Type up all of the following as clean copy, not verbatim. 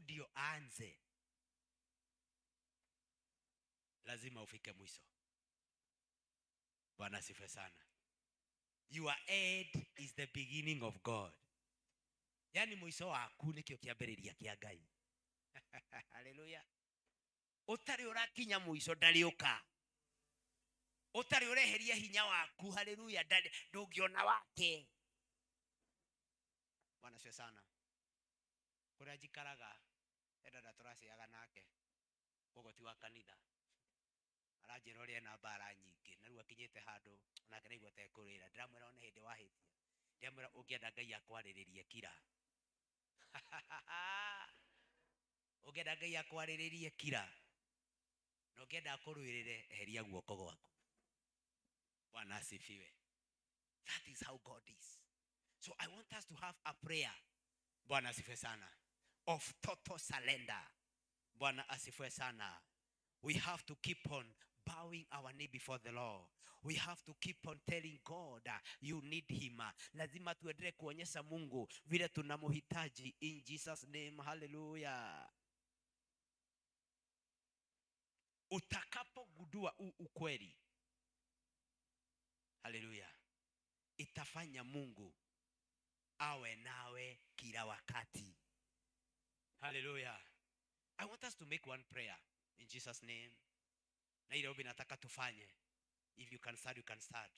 ndio aanze, lazima ufike mwisho. Bwana asifiwe sana. Your end is the beginning of God. Yani mwisho waku nikio kiambiriria kia Ngai. Hallelujah. Utari urakinya mwisho ndariuka. Utari ureheria hinya waku, hallelujah, ndungiona wake. Bwana asifiwe sana. Kuria jikaraga enda turasiaga nake kogoti wa kanitha. Aranjira uria na bara nyingi na riu akinyite handu nake naigua tekurira. Ndiramwira one hindi wahitia. Ndiramwira ungienda Ngai akwariririe kira. Ungienda Ngai akwariririe kira. Na ungienda akurwirire eheria guoko gwaku. Bwana asifiwe. That is how God is. So I want us to have a prayer. Bwana asifiwe sana. Of total surrender. Bwana asifiwe sana. We have to keep on bowing our knee before the Lord. We have to keep on telling God you need him. Lazima tuendelee kuonyesha Mungu vile tunamhitaji in Jesus name. Hallelujah. Utakapogundua ukweli, hallelujah, itafanya Mungu awe nawe kila wakati. Hallelujah. I want us to make one prayer in Jesus name. Na ile ombi nataka tufanye. If you can start, you can start.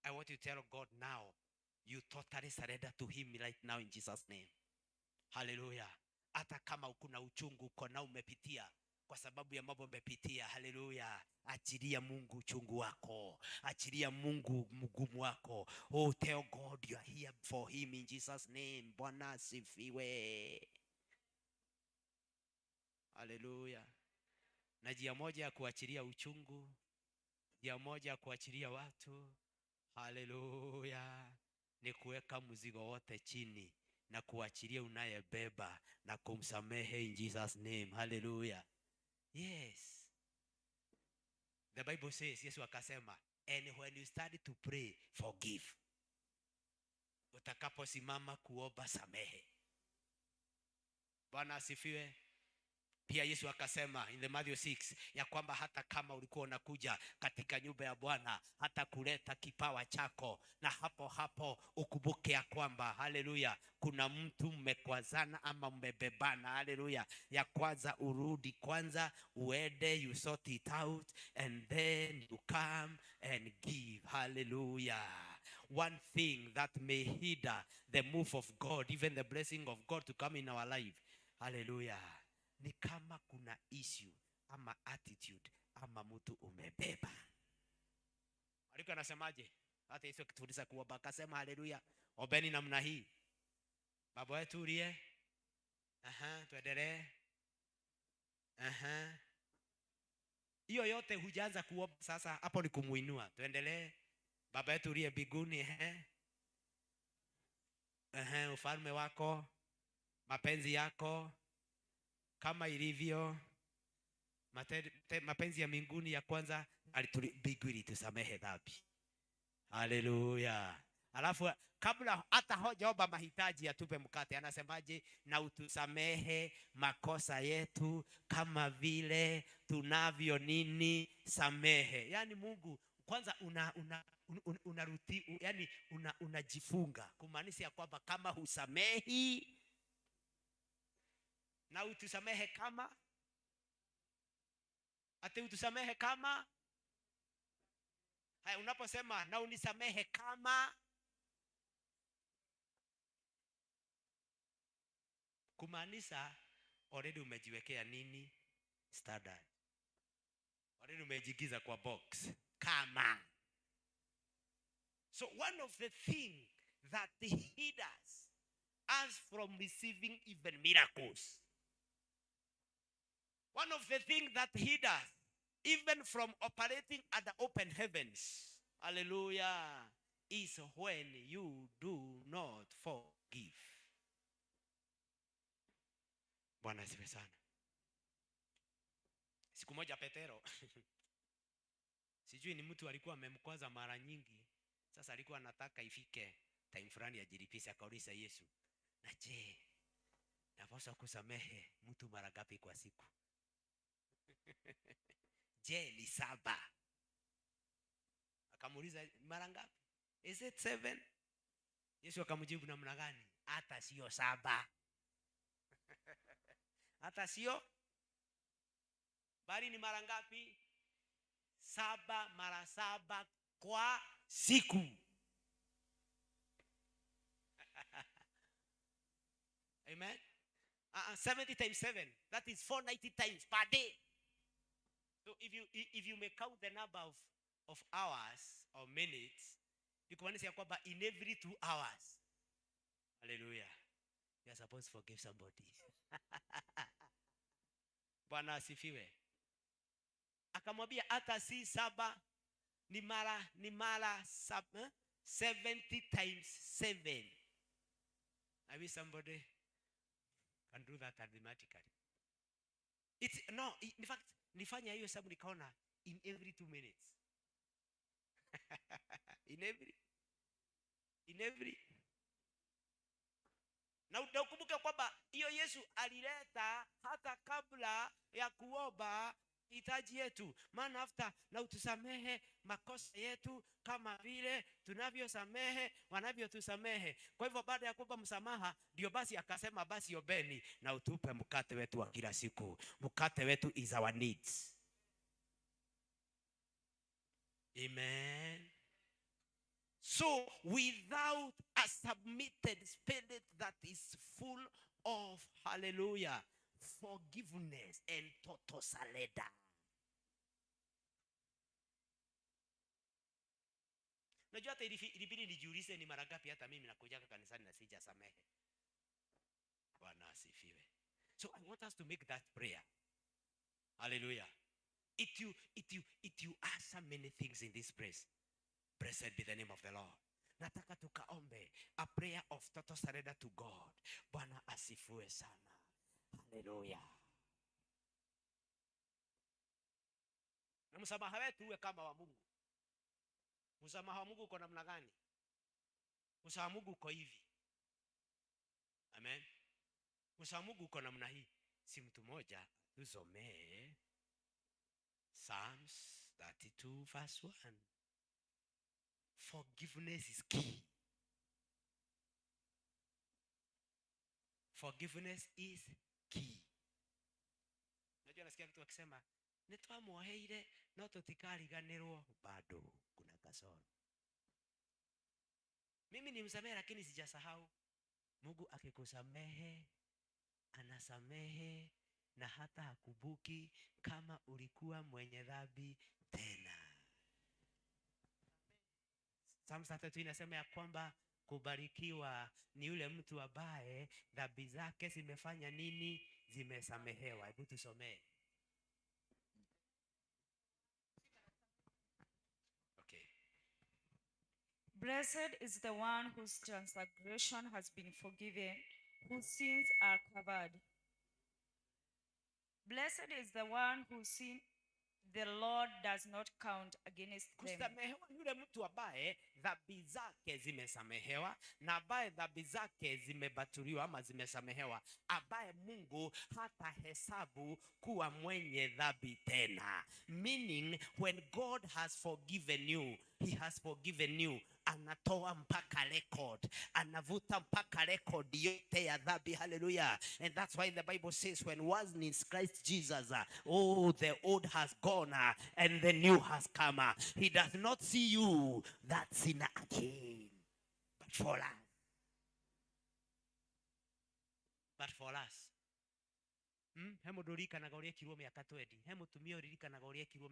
I want you to tell God now, you totally surrender to him right now in Jesus name. Hallelujah. Hata kama ukuna uchungu uko na umepitia kwa sababu ya mambo umepitia, hallelujah, achilia Mungu uchungu wako, achilia Mungu mgumu wako. Oh, tell God you are here for him in Jesus name. Bwana asifiwe. Hallelujah. Na njia moja ya kuachilia uchungu, njia moja ya kuachilia watu, hallelujah, ni kuweka mzigo wote chini na kuachilia unayebeba na kumsamehe in Jesus name. Hallelujah. Yes. The Bible says, Yesu akasema, and when you study to pray, forgive. Utakaposimama kuomba, samehe. Bwana asifiwe. Pia Yesu akasema in the Matthew 6 ya kwamba hata kama ulikuwa unakuja katika nyumba ya Bwana hata kuleta kipawa chako, na hapo hapo ukumbuke ya kwamba, hallelujah, kuna mtu mmekwazana ama mmebebana, hallelujah, ya kwanza urudi kwanza, uende, you sort it out, and then you come and give. Hallelujah. One thing that may hinder the move of God, even the blessing of God to come in our life, hallelujah, ni kama kuna issue ama attitude ama mtu umebeba. Alikuwa anasemaje? Hata Yesu akitufundisha kuomba akasema, haleluya, ombeni namna hii. Baba wetu uliye, tuendelee. Hiyo yote hujaanza kuomba sasa, hapo ni kumuinua. Tuendelee. Baba wetu uliye mbinguni, ufalme wako, mapenzi yako kama ilivyo mapenzi ya mbinguni ya kwanza, mbinguni tusamehe dhambi. Haleluya. Alafu kabla hata hojaomba mahitaji atupe mkate, anasemaje? Na utusamehe makosa yetu kama vile tunavyo nini samehe. Yani Mungu kwanza unaruti, yani unajifunga kumaanisha kwamba kama husamehi, na utusamehe kama, ate utusamehe kama. Haya, unaposema na unisamehe kama, kumaanisha already umejiwekea nini? Standard. Already umejigiza kwa box kama. So one of the things that hinders us from receiving even miracles, one of the things that hinders even from operating at the open heavens, hallelujah, is when you do not forgive. Bwana asifiwe sana. Siku moja Petero sijui ni mtu alikuwa amemkwaza mara nyingi, sasa alikuwa anataka ifike time fulani ajilipishe, akauliza Yesu, na je, Napaswa kusamehe mtu mara ngapi kwa siku? Je, ni 7? Akamuuliza mara ngapi? Is it 7? Yesu akamjibu namna gani? Hata sio 7. Hata sio, bali ni mara ngapi? 7 mara 7 kwa siku. Amen. 70 times 7, that is 490 times per day. So if you may count the number of hours or minutes, you can say kwamba in every 2 hours. Hallelujah. You are supposed to forgive somebody. Bwana asifiwe. Akamwambia hata si 7, ni mara 70 times 7. I wish somebody can do that arithmetically. It's no, in fact, nifanya hiyo hesabu nikaona in every 2 minutes. in every. Na ukumbuke kwamba hiyo Yesu alileta hata kabla ya kuomba hitaji yetu. Maana after na utusamehe makosa yetu kama vile tunavyosamehe wanavyotusamehe. Kwa hivyo baada ya kuomba msamaha ndio basi akasema basi ombeni na utupe mkate wetu wa kila siku. Mkate wetu is our needs. Amen. So without a submitted spirit that is full of, hallelujah, forgiveness and total surrender. Najua hata ilibidi nijiulize ni mara ngapi hata mimi nakuja kanisani na sijasamehe. Bwana asifiwe. So I want us to make that prayer. Hallelujah. It you answer many things in this place. Blessed be the name of the Lord. Nataka tukaombe a prayer of total surrender to God. Bwana asifiwe sana. Hallelujah. Na msamaha wetu uwe kama wa Mungu. Msamaha wa Mungu uko namna gani? Msamaha wa Mungu uko hivi. Amen. Msamaha wa Mungu uko namna hii. Si mtu mmoja tusomee Psalms 32 verse 1. Forgiveness is key. Forgiveness is key. Najua nasikia mtu akisema nitwamuoheire no tutikariganirwo, bado kuna kasoro. Mimi nimsamehe lakini sijasahau. Mungu akikusamehe anasamehe na hata hakubuki kama ulikuwa mwenye dhambi tena. Psalm 32 inasema ya kwamba kubarikiwa ni yule mtu ambaye dhambi zake zimefanya nini? Zimesamehewa. Hebu tusomee. Okay. Blessed is the one whose transgression has been forgiven, whose sins are covered. Blessed is the one whose sin the Lord does not count against them. Kusamehewa yule mtu ambaye dhambi zake zimesamehewa na ambaye dhambi zake zimebatuliwa ama zimesamehewa, ambaye Mungu hata hesabu kuwa mwenye dhambi tena. Meaning when God has forgiven you, he has forgiven you. Anatoa mpaka record, anavuta mpaka record yote ya dhambi. Hallelujah. And that's why the Bible says when was in Christ Jesus, the old has gone and the new has come. He does not see you that sinner again, but for us. Hemu dorika na gorie kiruo miaka 20. Hemu tumio ririka na gorie kiruo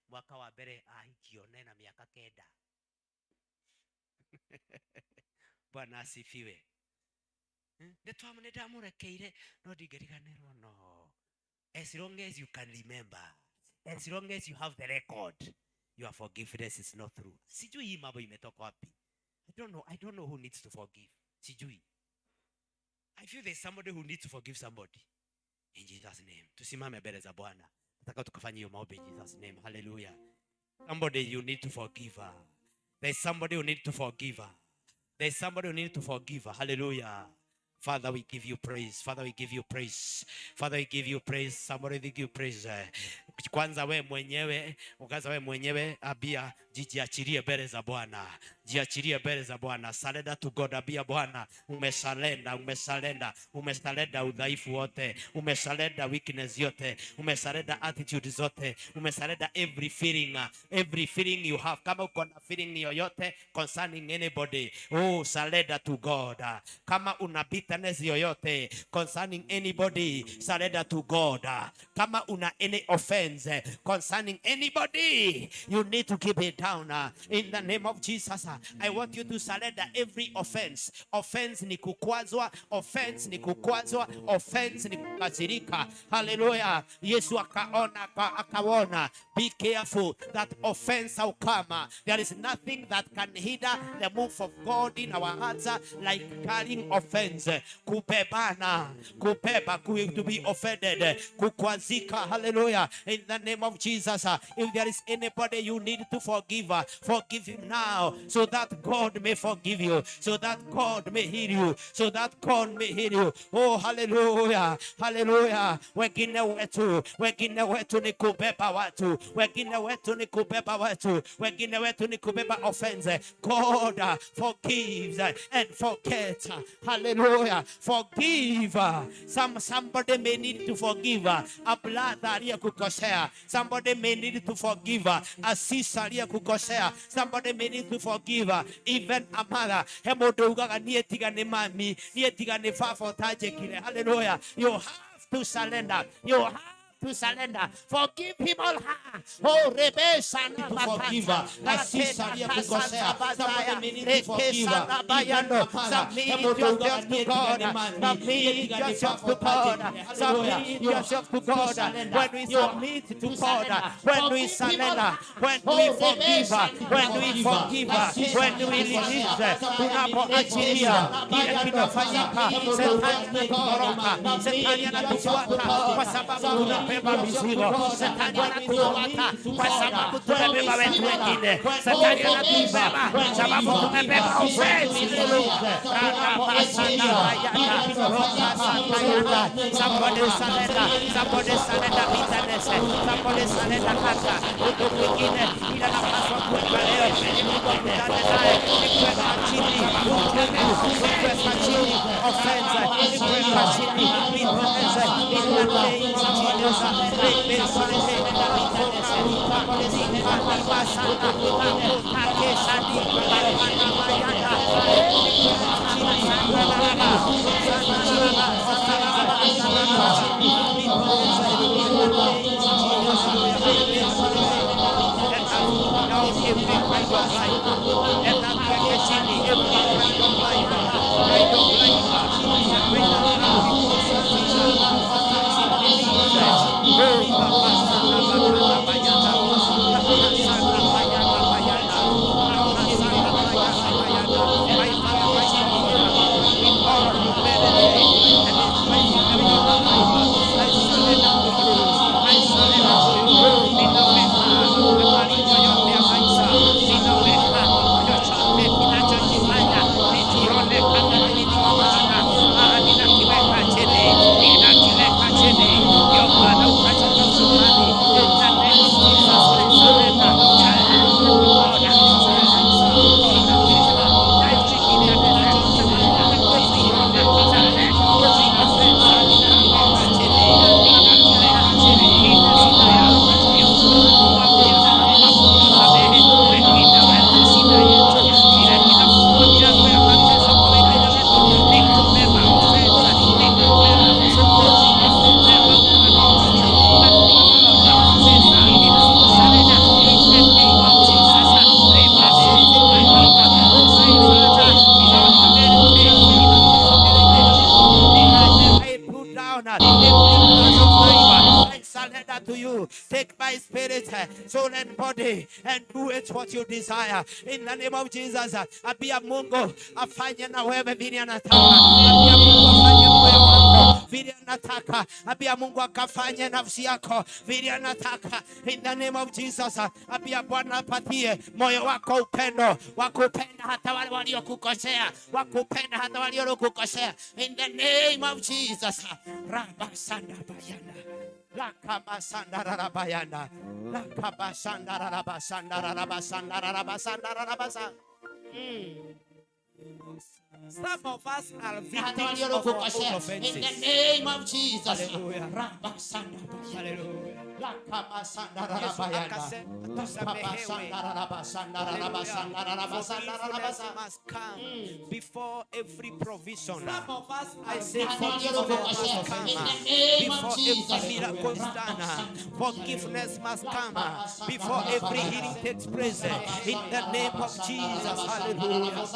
mwaka wa mbere ahikio na miaka 9. Bwana asifiwe. Nitwamune ndamurekeire no ndigeriganirwo no. As long as you can remember, as long as you have the record, your forgiveness is not through. Sijui hii mambo imetoka wapi. I don't know who needs to forgive. Sijui. I feel there's somebody who needs to forgive somebody. In Jesus' name. Tusimame mbele za Bwana. Nataka tukafanye hiyo maombi in Jesus' name. Hallelujah. Somebody you need to forgive her. There's somebody who needs to forgive her. There's somebody who needs to forgive her. Hallelujah. Father, we give you praise. Father, we give you praise. Father, we give you praise. Somebody give you praise. Kwanza we mwenyewe abia jiachilie mbele za Bwana. Jiachilie mbele za Bwana. Surrender to God. Abia Bwana, umesalenda udhaifu wote, umesalenda weakness yote, umesalenda attitude zote, umesalenda every feeling you have. Kama uko na feeling yoyote concerning anybody, oh, surrender to God. Kama una bitterness yoyote concerning anybody, surrender to God. Kama una any offense concerning anybody, you need to keep it down in the name of Jesus. I want you to surrender every offense. Offense ni kukwazwa, offense ni kukwazwa, offense ni kukasirika. Hallelujah. Yesu akaona. Be careful that offense will come. There is nothing that can hinder the move of God in our hearts like carrying offense. Kubebana, to be offended, kukwazika. Hallelujah. In the name of Jesus, if there is anybody you need to forgive, forgive him now, so that God may forgive you, so that God may heal you, so that God may heal you. Oh, hallelujah, hallelujah. Wengine wetu ni kubeba watu, wengine wetu ni kubeba watu, wengine wetu ni kubeba offense. God forgives and forgets. Hallelujah. Forgive. Somebody may need to forgive a brother aliyekukosea. Somebody may need to forgive a sister aliyekukosea. Somebody may need to forgive even a mother. Hemodo ugaga nietigane mami, nietigane fafo taje kile. Hallelujah. You have to surrender. You have to surrender. Forgive him all. Oh, rebesa na to forgive. La sister aliyekukosea. Somebody may need to forgive. Submit yourself to God. Submit yourself to God. Submit yourself to God. When we submit to God, when we surrender, when we forgive, when we release, tunapoachilia kile kinafanyika, shetani anatoroka, shetani anatufuata kwa sababu tunabeba mizigo, shetani anatufuata kwa sababu tumebeba wetu wengine, shetani anatubeba kwa sababu tumebeba offense. Somebody surrender bitterness, somebody surrender hata mtu mwingine ila napaswa kuweka leo nikutane naye, nikiweka chini nikiweka chini offense, nikiweka chini bitterness in the name of Jesus. To you, take my spirit, soul and body, and do it what you desire in the name of Jesus. Abia Mungu afanye na wewe vile anataka. Abia Mungu afanye moyo wako vile anataka. Ambia Mungu akafanye nafsi yako vile anataka. In the name of Jesus. Ambia Bwana apatie moyo wako upendo, wakupenda hata wale waliokukosea, wakupenda hata waliokukosea. In the name of Jesus. Rabasanda bayana. Lakabasanda rabayana. Lakabasanda rabasanda rabasanda rabasanda rabasanda. Some of us are victims of our own offenses. In the name of Jesus. Hallelujah. Hallelujah. Forgiveness must come before every provision. Some of us, I say, forgiveness must come before every miracle stand. Forgiveness must come before every healing takes place. In the name of Jesus. Hallelujah.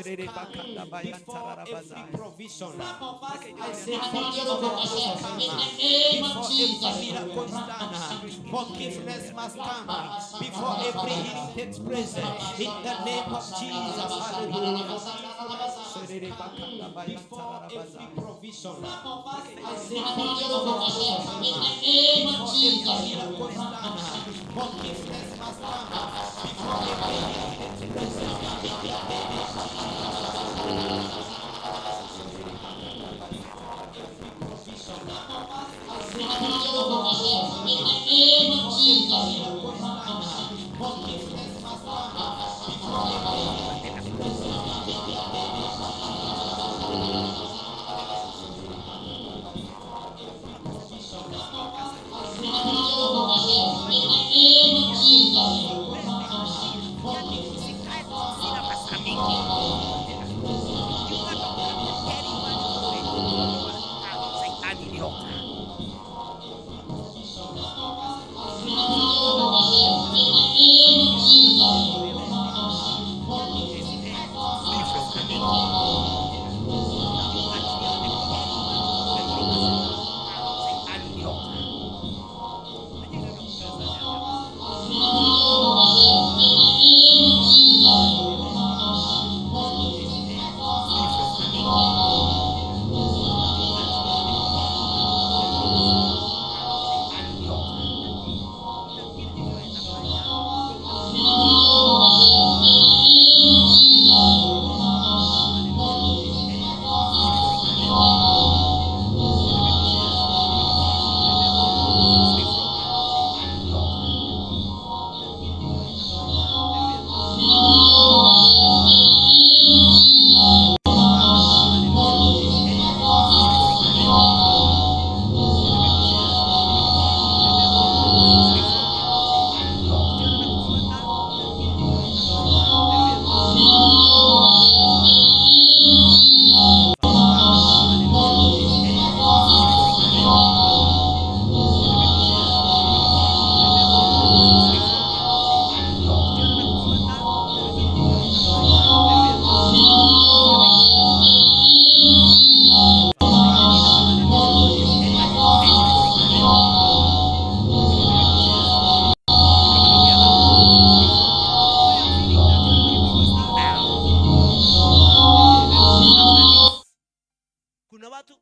Before every provision, some of us, I say, forgiveness must come before every healing takes place. In the name of Jesus. Hallelujah. Before every provision, some of us, I say, forgiveness must come before every healing takes place.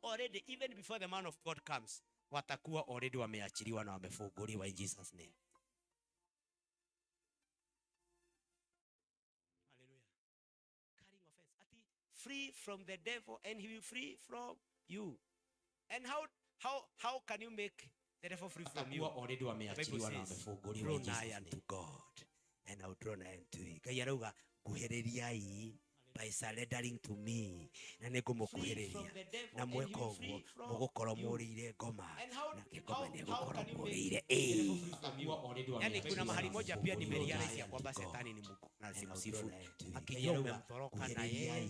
Already, even before the man of God comes, watakuwa already wameachiliwa na wamefunguliwa in Jesus name. Hallelujah. Carrying offense. Ati free from the devil and he will free from you. And how can you make the devil free from you? Already wameachiliwa na wamefunguliwa in Jesus name. To God and I'll draw nigh to you. Kayaruga kuhereriai by surrendering to me na nigumukuhiriria na mweko guo mugukoro murire ngoma na ngoma ni gukoro murire yani kuna mahali moja pia nimerealize ya kwamba shetani ni Mungu na simsifu akija umemtoroka na yeye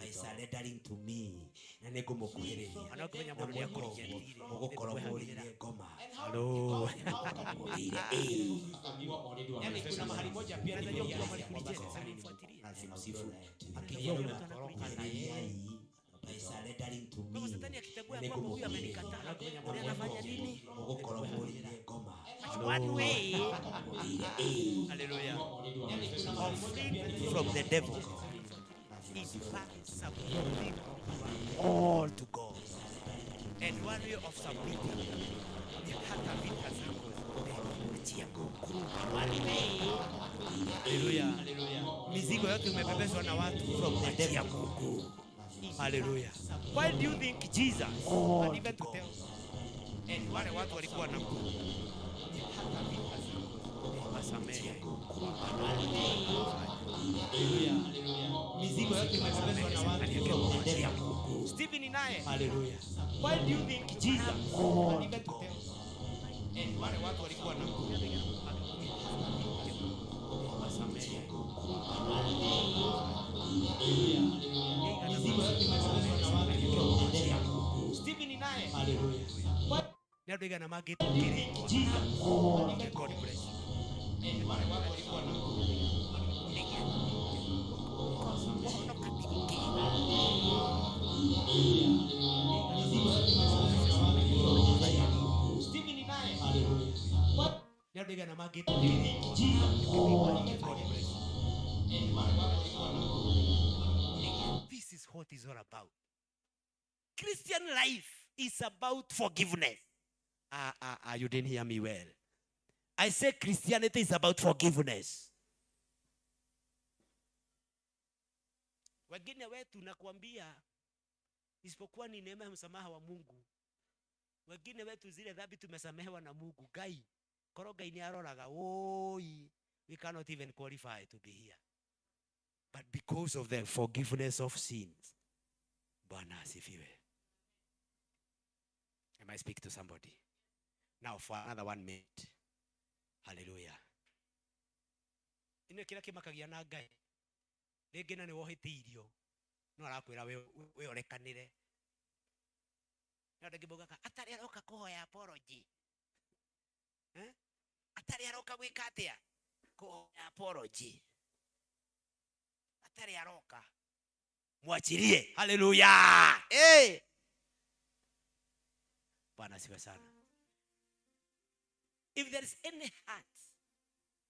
by surrendering to me na nigumukuhiriria anakufanya mambo yako mugukoro murire ngoma hello yani kuna mahali moja pia nimerealize ya kwamba shetani ni Mungu simsifu akija umemtoroka na yeye by surrendering to me shetani akitegua kwamba huyu amenikataa anafanya nini mugukoro murire ngoma one way hallelujah from the devil is first submitting all to God. And one way of submitting ni hata vita zako achia Mungu. Hallelujah. Mizigo yote umebebezwa na watu from the devil. Mungu. Hallelujah. Why do you think Jesus and even to tell and wale watu walikuwa na Mungu ni hata vita zako wasamehe. Hallelujah. Mizigo yote umebebezwa na watu from the devil. Stephen naye. Hallelujah. Why do you think Jesus and even to tell and wale watu walikuwa na Mungu wasamehe. Stephen naye. Hallelujah. Now they're gonna make it Jesus. God bless you. And wale watu walikuwa na Stephen naye. Hallelujah. Now they're gonna make it Jesus. God bless you. This is what it's all about. Christian life is about forgiveness. You didn't hear me well. I say Christianity is about forgiveness. Wengine wetu nakwambia isipokuwa ni neema ya msamaha wa Mungu. Wengine wetu zile dhambi tumesamehewa na Mungu. Gai, koroga ini aroraga. Oi, we cannot even qualify to be here. But because of the forgiveness of sins, Bwana asifiwe. Am I speaking to somebody? Now for another 1 minute. Hallelujah. Ine kila kimakagia na Ngai. Rĩngĩ na nĩ wohete irio. No arakwĩra we orekanire. Na ndĩngĩ boga atari aroka kuhoya apology. Atari aroka gwĩka atĩa? Kuhoya apology. Atari aroka. Mwachilie. Hallelujah. Hey. Bwana sifa sana. If there is any hurt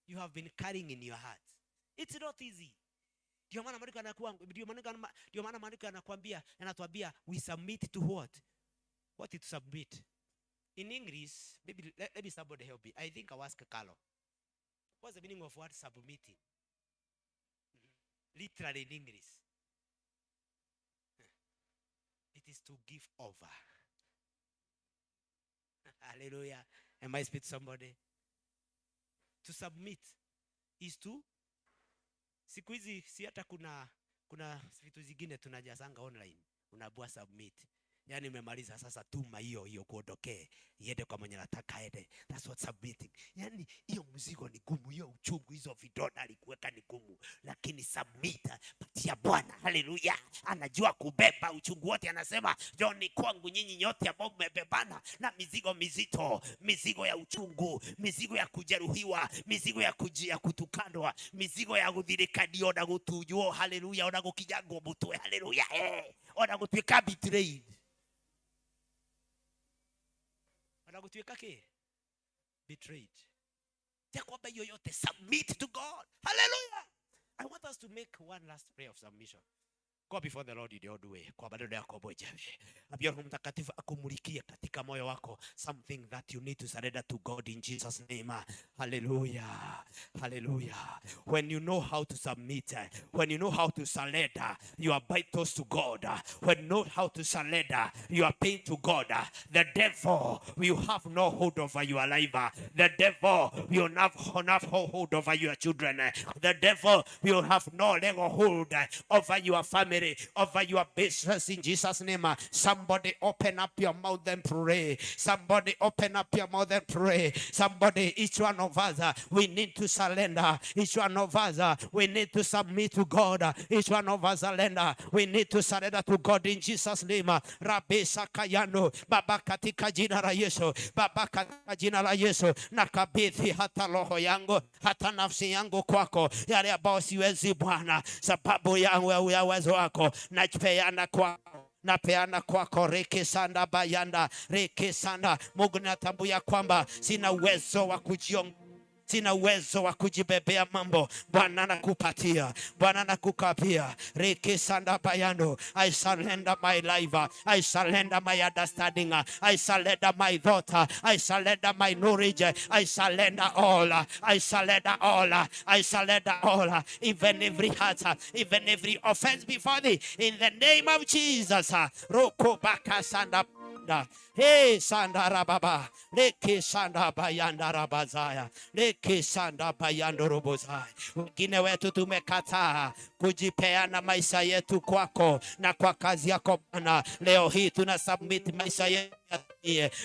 you have been carrying in your heart, it's not easy. Ndio maana maandiko yanakuambia yanatuambia we submit to what? What is to submit? In English, maybe let me somebody help me. I think I'll ask Carlo. What's the meaning of what submitting? Literally in English. It is to give over. Hallelujah. Am I speaking to somebody? To submit is to siku hizi si hata kuna vitu zingine tunajazanga online. Unabua submit. Yani umemaliza sasa tuma hiyo kuondokee. Iende kwa mwenye nataka aende. That's what submitting. Yani hiyo mzigo ni gumu, hiyo uchungu hizo vidonda alikuweka ni gumu. Lakini submit patia Bwana. Hallelujah. Anajua kubeba uchungu wote, anasema John kwangu nyinyi nyote ambao mmebebana na mizigo mizito, mizigo ya uchungu, mizigo ya kujeruhiwa, mizigo ya kutukandwa, mizigo ya guthirikania na gutujwo. Hallelujah. Ona gukijangwo mutwe. Hallelujah. Ona gutwika betrayed. Betrayed. Submit to God. Hallelujah. I want us to make one last prayer of submission. Go before the Lord in the old way. Kwa maneno yako moja. Ambia Roho Mtakatifu akumulikie katika moyo wako something that you need to surrender to God in Jesus' name. Hallelujah. Hallelujah. When you know how to submit, when you know how to surrender your vitals to God, when you know how to surrender your pain to God, the devil will have no hold over your life. The devil will not have hold over your children. The devil will have no legal hold over your family, over your business in Jesus' name. Somebody open up your mouth and pray. Somebody open up your mouth and pray. Somebody, each one of us, we need to surrender. Each one of us, we need to submit to God. Each one of us surrender. We need to surrender to God in Jesus' name. Rabbi Sakayano, Baba katika jina la Yesu. Baba katika jina la Yesu. Nakabidhi hata roho yangu, hata nafsi yangu kwako. Yale ambayo siwezi Bwana, sababu yangu ya uwezo wako, napeana kwako. Napeana kwako. Rekesanda bayanda, rekesanda. Mungu natambua kwamba sina uwezo wa kujiongoza. sina uwezo wa kujibebea mambo. Bwana anakupatia, Bwana anakukapia. Rekesanda bayando. I surrender my life, I surrender my understanding, I surrender my thought, I surrender my knowledge, I surrender all, I surrender all, I surrender all, even every heart, even every offense before thee, in the name of Jesus. Roko baka sanda. Hey sanda rababa, leke sanda bayanda rabazaya, leke sanda bayando robozaya. Wengine wetu tumekataa kujipeana maisha yetu kwako na kwa kazi yako Bwana. Leo hii tuna submit maisha yetu.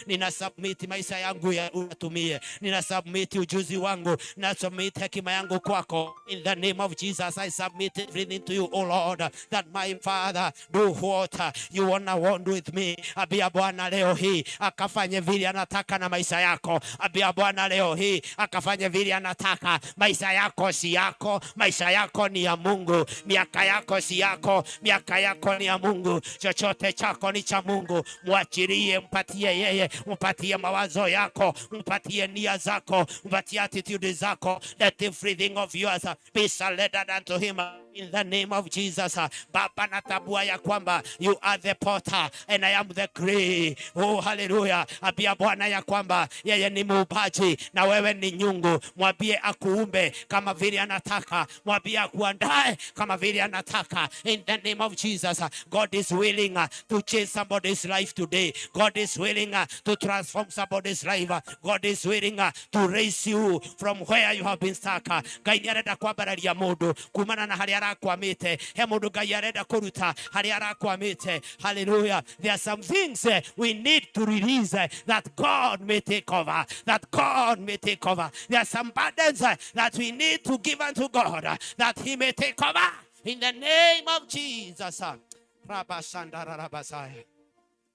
Nina submit maisha yangu ya utumie. Nina submit ujuzi wangu. Nina submit hekima yangu kwako. In the name of Jesus, I submit everything to you, oh Lord, that my Father do what you wanna want with me. Abia Bwana leo hii akafanye vile anataka na maisha yako. Abia Bwana leo hii akafanye vile anataka. Maisha yako si yako, maisha yako ni ya Mungu. Miaka yako si yako, miaka yako ni ya Mungu. Chochote chako ni cha Mungu. Mwachilie, mpatie yeye, mpatie mawazo yako, mpatie nia zako, mpatie attitude zako. Let everything of yours be surrendered unto him. In the name of Jesus. Baba, natabua ya kwamba you are the potter and I am the clay. Oh, hallelujah. Abia Bwana ya kwamba yeye ni muubaji na wewe ni nyungu. Mwambie akuumbe kama vile anataka, mwambie akuandae kama vile anataka. In the name of Jesus, God is willing to change somebody's life today. God is willing to transform somebody's life. God is willing to raise you from where you have been stuck. Ngai nĩarenda kwambararia mũndũ kumana na harĩa arakwamĩte. He mũndũ Ngai arenda kũruta harĩa arakwamĩte. Hallelujah. There are some things we need to release that God may take over. That God may take over. There are some burdens that we need to give unto God that he may take over. In the name of Jesus.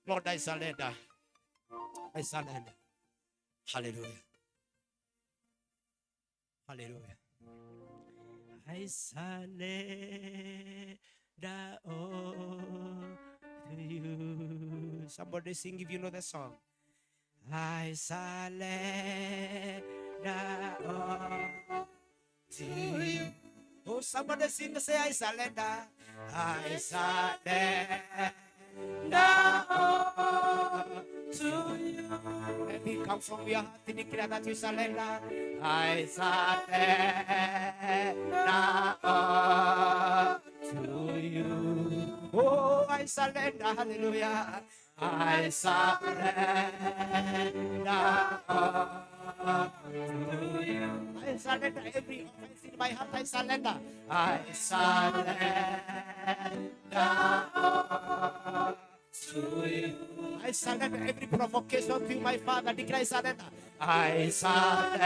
Lord, I surrender. I surrender. Hallelujah. Hallelujah. I surrender all to you. Somebody sing if you know the song. I surrender all to you. Oh, somebody sing, say, I surrender. I surrender all to you. Let it come from your heart and declare that you surrender. I surrender all to you. Oh, I surrender, hallelujah. I surrender all to you. I surrender every offense in my heart. I surrender. I surrender all to you. I surrender every provocation to you, my Father. Declare I surrender. I surrender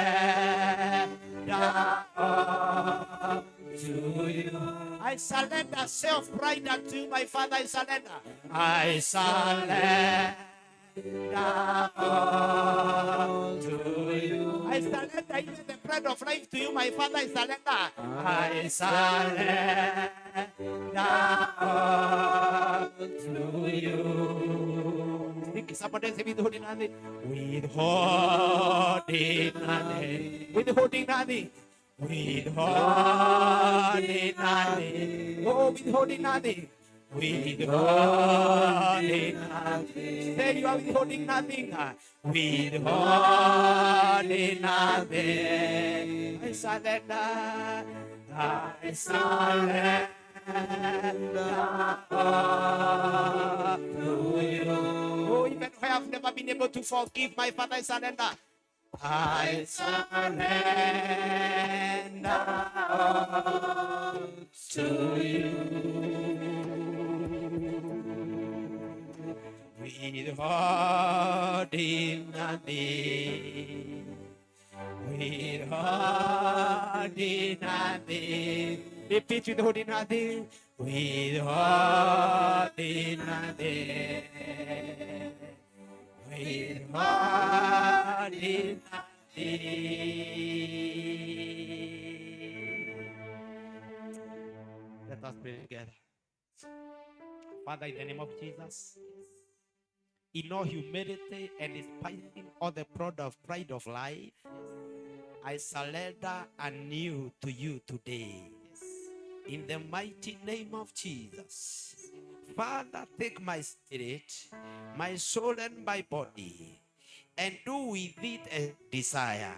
all to you. I surrender self-pride unto you, my Father. I surrender. I surrender all to you. I surrender even the bread of life to you, my Father. I surrender. I surrender all to you. Somebody say withholding nothing. Withholding nothing. Withholding nothing. Withholding nothing. Oh, withholding nothing. Withholding nothing. Say you are withholding nothing. Withholding nothing. I surrender. I surrender all to you. Oh, even if I have never been able to forgive my Father, I surrender. I surrender all to you. Withholding nothing. Withholding nothing. Repeat, withholding nothing. Withholding nothing. Withholding nothing. Let us pray together. Father, in the name of Jesus, in all humility and despite all the pride of life, I surrender anew to you today. In the mighty name of Jesus. Father, take my spirit, my soul, and my body, and do with it a desire.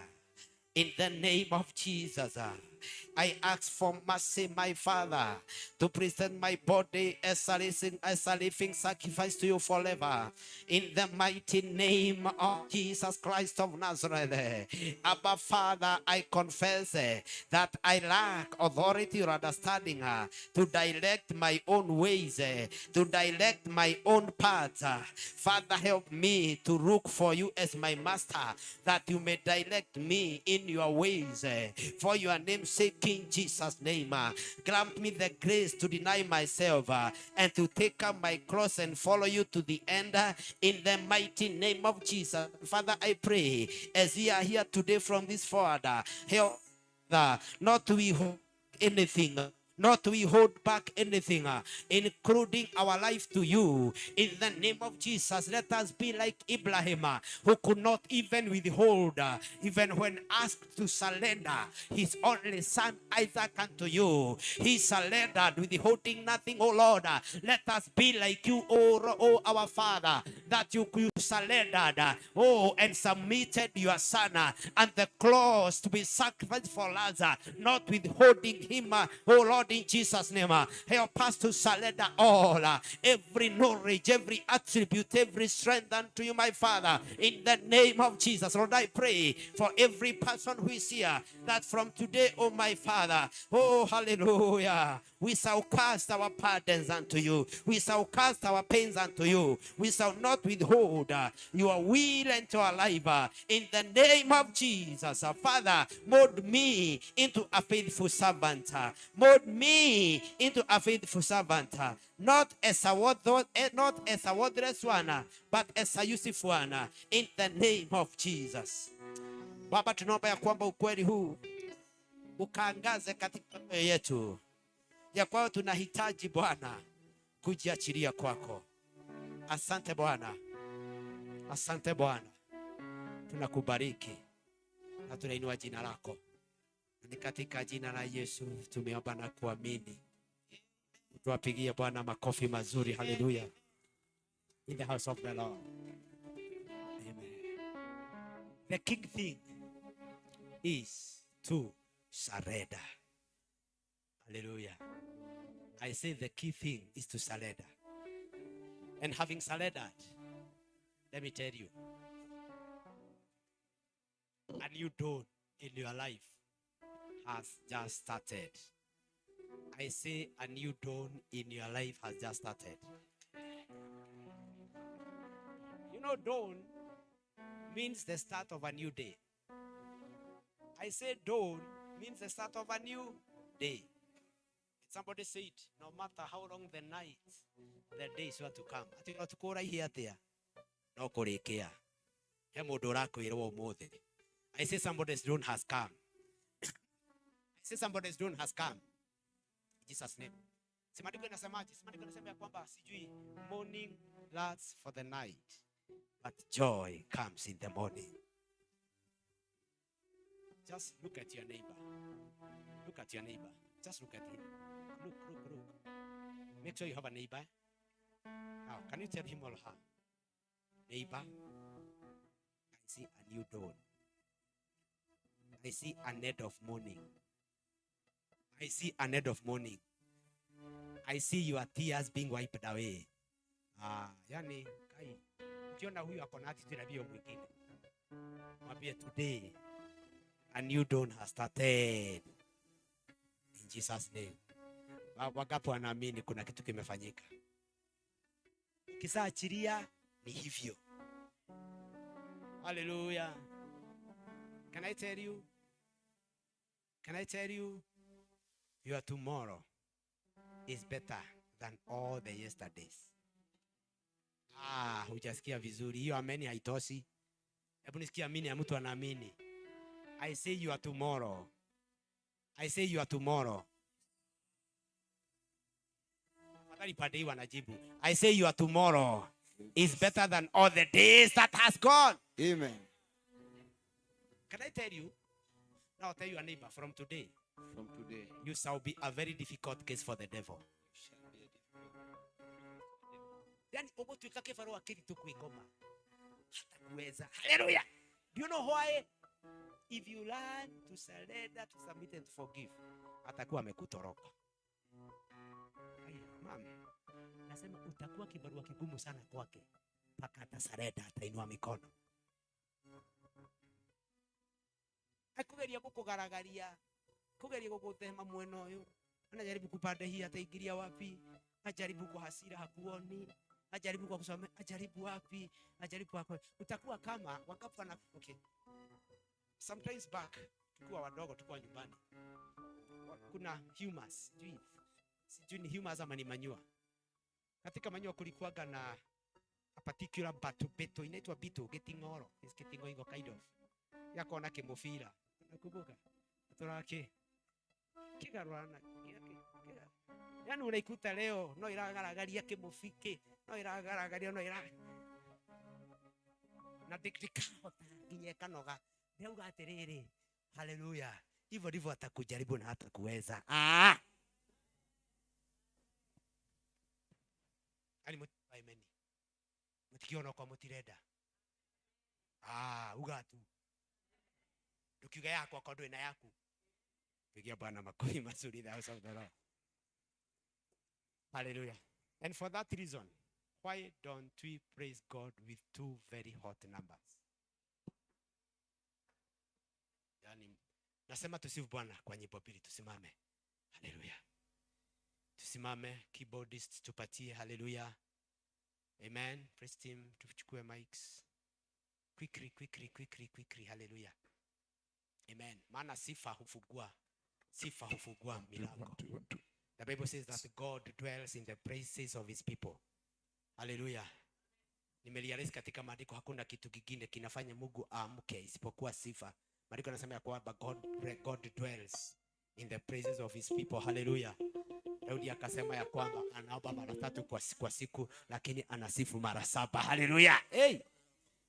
In the name of Jesus, I ask for mercy, my Father, to present my body as a living sacrifice to you forever. In the mighty name of Jesus Christ of Nazareth. Abba, Father, I confess that I lack authority or understanding to direct my own ways, to direct my own paths. Father, help me to look for you as my master, that you may direct me in your ways. For your name's sake, in Jesus' name, grant me the grace to deny myself and to take up my cross and follow you to the end in the mighty name of Jesus. Father, I pray as we are here today from this forward, help not to withhold anything, not to hold back anything, including our life to you. In the name of Jesus, let us be like Abraham, who could not even withhold, even when asked to surrender his only son Isaac unto you. He surrendered, withholding nothing, oh Lord. Let us be like you, oh our Father, that you surrendered, and submitted your son and the cross to be sacrificed for us, not withholding him, oh Lord, in Jesus' name. Help us to surrender all, every knowledge, every attribute, every strength unto you, my Father, in the name of Jesus. Lord, I pray for every person who is here, that from today, oh my Father, oh hallelujah, we shall cast our burdens unto you. We shall cast our pains unto you. We shall not withhold your will into our life. In the name of Jesus, Father, mold me into a faithful servant. Mold me into a faithful servant. Not as a worthless one, but as a useful one. In the name of Jesus. Baba, tunaomba ya kwamba ukweli huu ukaangaze katika mioyo yetu, ya kwamba tunahitaji Bwana kujiachilia kwako. Asante Bwana, asante Bwana, tunakubariki na tunainua jina lako. Ni katika jina la Yesu tumeomba na kuamini. Tuwapigie Bwana makofi mazuri. Hallelujah. In the house of the Lord. Amen. The key thing is to surrender. Hallelujah. I say the key thing is to surrender. And having surrendered, let me tell you, a new dawn in your life has just started. I say a new dawn in your life has just started. You know, dawn means the start of a new day. I say dawn means the start of a new day. Somebody said, no matter how long the night, the day is sure to come. I think to go right here there. No korekea. Hemodorako iro mothe. I say somebody's dawn has come. I say somebody's dawn has come. In Jesus' name. Simadiko nasemaje? Simadiko nasema ya kwamba sijui morning lasts for the night, but joy comes in the morning. Just look at your neighbor. Look at your neighbor. Just look at him. Look. Make sure you have a neighbor. Now, can you tell him or her? Neighbor, I see a new dawn. I see a net of morning. I see a net of morning. I see your tears being wiped away. Yani, kai. Ukiona huyu ako na attitude na bio mwingine. Mwambie today, a new dawn has started. In Jesus' name. Wagapo wanaamini kuna kitu kimefanyika. Ukisaachilia ni hivyo. Hallelujah. Can I tell you your tomorrow is better than all the yesterdays. Hujasikia vizuri. Hiyo ameni haitoshi. Hebu nisikia amini ya mtu anaamini. I say your tomorrow. I say your tomorrow. I say your tomorrow is better than all the days that has gone. Amen. Can I tell you, Now tell your neighbor, from today, From today, you shall be a very difficult case for the devil. shall be a Then ugutuika kibarua kiritu kwigoma. Hatakuweza. Hallelujah. Do you know why? If you learn to surrender, to submit and to forgive, atakuwa amekutoroka. Mami, nasema utakuwa kibarua kigumu sana kwake. Paka atasarenda, atainua mikono. Akugeria kukugaragaria, kugeria kugutema mweno uyu. Anajaribu kupanda hii ataingiria wapi? Ajaribu kwa hasira hakuoni. Ajaribu kwa kusoma, ajaribu wapi? Ajaribu wako. Utakuwa kama wakafa na okay. Sometimes back tukiwa wadogo tukiwa nyumbani. Kuna humus, sijui ni humus ama ni manure. Katika manure kulikuwaga na a particular beto inaitwa bito getingoro, is getingo kind of. Yako na kimufira. Nakumbuka. Turake. Kigarwana. Yani unaikuta leo no iragaragaria kimufike, no iragaragaria no ira. Na dikdikahota nginya kanoga. Ndeuga atiriri. Hallelujah. Hivyo ndivyo atakujaribu na hata kuweza. Ali mutimeni. Mutikiona kwa mutireda. Uga tu. Ukiuga yako kwa ndo ina yaku. Pigia Bwana makofi mazuri the house of the Lord. Hallelujah. And for that reason, why don't we praise God with two very hot numbers? Yani, nasema tusifu Bwana kwa nyimbo mbili, tusimame. Hallelujah. Tusimame, keyboardist tupatie. Hallelujah. Amen. Praise team, tuchukue mics. Quickly. Hallelujah. Amen. Maana sifa hufungua milango. The Bible says that God dwells in the praises of his people. Hallelujah. Nimeliarisi katika maandiko hakuna kitu kingine kinafanya Mungu aamke isipokuwa sifa. Maandiko yanasema kwamba God dwells in the praises of his people. Hallelujah. Daudi akasema ya kwamba anaomba mara 3 kwa siku lakini anasifu mara 7. Hallelujah. Hey.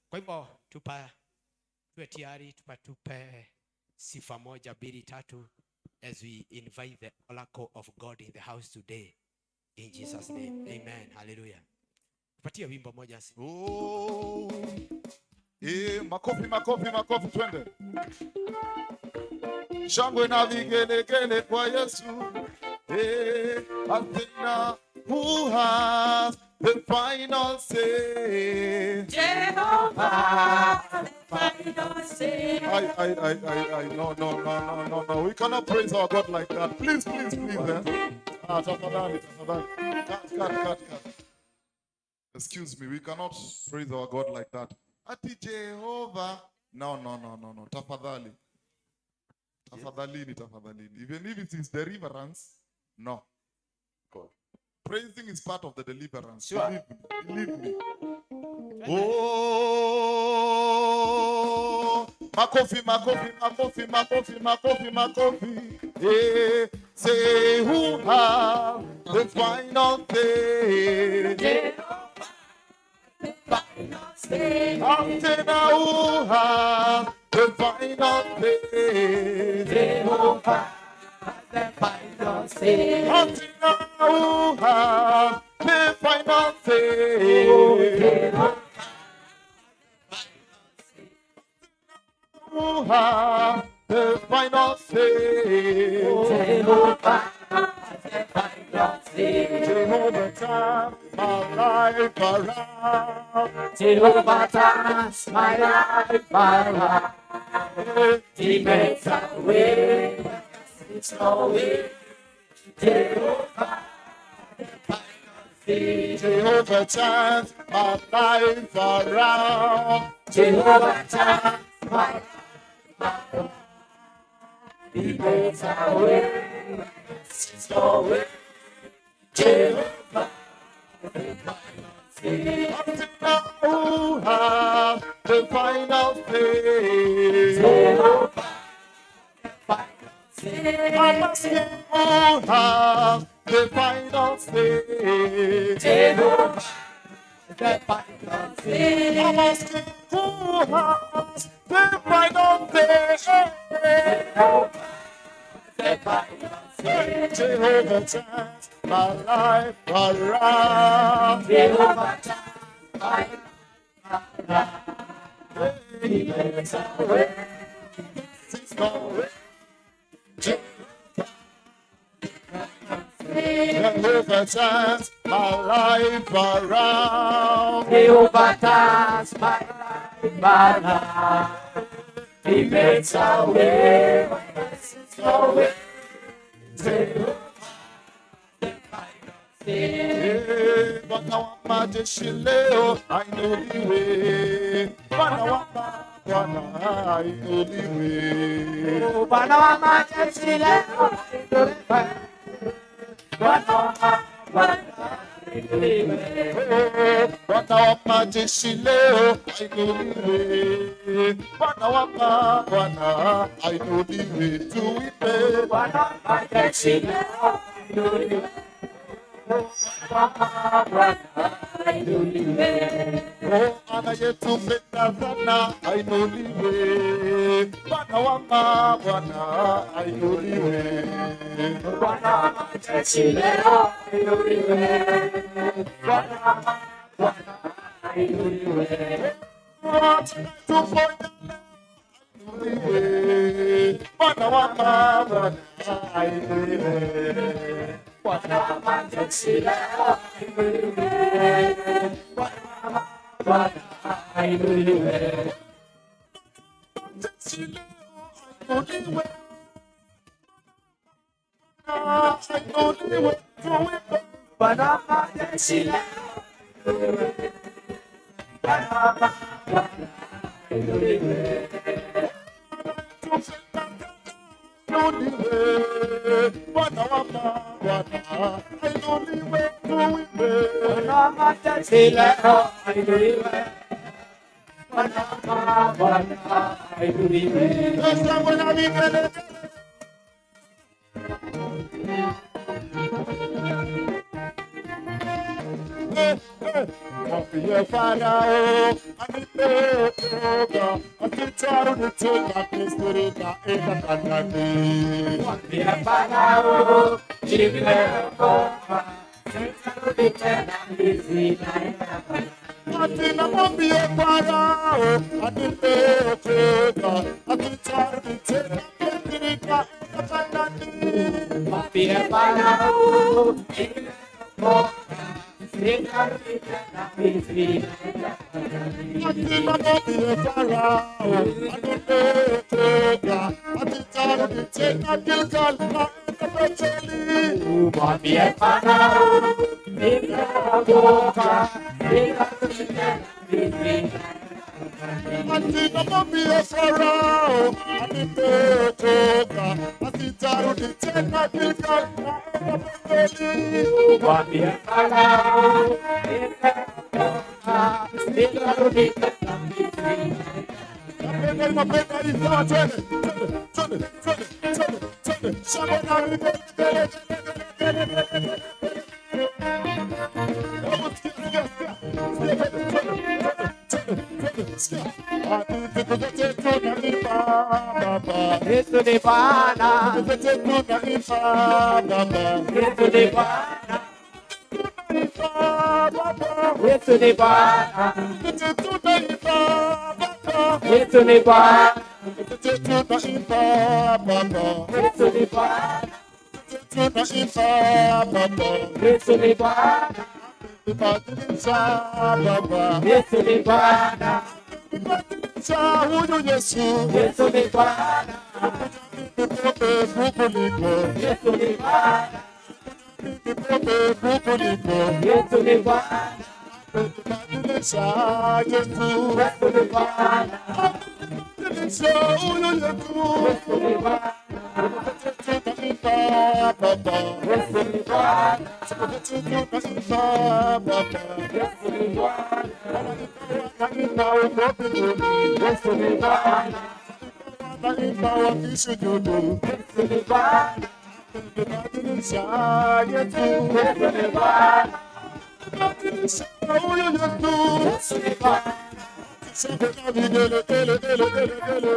Kwa hivyo tuwe tayari tupe sifa 1, 2, 3 as we invite the oracle of God in the house today. In Jesus' name. Amen. Hallelujah. Tupatie wimbo moja. Makofi twende. Shangwe na vigelegele kwa Yesu. Athena, who has the final say? Jehovah, the final say. No. We cannot praise our God like that. Please. Tafadhali. Cut. Excuse me, we cannot praise our God like that. Ati Jehovah. No. Tafadhali. Tafadhalini. Even if it is deliverance, no. God. Praising is part of the deliverance. Sure. Believe me. Oh, makofi. Say who have the final say. Jehovah, the final say. Athena, who have the final say. Jehovah, the final say. Athena, who have the final say. Jehovah, who have the final say. Jehovah, the final say. Jehovah turns my life around. Jehovah turns my life around. He makes a way where there's no way. Jehovah, the final say. Jehovah turns my life around. Jehovah turns my life around. He makes a way where there's no way. Jehovah, the final say. Athena, who has the final say. Jehovah, the final say. I'm asking who has the final say. Jehovah, the final say. I'm asking who has the final say. Jehovah turns my life around. Jehovah turns my life around. He makes a way. It's my way. Jehovah turns my life around. Jehovah turns my life around. He makes a way. It's a way. Jehovah. Bwana wa majeshi leo ainuliwe. Bwana wa Bwana ainuliwe. Bwana wa majeshi leo ainuliwe. Bwana wa ainuliwe. Bwana wa majeshi leo ainuliwe. Bwana wa Bwana ainuliwe. Tuimbe Bwana wa majeshi leo ainuliwe. Anayetupenda sana ainuliwe. Bwana wa Bwana ainuliwe. Bwana wa majeshi leo ainuliwe. Bwana wa Bwana ainuliwe. Bwana wa Bwana ainuliwe. Bwana wa majeshi leo ainuliwe. Bwana wa Bwana ainuliwe. Bwana wa majeshi leo ainuliwe. Bwana wa Bwana ainuliwe. Bwana wa Bwana ainuliwe. Bwana wa majeshi leo ainuliwe. Bwana wa Bwana ainuliwe. Mwambie Farao anipeleka, akitarudi tena Misri naenda Kanaani. Mwambie Farao nimeokoka, sitarudi tena Misri naenda Kanaani. Mwambie Farao anipeleka, akitarudi tena Misri naenda Kanaani. Mwambie Farao nimeokoka, sitarudi tena Misri naenda Kanaani. Mwambie Farao anipeleka, akitarudi tena Gilgal naenda Betheli. Mwambie Farao nimeokoka, sitarudi tena Misri naenda Kanaani. Mwambie Farao anipeleka, akitarudi tena Gilgal naenda Betheli. Mwambie Farao nimeokoka, sitarudi tena Misri naenda Napenda hii sawa, twende, twende, twende, twende, twende. Shangwe na vigelegele. Hebu sikia, sikia, sikia. Sikia, twende, twende, twende, twende, sikia. Hadithi zote tunaimba Baba. Yesu ni Bwana, Hadithi zote tunaimba Baba. Yesu ni Bwana, Tunaimba Baba. Yesu ni Bwana, Hadithi tunaimba Baba. Yesu ni Bwana, Hadithi tunaimba Baba. Yesu ni Bwana, Tunaimba Baba. Yesu ni Bwana, Ibadilisha Baba. Yesu ni Bwana, Ibadilisha huyu Yesu. Yesu ni Bwana, Nipope kukuliko. Yesu ni Bwana, Nipope kukuliko. Yesu ni Bwana, Ibadilisha Yesu. Yesu ni Bwana, Ibadilisha huyu Yesu. Yesu ni Bwana, Tunaimba Baba. Yesu ni Bwana, Tunaimba Baba. Yesu ni Bwana, Tunaimba ukopini. Yesu ni Bwana, Tunaimba wakisujudu. Yesu ni Bwana, Ibadilisha Yesu. Yesu ni Bwana, Ibadilisha huyu Yesu. Yesu ni Bwana. Shangwe na vigelegele, gele, gele, gele.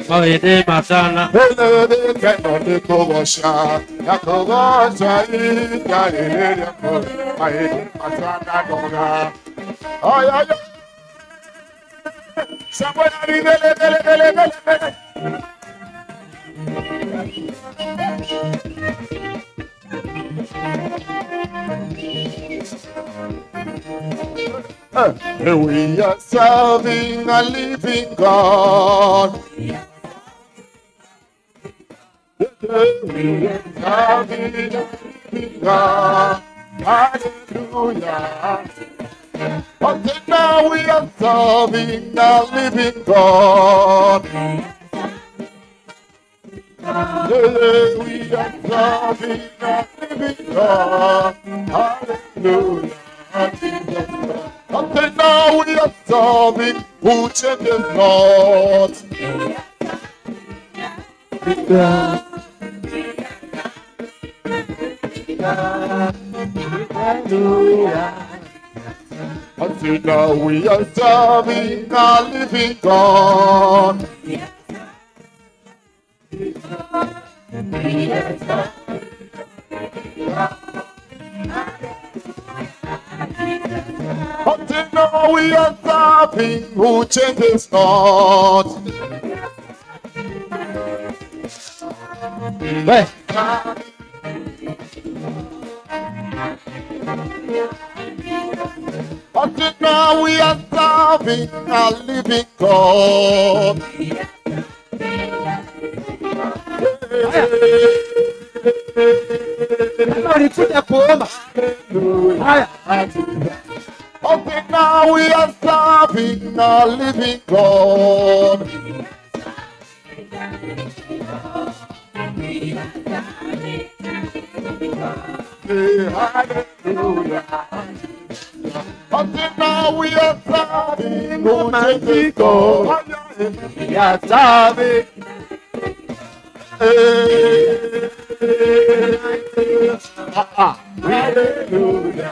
Avete matana. We are serving a living God. We are serving a living God. Hallelujah. Until now we are serving a living God. We are serving a living God. Hallelujah. Until now we are serving who changes not. Until now we are serving a living God. Until now we are serving who changes not. Until now we are serving a living God. Until now we are serving a living God. Hallelujah. Until now we are serving who changes God. We are serving. Hallelujah.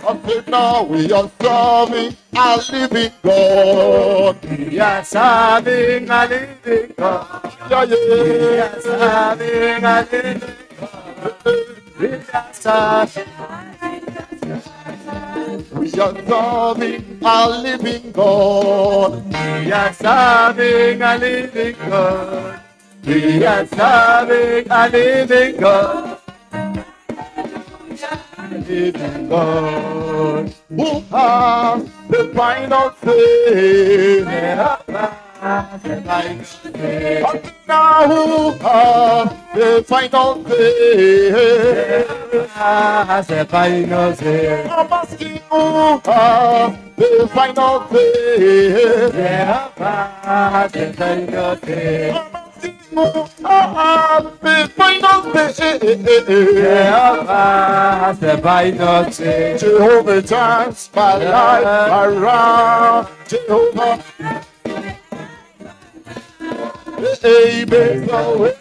Until now we are serving a living God. We are serving a living God. We are serving a living God. We are serving. We are serving a living God. We are serving a living God. We are serving a living God. Living God. Who has the final say? Now who has the final say? Has the final say. I'm asking who has the final say? Has the final say. I'm asking who has the final say. Has the final say. Jehovah turns my life around. Jehovah. Amen. Go away.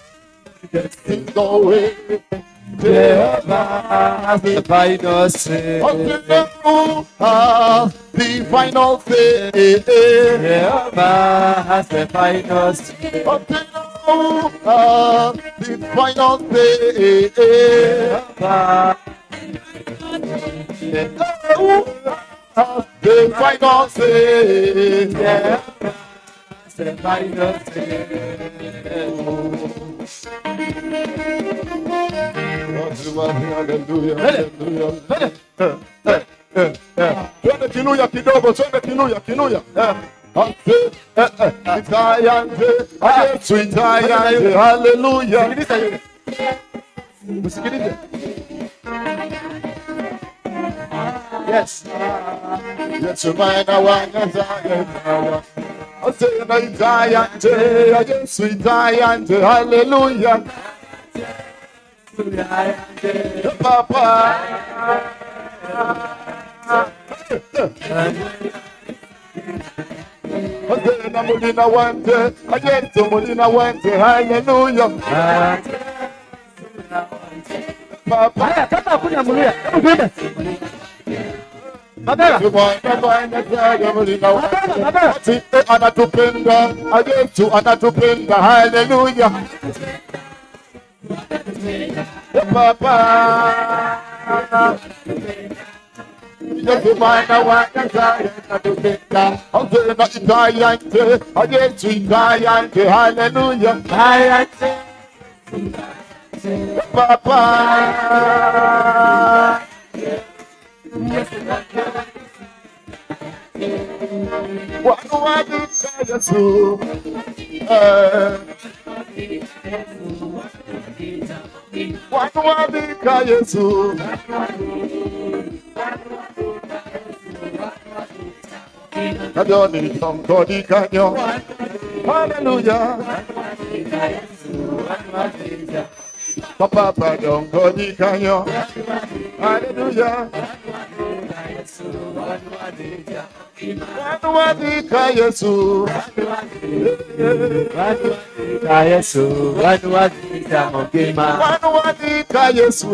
Jehovah has the final say. Who has the final say? Jehovah has the final say. the final say. The final say. The final say. Hallelujah, hallelujah. Twende kinuya kidogo, twende kinuya. Hallelujah. Msikilize. Yes. Yes, mwana wanya Zion. Osena itayante, Yesu itayante. Hallelujah. Papa. Osena mulina wante, Yesu mulina wante. Hallelujah. Papa. Haya, kama kunya muluya. Hebu twende. Mabera. Anatupenda, Yesu anatupenda. Hallelujah. Papa. Yesu mwana wa Nazareti anatupenda. Osena itayante, Yesu itayante. Hallelujah. Papa. Wanu wadika Yesu. Wanu wadika Yesu. Adoni tomkodi kanyo. Hallelujah. Papa tomkodi kanyo. Hallelujah. Wanu wadika Yesu. Yesu, wanu wadika mokima. Wanu wadika Yesu.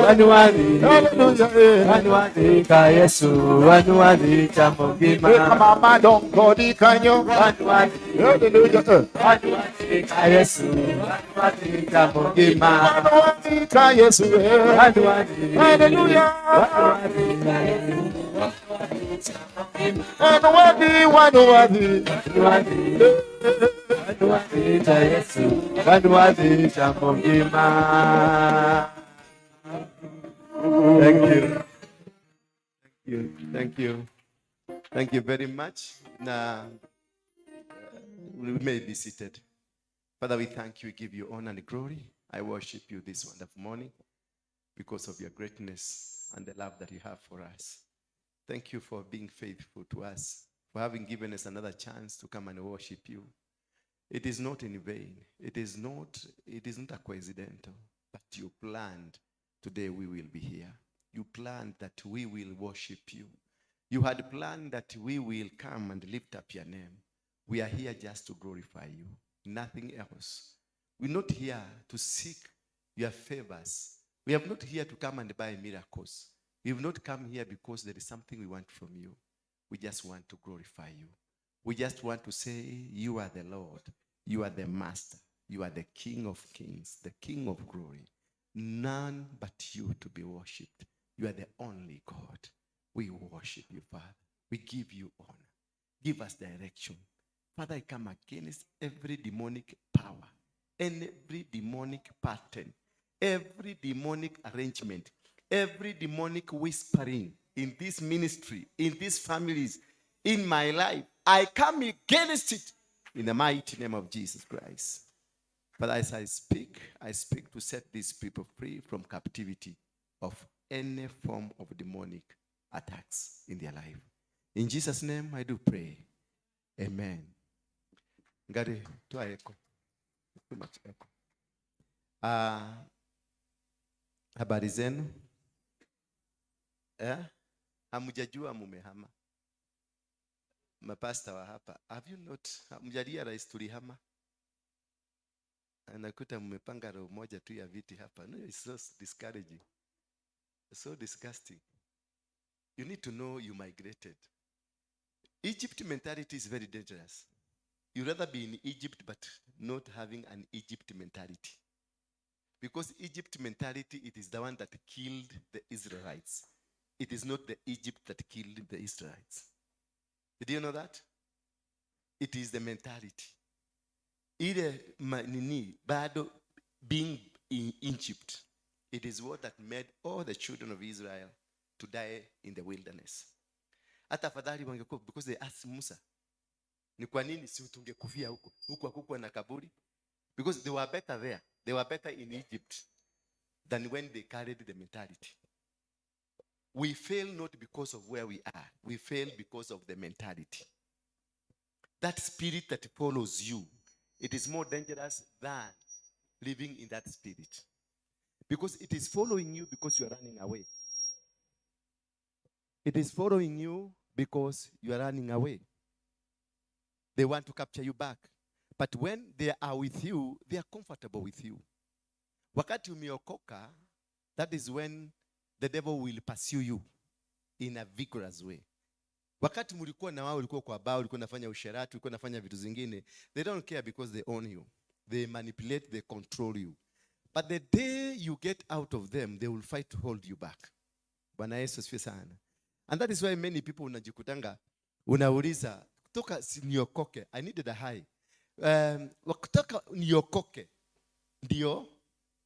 Wanu wadika. Hallelujah. Wanu wadika Yesu, wanu wadika mokima. Mama tomkodi kanyo. Wanu wadika. Hallelujah. Wanu wadika Yesu, wanu wadika mokima. Wanu wadika Yesu. Wanu wadika. Hallelujah. Wanu wadika Yesu. Wanu wadika. Wanu wadika Yesu, wanu wadika mokima. Thank you very much. Now, we may be seated. Father, we thank you, we give you honor and glory. I worship you this wonderful morning because of your greatness and the love that you have for us. Thank you for being faithful to us, for having given us another chance to come and worship you. It is not in vain. It isn't a coincidental, but you planned today we will be here. You planned that we will worship you. You had planned that we will come and lift up your name. We are here just to glorify you, nothing else. We're not here to seek your favors. We are not here to come and buy miracles. We have not come here because there is something we want from you. We just want to glorify you. We just want to say, you are the Lord. You are the Master. You are the King of kings, the King of glory. None but you to be worshipped. You are the only God. We worship you, Father. We give you honor. Give us direction. Father, I come against every demonic power, every demonic pattern, every demonic arrangement, every demonic whispering in this ministry, in these families, in my life. I come against it in the mighty name of Jesus Christ. But as I speak to set these people free from captivity of any form of demonic attacks in their life. In Jesus' name, I do pray. Amen. Ngari, toa echo. Too much echo. Habari zenu? Hamujajua mumehama. Mapasta wa hapa. Have you not? Hamjarealize tulihama? Anakuta mmepanga roho moja tu ya viti hapa. No, it's so discouraging. So disgusting. You need to know you migrated. Egypt mentality is very dangerous. you'd rather be in Egypt but not having an Egypt mentality. Because Egypt mentality, it is the one that killed the Israelites. It is not the Egypt that killed the Israelites. Did you know that? It is the mentality. Ile nini bado being in Egypt, it is what that made all the children of Israel to die in the wilderness. Hata afadhali wangekuwa, because they asked Musa, ni kwa nini si tungekufia huko? Huko hakukuwa na kaburi. Because they were better there. They were better in Egypt than when they carried the mentality. We fail not because of where we are. We fail because of the mentality. That spirit that follows you, it is more dangerous than living in that spirit. Because it is following you because you are running away. It is following you because you are running away. They want to capture you back. But when they are with you, they are comfortable with you. Wakati umeokoka, that is when the devil will pursue you in a vigorous way. Wakati mulikuwa na wao, ulikuwa kwa bao, ulikuwa nafanya usherati, ulikuwa nafanya vitu zingine, they don't care because they own you. They manipulate, they control you. But the day you get out of them, they will fight to hold you back. Bwana Yesu asifiwe sana. And that is why many people unajikutanga, unauliza, kutoka niokoke, I needed a high. Kutoka niokoke, ndio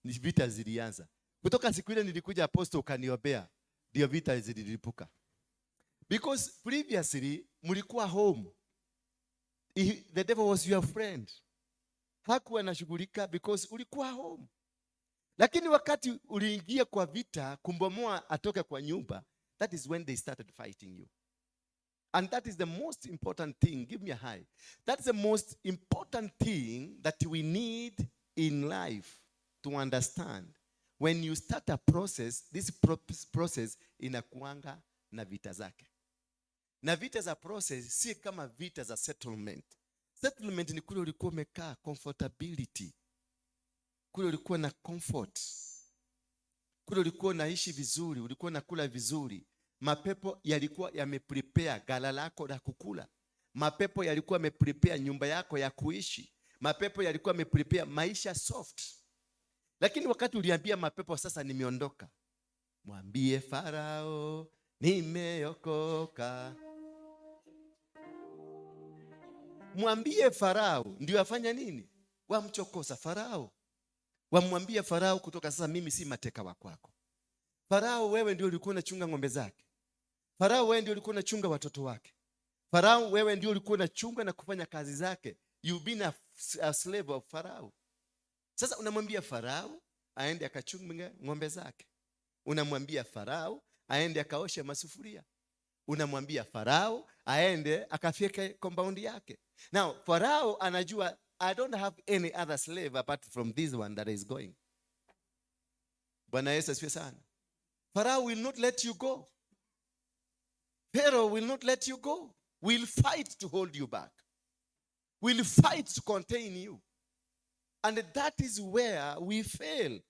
ni vita zilianza. Kutoka siku ile nilikuja apostle ukaniombea, ndio vita zililipuka. Because previously mulikuwa home. The devil was your friend. Hakuwa anashughulika because ulikuwa home. Lakini wakati uliingia kwa vita kumbomoa atoke kwa nyumba, that is when they started fighting you. And that is the most important thing. Give me a high. That's the most important thing that we need in life to understand. When you start a process, this process inakuanga na vita zake. Na vita za process si kama vita za settlement. Settlement ni kule ulikuwa umekaa, comfortability. Kule ulikuwa na comfort. Kule ulikuwa unaishi vizuri, ulikuwa unakula vizuri. Mapepo yalikuwa yameprepare gala lako la kukula. Mapepo yalikuwa yameprepare nyumba yako ya kuishi. Mapepo yalikuwa yameprepare maisha soft. Lakini wakati uliambia mapepo sasa nimeondoka, mwambie Farao nimeokoka. Mwambie Farao, ndio afanya nini? Wamchokosa Farao. Wamwambie Farao kutoka sasa mimi si mateka wa kwako. Farao wewe ndio ulikuwa unachunga ng'ombe zake. Farao wewe ndio ulikuwa unachunga watoto wake. Farao wewe ndio ulikuwa unachunga na kufanya kazi zake. You've been a slave of Farao. Sasa unamwambia Farao aende akachunge ng'ombe zake. Unamwambia Farao aende akaoshe masufuria. Unamwambia Farao aende akafyeke compound yake. Now Farao anajua I don't have any other slave apart from this one that is going. Bwana Yesu asifiwe sana. Pharaoh will not let you go. Pharaoh will not let you go. Will fight to hold you back. Will fight to contain you. And that is where we fail.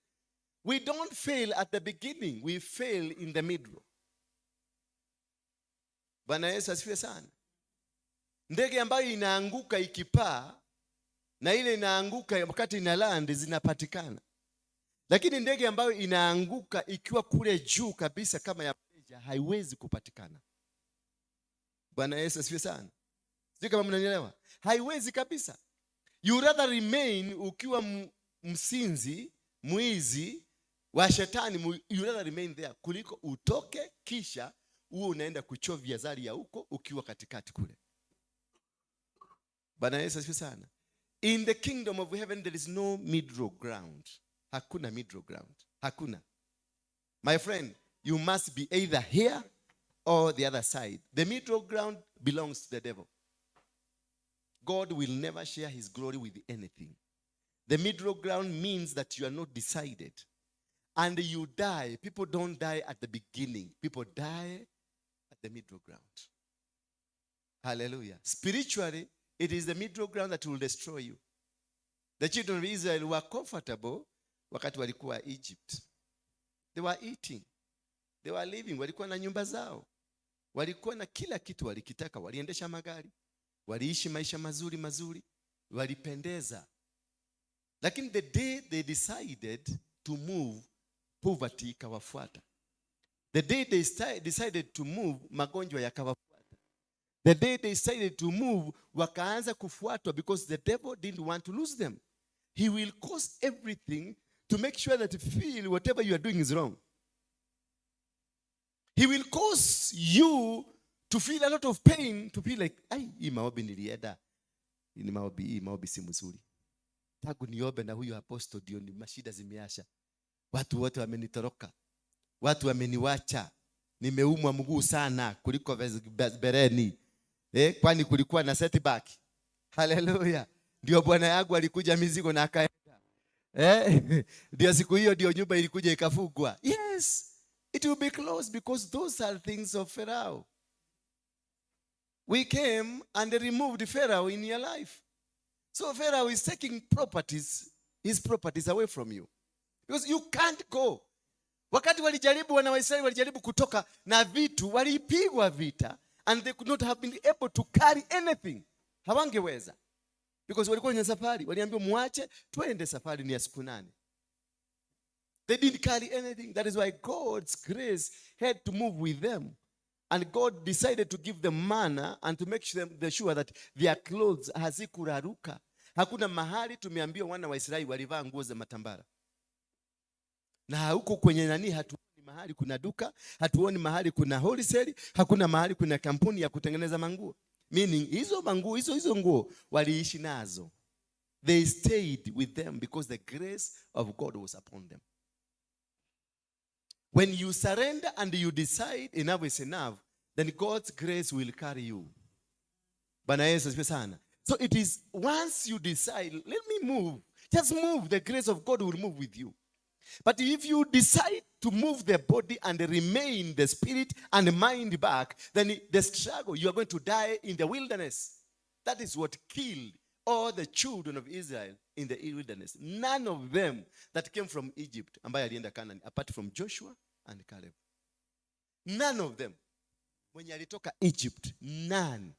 We don't fail at the beginning. We fail in the middle. Bwana Yesu asifiwe sana. Ndege ambayo inaanguka ikipaa na ile inaanguka wakati ina land zinapatikana. Lakini ndege ambayo inaanguka ikiwa kule juu kabisa kama ya mteja haiwezi kupatikana. Bwana Yesu asifiwe sana. Sio kama mnanielewa? Haiwezi kabisa. You rather remain ukiwa msinzi, mwizi wa shetani, you rather remain there kuliko utoke kisha uwe unaenda kuchovya zari ya huko ukiwa katikati kule. Bwana Yesu asifiwe sana. In the kingdom of heaven there is no middle ground. Hakuna middle ground. Hakuna. My friend, you must be either here or the other side. The middle ground belongs to the devil. God will never share his glory with anything. The middle ground means that you are not decided. And you die. People don't die at the beginning. People die at the middle ground. Hallelujah. Spiritually, it is the middle ground that will destroy you. The children of Israel were comfortable wakati walikuwa Egypt. They were eating. They were living. Walikuwa na nyumba zao. Walikuwa na kila kitu walikitaka. Waliendesha magari. waliishi maisha mazuri, walipendeza. Lakini the day they decided to move, poverty ikawafuata. The day they decided to move, magonjwa yakawafuata. The day they decided to move, wakaanza kufuatwa because the devil didn't want to lose them. He will cause everything to make sure that you feel whatever you are doing is wrong. He will cause you to feel a lot of pain, to feel like, hii maombi nilienda. Hii maombi si mzuri. Tangu niombe na huyu apostle ndio ni mashida zimeasha. Watu wote wamenitoroka. Watu wameniwacha. Nimeumwa mguu sana kuliko bereni. Kwani kulikuwa na setback. Hallelujah. Ndio bwana yangu alikuja mizigo na akaenda. Ndio siku hiyo ndio nyumba ilikuja ikafungwa. Yes. It will be closed because those are things of Pharaoh. We came and removed Pharaoh in your life. So Pharaoh is taking his properties away from you. Because you can't go. Wakati walijaribu wana wa Israeli walijaribu kutoka na vitu, walipigwa vita and they could not have been able to carry anything. Hawangeweza. Because walikuwa kwenye safari, waliambiwa muache twende, safari ni ya siku 8. They didn't carry anything. That is why God's grace had to move with them. And God decided to give them manna and to make sure that their clothes hazikuraruka. Hakuna mahali tumeambiwa wana wa Israeli walivaa nguo za matambara. Na huko kwenye hatuoni mahali kuna duka, hatuoni mahali kuna wholesale, hakuna mahali kuna kampuni ya kutengeneza manguo. Meaning hizo nguo waliishi nazo. They stayed with them because the grace of God was upon them. When you surrender and you decide enough is enough, then God's grace will carry you. Bwana Yesu asifiwe sana. So it is once you decide, let me move, just move, the grace of God will move with you. But if you decide to move the body and remain the spirit and the mind back, then the struggle, you are going to die in the wilderness. That is what killed all the children of Israel in the wilderness. None of them that came from Egypt, ambaye alienda Canaan, apart from Joshua and Caleb. None of them. Mwenye alitoka Egypt, none.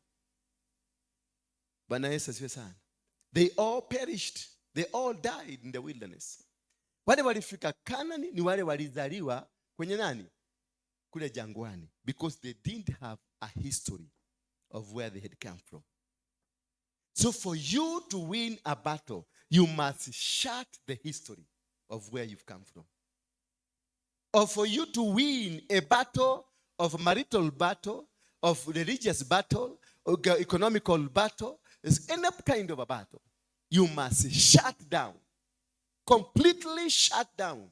Bwana Yesu asifiwe sana. They all perished. They all died in the wilderness. Wale walifika Canaan ni wale walizaliwa kwenye nani? Kule jangwani. Because they didn't have a history of where they had come from. So for you to win a battle, you must shut the history of where you've come from. Or for you to win a battle, of marital battle, of religious battle, or economical battle, is any kind of a battle, you must shut down, completely shut down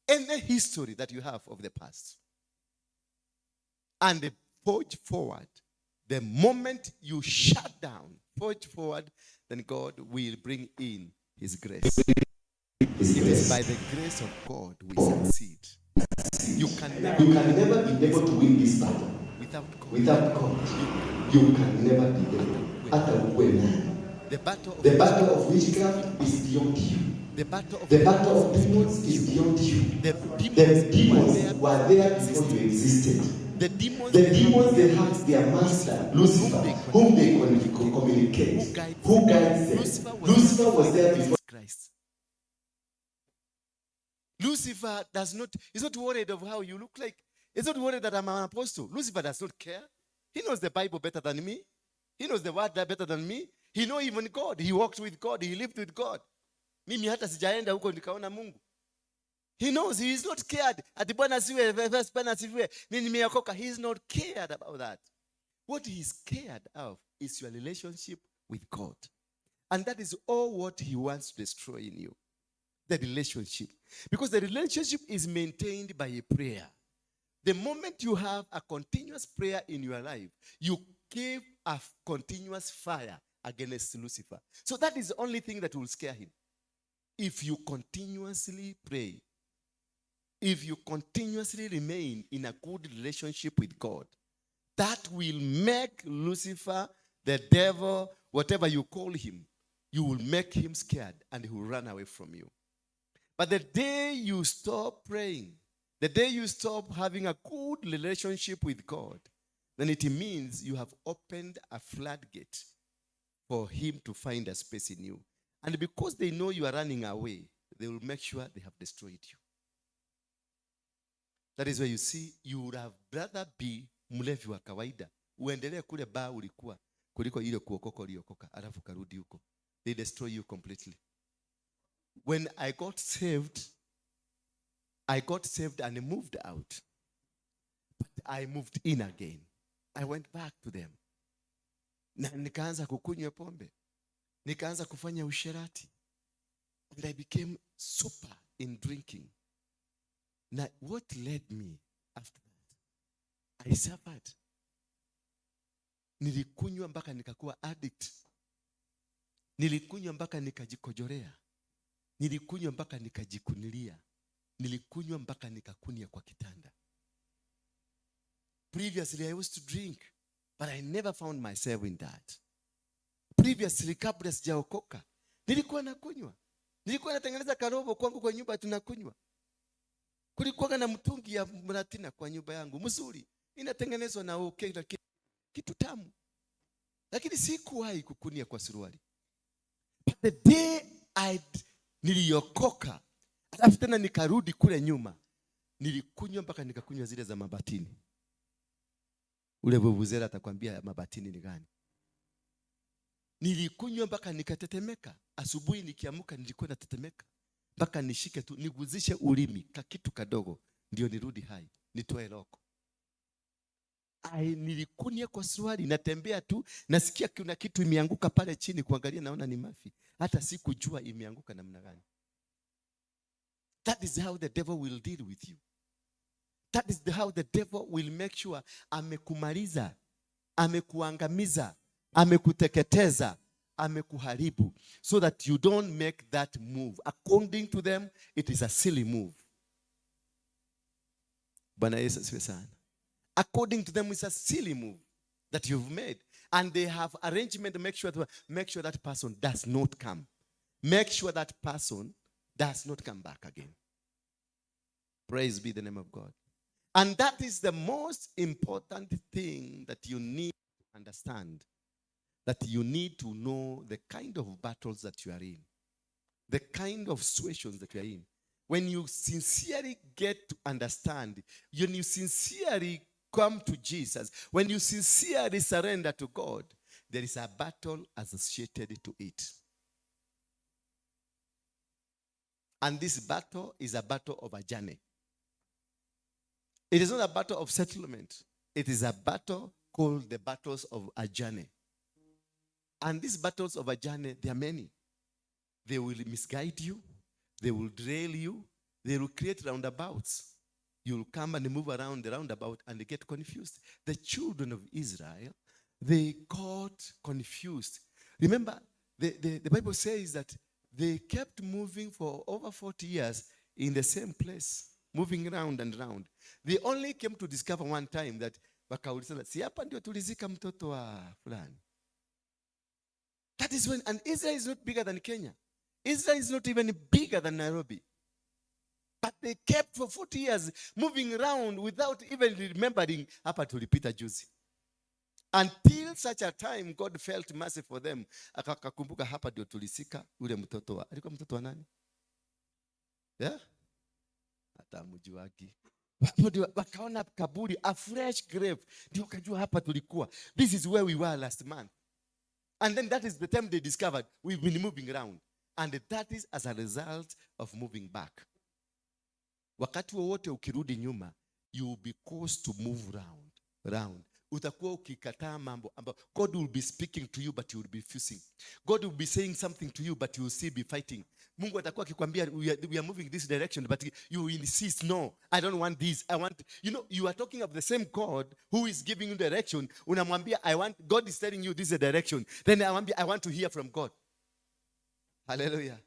any history that you have of the past. And forge forward. The moment you shut down, forge forward, then God will bring in his grace. It is by the grace of God we succeed. You can never be able to win this battle without God. You can never be able. The battle of witchcraft is beyond you. The battle of demons is beyond you. The demons were there before you existed. The demons they have their master, Lucifer, whom they communicate, who guides them. Lucifer was there before Christ. Lucifer is not worried of how you look like. He's not worried that I'm an apostle. Lucifer does not care. He knows the Bible better than me. He knows the word better than me. He knows even God. He walked with God. He lived with God. Mimi hata sijaenda huko nikaona Mungu. He knows he is not scared. Ati Bwana asiwe, Bwana asifiwe. Mimi nimeokoka. He is not cared about that. What he is scared of is your relationship with God. And that is all what he wants to destroy in you. The relationship. Because the relationship is maintained by a prayer. The moment you have a continuous prayer in your life, you give a continuous fire against Lucifer. So that is the only thing that will scare him. If you continuously pray, if you continuously remain in a good relationship with God, that will make Lucifer, the devil, whatever you call him, you will make him scared and he will run away from you. But the day you stop praying, the day you stop having a good relationship with God, then it means you have opened a floodgate for him to find a space in you. And because they know you are running away, they will make sure they have destroyed you. That is why you see, you would have rather be mlevi wa kawaida, uendelee kule baa ulikuwa, kuliko ile kuokoka uliokoka, alafu karudi huko. They destroy you completely. When I got saved and moved out. But I moved in again. I went back to them. Na nikaanza kukunywa pombe. Nikaanza kufanya usherati. And I became super in drinking. Now, what led me after that? I suffered. Nilikunywa mpaka nikakuwa addict. Nilikunywa mpaka nikajikojorea. Nilikunywa mpaka nikajikunilia. Nilikunywa mpaka nikakunia kwa kitanda. Previously, I used to drink, but I never found myself in that. Previously, kabla sijaokoka, nilikuwa nakunywa. Nilikuwa natengeneza karobo kwangu kwa nyumba tunakunywa. Kulikuwa na mtungi ya mratina kwa nyumba yangu mzuri. Inatengenezwa na okay, kitu tamu. Lakini sikuwahi kukunia kwa suruali. But the day niliokoka, alafu tena nikarudi kule nyuma, nilikunywa mpaka nikakunywa zile za mabatini. Ule vuvuzela atakwambia mabatini ni gani. Nilikunywa mpaka nikatetemeka. Asubuhi nikiamka nilikuwa natetemeka. Mpaka nishike tu, niguzishe ulimi kakitu kadogo ndio nirudi hai, nitoe loko. Nilikunia kwa suruali, natembea tu, nasikia kuna kitu imeanguka pale chini, kuangalia naona ni mafi. Hata sikujua imeanguka namna gani. That is how the devil will deal with you. That is how the devil will make sure amekumaliza, amekuangamiza, amekuteketeza, amekuharibu, so that you don't make that move. According to them, it is a silly move. Bwana Yesu asifiwe sana. According to them, it's a silly move that you've made. And they have arrangement to make sure that person does not come. Make sure that person does not come back again. Praise be the name of God. And that is the most important thing that you need to understand. That you need to know the kind of battles that you are in. The kind of situations that you are in. When you sincerely get to understand, when you sincerely come to Jesus, when you sincerely surrender to God, there is a battle associated to it. And this battle is a battle of a journey. It is not a battle of settlement. It is a battle called the battles of a journey. And these battles of a journey, there are many. They will misguide you. They will derail you. They will create roundabouts. You will come and move around the roundabout and get confused. The children of Israel, they got confused. Remember, the Bible says that they kept moving for over 40 years in the same place, moving round and round. They only came to discover one time that wakauliza, si hapa ndio tulizika mtoto wa fulani. That is when, and Israel is not bigger than Kenya. Israel is not even bigger than Nairobi. But they kept for 40 years moving around without even remembering hapa tulipita juzi. Until such a time God felt mercy for them. Akakumbuka hapa ndio tulisika ule mtoto wa, alikuwa mtoto wa nani? Yeah? Hata mjuaki. Wakaona kaburi, a fresh grave. Ndio kajua hapa tulikuwa. This is where we were last month. And then that is the time they discovered we've been moving around. And that is as a result of moving back. Wakati wowote ukirudi nyuma, you will be caused to move round. Utakuwa ukikataa mambo ambayo God will be speaking to you but you will be refusing. God will be saying something to you but you will still be fighting. Mungu atakuwa akikwambia we are moving this direction but you insist, no, I don't want this. I want, you are talking of the same God who is giving you direction. Unamwambia God is telling you this is the direction. Then I want to hear from God. Hallelujah.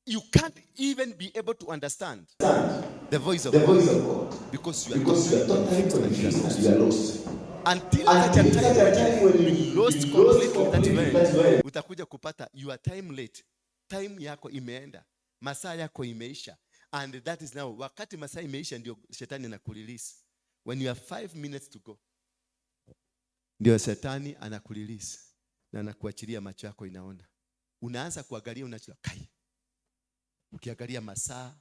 You can't even be able to understand the voice of God because you are totally confused. You are lost. Until such a time when you lost completely that way, utakuja kupata you are time late. Time yako imeenda. Masaa yako imeisha. And that is now, wakati masaa imeisha ndio shetani anakurelease. When you have 5 minutes to go. ndio shetani anakulilisi na anakuachilia macho yako inaona. Unaanza kuangalia unachua kai. Ukiangalia masaa,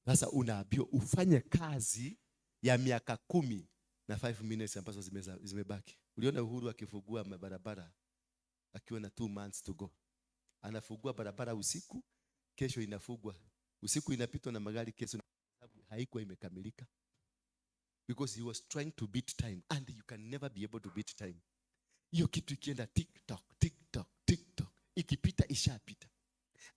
sasa unaambiwa ufanye kazi ya miaka 10 na 5 minutes ambazo zimebaki. Uliona Uhuru akifungua barabara akiwa na 2 months to go. Anafungua barabara usiku, kesho inafungwa. Usiku inapitwa na magari, kesho haikuwa imekamilika. Because he was trying to beat time, and you can never be able to beat time. Hiyo kitu ikienda TikTok, ikipita ishapita.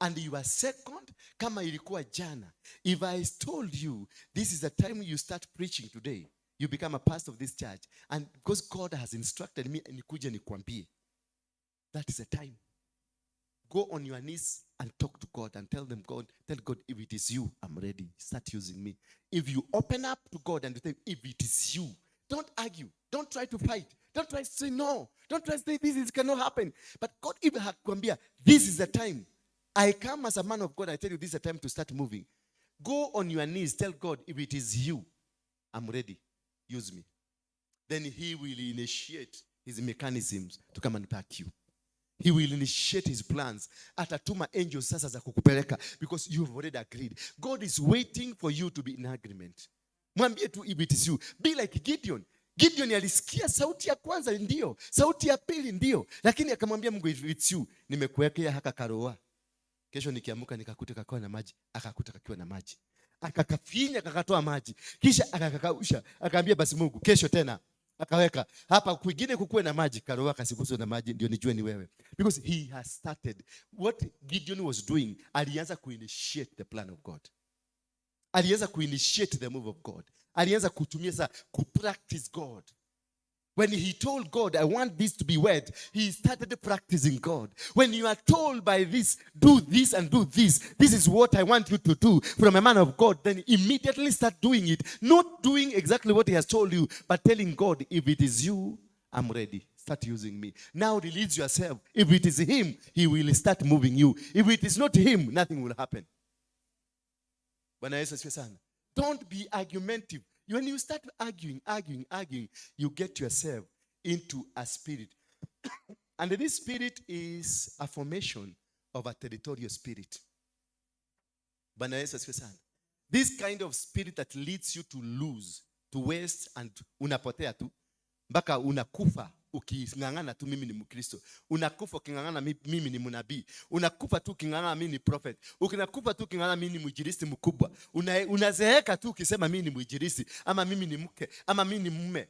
And you are second kama ilikuwa jana. If I told you this is the time you start preaching today, you become a pastor of this church, and because God has instructed me nikuje nikwambie, that is the time. Go on your knees and talk to God and tell God, if it is you, I'm ready. Start using me. If you open up to God and tell, if it is you, don't argue. Don't try to fight. Don't try to say no. Don't try to say this cannot happen. But God even hakuambia, this is the time. I come as a man of God, I tell you this is the time to start moving. Go on your knees, tell God, if it is you, I'm ready. Use me. Then he will initiate his mechanisms to come and back you. He will initiate his plans. Atatuma angels sasa za kukupeleka, because you've already agreed. God is waiting for you to be in agreement. Mwambie tu if it is you. Be like Gideon. Gideon alisikia sauti ya kwanza ndio, sauti ya pili ndio, lakini akamwambia Mungu, if it's you, nimekuwekea haka karoa. Kesho nikiamuka nikakuta kakiwa na maji, akakuta kakiwa na maji. Akakafinya kakatoa maji. Kisha akakakausha, akaambia basi Mungu, kesho tena akaweka hapa kwingine kukuwe na maji, karoa kasiguswe na maji, ndio nijue ni wewe. Because he has started what Gideon was doing. Alianza kuinitiate the plan of God. Alianza kuinitiate the move of God. Alianza kutumia sa kupractice God. When he told God, I want this to be wet, he started practicing God. When you are told by this, do this and do this, this is what I want you to do from a man of God, then immediately start doing it. Not doing exactly what he has told you, but telling God, if it is you, I'm ready. Start using me. Now release yourself. If it is him, he will start moving you. If it is not him, nothing will happen. Don't be argumentative. When you start arguing, you get yourself into a spirit. And this spirit is a formation of a territorial spirit. This kind of spirit that leads you to lose, to waste, and unapotea tu. Mpaka unakufa ukingangana tu mimi ni Mkristo. Unakufa ukingangana mimi ni mnabii. Unakufa tu ukingangana mimi ni prophet. Unakufa tu ukingangana mimi ni mwinjilisti mkubwa. Unazeeka tu ukisema mimi ni mwinjilisti, ama mimi ni mke, ama mimi ni mume.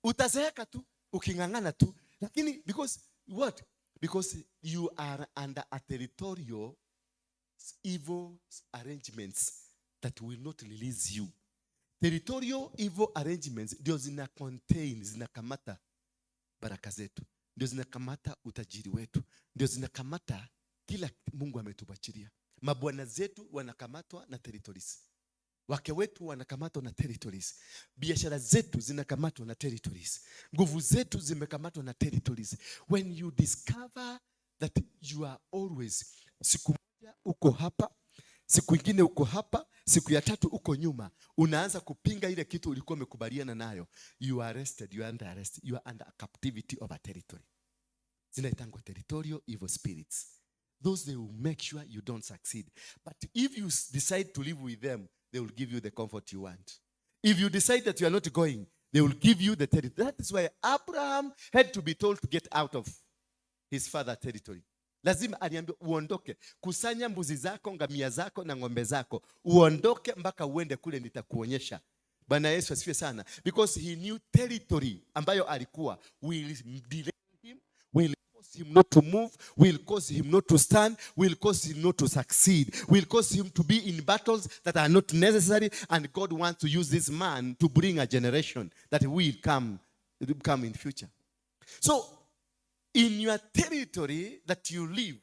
Utazeeka tu ukingangana tu. Lakini because what? Because you are under a territorial evil arrangements that will not release you. Territorial evil arrangements ndio zinakamata baraka zetu, ndio zinakamata utajiri wetu, ndio zinakamata kila Mungu ametubachilia. Mabwana zetu wanakamatwa na territories. Wake wetu wanakamatwa na territories. Biashara zetu zinakamatwa na territories. Nguvu zetu zimekamatwa na territories. When you discover that you are always, siku moja uko hapa, siku nyingine uko hapa, siku ya tatu uko nyuma, unaanza kupinga ile kitu ulikuwa umekubaliana nayo. You are arrested, you are under arrest, you are under a captivity of a territory. Zinaitangwa territorial evil spirits. Those they will make sure you don't succeed. But if you decide to live with them, they will give you the comfort you want. If you decide that you are not going, they will give you the territory. That is why Abraham had to be told to get out of his father's territory. Lazima aliambiwa uondoke, kusanya mbuzi zako, ngamia zako na ng'ombe zako, uondoke mpaka uende kule nitakuonyesha. Bwana Yesu asifiwe sana. Because he knew territory ambayo alikuwa will delay him, will cause him not to move, will cause him not to stand, will cause him not to succeed, will cause him to be in battles that are not necessary. And God wants to use this man to bring a generation that will come in future. So in your territory that you live,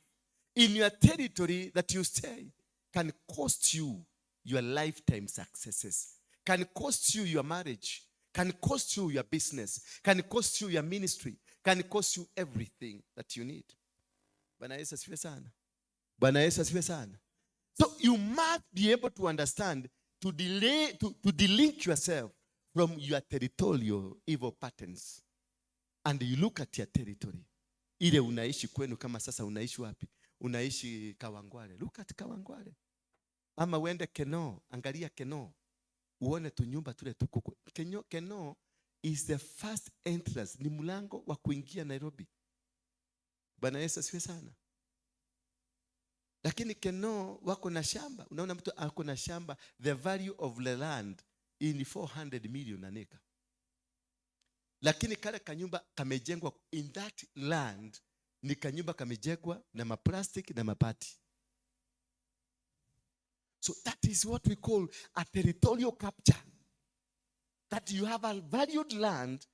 in your territory that you stay, can cost you your lifetime successes, can cost you your marriage, can cost you your business, can cost you your ministry, can cost you everything that you need. Bwana Yesu asifiwe sana. Bwana Yesu asifiwe sana. So you must be able to understand, to delink yourself from your territorial evil patterns. and you look at your territory, ile unaishi kwenu, kama sasa unaishi wapi? Unaishi Kawangware. Look at Kawangware. Ama uende Keno, angalia Keno. Uone tunyumba tule tuko. Keno is the first entrance, ni mlango wa kuingia Nairobi. Bwana Yesu asifiwe sana. Lakini Keno wako na shamba. Unaona mtu ako na shamba, the value of the land in 400 million an acre. Lakini kale kanyumba kamejengwa in that land, ni kanyumba kamejengwa na maplastic na mabati. So that is what we call a territorial capture. That you have a valued land,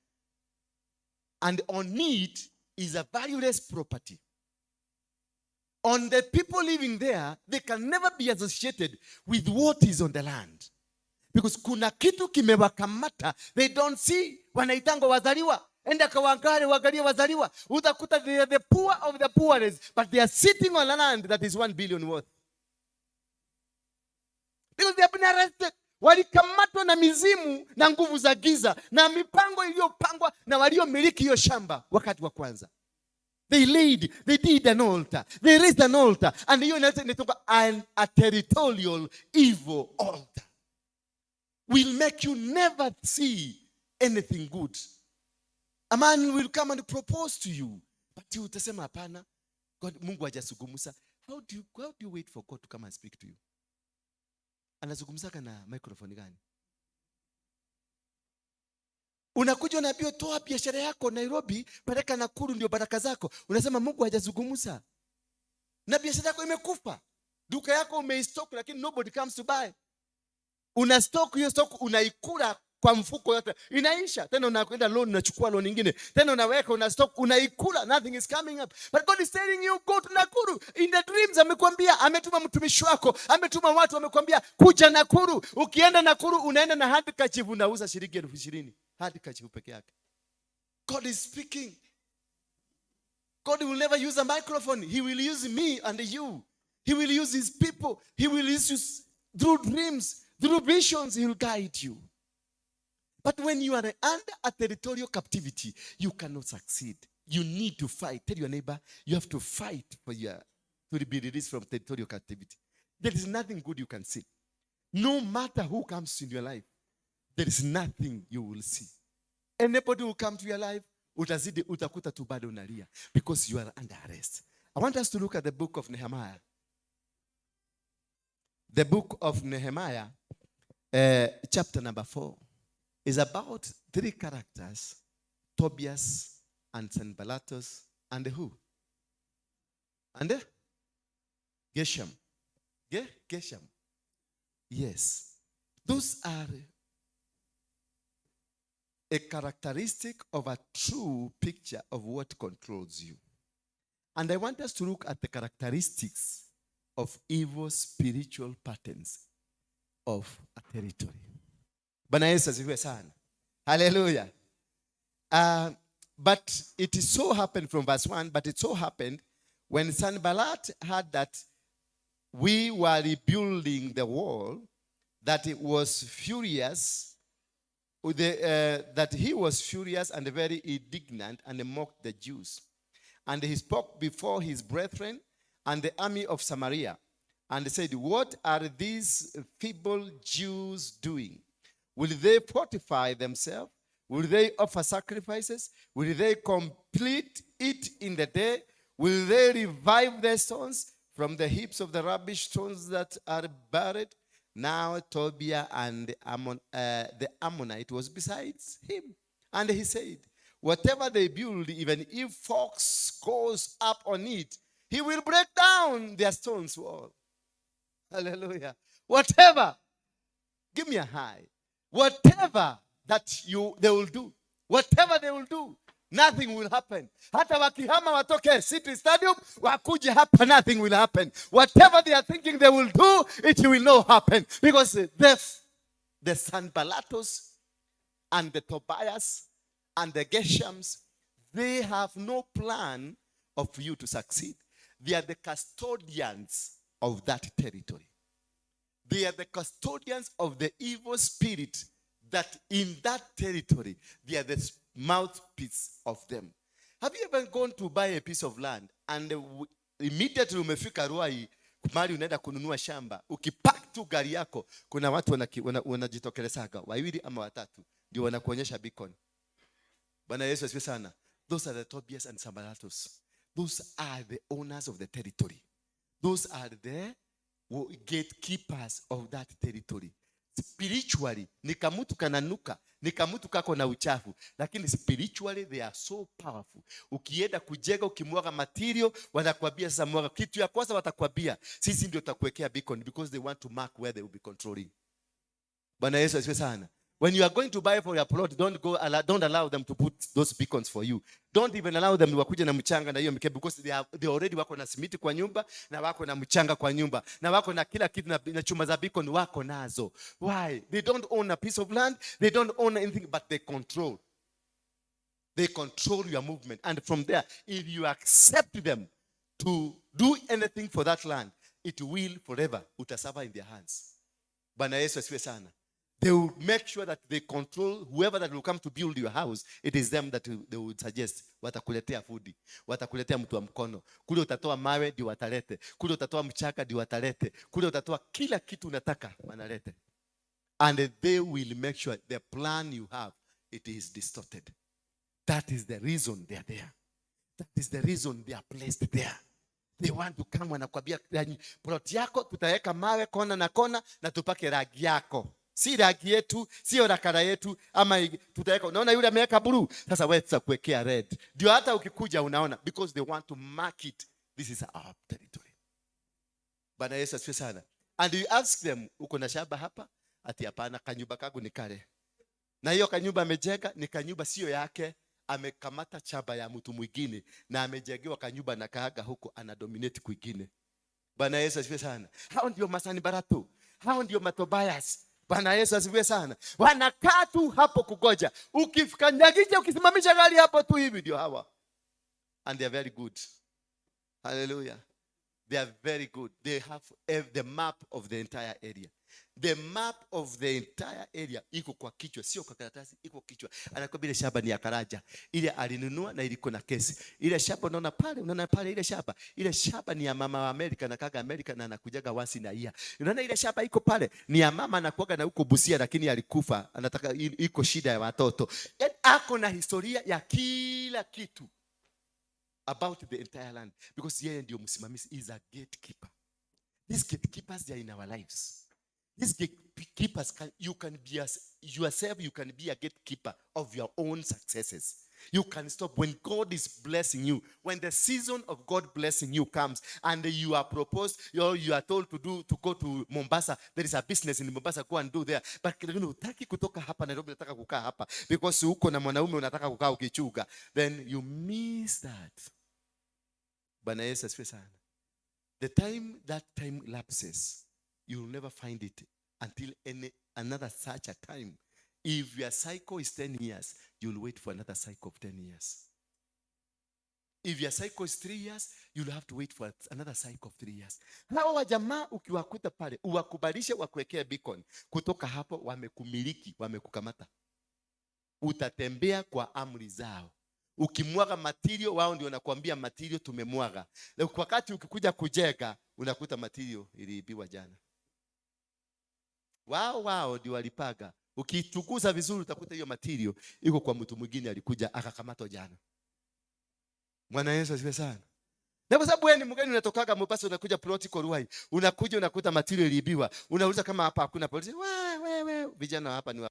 and on it is a valueless property. On the people living there, they can never be associated with what is on the land. Because kuna kitu kimewakamata, they don't see. Wanaitanga wazaliwa. Enda Kawangware wagalia wazaliwa. Utakuta they are the poor of the poorest, but they are sitting on a land that is 1 billion worth. Because they have been arrested. Walikamatwa na mizimu na nguvu za giza na mipango iliyopangwa na waliomiliki hiyo shamba wakati wa kwanza. They did an altar. They raised an altar. And hiyo inatoka a territorial evil altar. Will make you never see anything good. A man will come and propose to you, but you utasema hapana, Mungu hajazungumza. How do you wait for God to come and speak to you? Anazungumzaka na microphone gani? Unakuja unaambiwa toa biashara yako Nairobi, peleka Nakuru ndio baraka zako. Unasema Mungu hajazungumza. Na biashara yako imekufa. Duka yako umeistock lakini nobody comes to buy. Una stock, hiyo stock unaikula kwa mfuko yote. Inaisha. Tena unakwenda loan, unachukua loan nyingine. Tena unaweka, una stock, unaikula. Nothing is coming up. But God is telling you, go to Nakuru. In the dreams amekwambia, ametuma mtumishi wako, ametuma watu amekwambia kuja Nakuru. Ukienda Nakuru unaenda na handkerchief unauza shilingi 20,000. Handkerchief peke yake. God is speaking. God will never use a microphone. He will use me and you. He will use his people. He will use you through dreams, through visions. He will guide you. But when you are under a territorial captivity, you cannot succeed. You need to fight. Tell your neighbor, you have to fight to be released from territorial captivity. There is nothing good you can see. No matter who comes in your life, there is nothing you will see. Anybody who comes to your life, utakuta tu bado unalia, because you are under arrest. I want us to look at the book of Nehemiah. The book of Nehemiah, chapter number 4. Is about 3 characters, Tobias and Sanballat and who? And Geshem. Geshem. Yes. Those are a characteristic of a true picture of what controls you. And I want us to look at the characteristics of evil spiritual patterns of a territory. Bwana Yesu asifiwe sana. Hallelujah. But it so happened from verse 1, but it so happened when Sanballat heard that we were rebuilding the wall, that it was furious, that he was furious and very indignant and mocked the Jews. And he spoke before his brethren and the army of Samaria and said, what are these feeble Jews doing? Will they fortify themselves? Will they offer sacrifices? Will they complete it in the day? Will they revive their stones from the heaps of the rubbish stones that are buried? Now Tobiah and the Ammonite was besides him. And he said, whatever they build, even if fox goes up on it, he will break down their stones wall. Hallelujah. Whatever. Give me a high. Whatever that they will do, whatever they will do, nothing will happen. Hata wakihama watoke City Stadium, wakuje hapa, nothing will happen. Whatever they are thinking they will do, it will not happen. Because the Sanballatos and the Tobias and the Geshems, they have no plan of you to succeed. They are the custodians of that territory. They are the custodians of the evil spirit that in that territory, they are the mouthpiece of them. Have you ever gone to buy a piece of land and immediately umefika Ruai mahali unaenda kununua shamba, ukipack tu gari yako, kuna watu wanajitokelezaga wawili ama watatu ndio wanakuonyesha beacon. Bwana Yesu asifiwe sana. Those are the Tobias and Samaratos. Those are the owners of the territory. Those are the gatekeepers of that territory. Spiritually, ni kamutu kananuka, ni kamutu kako na uchafu, lakini spiritually they are so powerful. Ukienda kujenga, ukimwaga material, wanakuambia sasa mwaga. Kitu ya kwanza watakwambia, sisi ndio tutakuwekea beacon, because they want to mark where they will be controlling. Bwana Yesu asifiwe sana. When you are going to buy for your plot, don't allow them to put those beacons for you. Don't even allow them wakuje na mchanga na hiyo mkebe, because they already wako na simiti kwa nyumba, na wako na mchanga kwa nyumba, na wako na kila kitu, na chuma za beacon wako nazo. Why? They don't own a piece of land, they don't own anything, but they control. They control your movement. And from there, if you accept them to do anything for that land, it will forever utasava in their hands. Bwana Yesu asifiwe sana. They will make sure that they control whoever that will come to build your house. It is them that they would suggest. Watakuletea food, watakuletea mtu wa mkono. Kule utatoa mawe ndio watalete. Kule utatoa mchaka ndio watalete. Kule utatoa kila kitu unataka wanalete. And they will make sure the plan you have, it is distorted. That is the reason they are there. That is the reason they are placed there. They want to come wanakwambia plot yako tutaweka mawe kona na kona na tupake rangi yako. Si rangi yetu, sio rakara yetu, ama tutaweka, unaona yule ameweka blue, sasa wewe tutakuwekea red. Ndio hata ukikuja unaona, because they want to mark it. This is our territory. Bwana Yesu asifiwe sana. And you ask them, uko na shamba hapa? Ati hapana, kanyumba kangu ni kale. Na hiyo kanyumba amejenga ni kanyumba sio yake, amekamata shamba ya mtu mwingine na amejengewa kanyumba na kaaga huko, ana dominate kwingine. Bwana Yesu asifiwe sana. Hao ndio Masani Barato. Hao ndio Matobias. Bwana Yesu asifiwe sana. Wanakaa tu hapo kugoja. Ukifikanyagisha, ukisimamisha gari hapo tu hivi ndio hawa. And they are very good. Hallelujah. They are very good. They have the map of the entire area. The map of the entire area iko kwa kichwa, sio kwa karatasi, iko kichwa. Anakwambia ile shamba ni ya Karaja. Ile alinunua na iliko na kesi. Ile shamba unaona pale ile shamba ni ya mama wa Amerika na kaga Amerika na anakujaga once na year. Unaona ile shamba iko pale ni ya mama anakuaga na huko Busia, lakini alikufa, anataka iko shida ya watoto. Ako na historia ya kila kitu about the entire land, because yeye ndio msimamizi, is a gatekeeper. These gatekeepers, they are in our lives. These gatekeepers, you can be yourself, you can be a gatekeeper of your own successes. You can stop when God is blessing you. When the season of God blessing you comes and you are proposed, you are told to go to Mombasa. There is a business in Mombasa, go and do there. But unataka kutoka hapa Nairobi, unataka kukaa hapa because uko na mwanaume unataka kukaa ukichuga. Then you miss that. Bwana Yesu asifiwe sana. The time that time lapses, you will never find it until another such a time. If your cycle is 10 years, you will wait for another cycle of 10 years. If your cycle is 3 years, you'll have to wait for another cycle of 3 years. Hao wajamaa ukiwakuta pale, uwakubalishe wakuwekea beacon. Kutoka hapo wamekumiliki, wamekukamata. Utatembea kwa amri zao. Ukimwaga material, wao ndio wanakuambia material tumemwaga. Wakati ukikuja kujenga, unakuta material iliibiwa jana. Wao ndio walipaga. Ukichunguza vizuri utakuta hiyo material iko kwa mtu mwingine alikuja akakamatwa jana. Bwana Yesu asifiwe sana. Na kwa sababu wewe ni mgeni unatokaga Mombasa unakuja plot iko Ruai, unakuja unakuta material iliibiwa. Unauliza kama hapa hakuna polisi. Wewe vijana hapa ni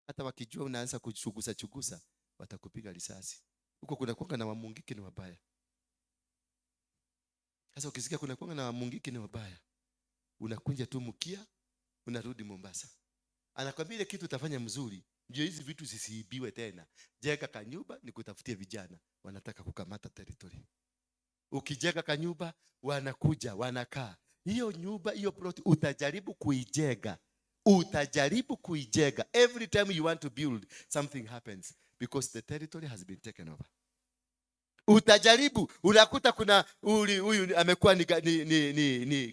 hata wakijua unaanza kuchugusa watakupiga risasi. Huko kuna kwanga na wamungiki ni wabaya. Sasa ukisikia kuna kwanga na wamungiki ni wabaya, unakunja tu mkia, unarudi Mombasa. Anakwambia ile kitu utafanya mzuri, ndio hizi vitu zisiibiwe tena. Jenga kanyumba nikutafutie vijana, wanataka kukamata territory. Ukijenga kanyumba, wanakuja, wanakaa. Hiyo nyumba, hiyo plot utajaribu kuijenga. Every time you want to build, something happens. Because the territory has been taken over. Utajaribu, unakuta kuna huyu amekuwa ni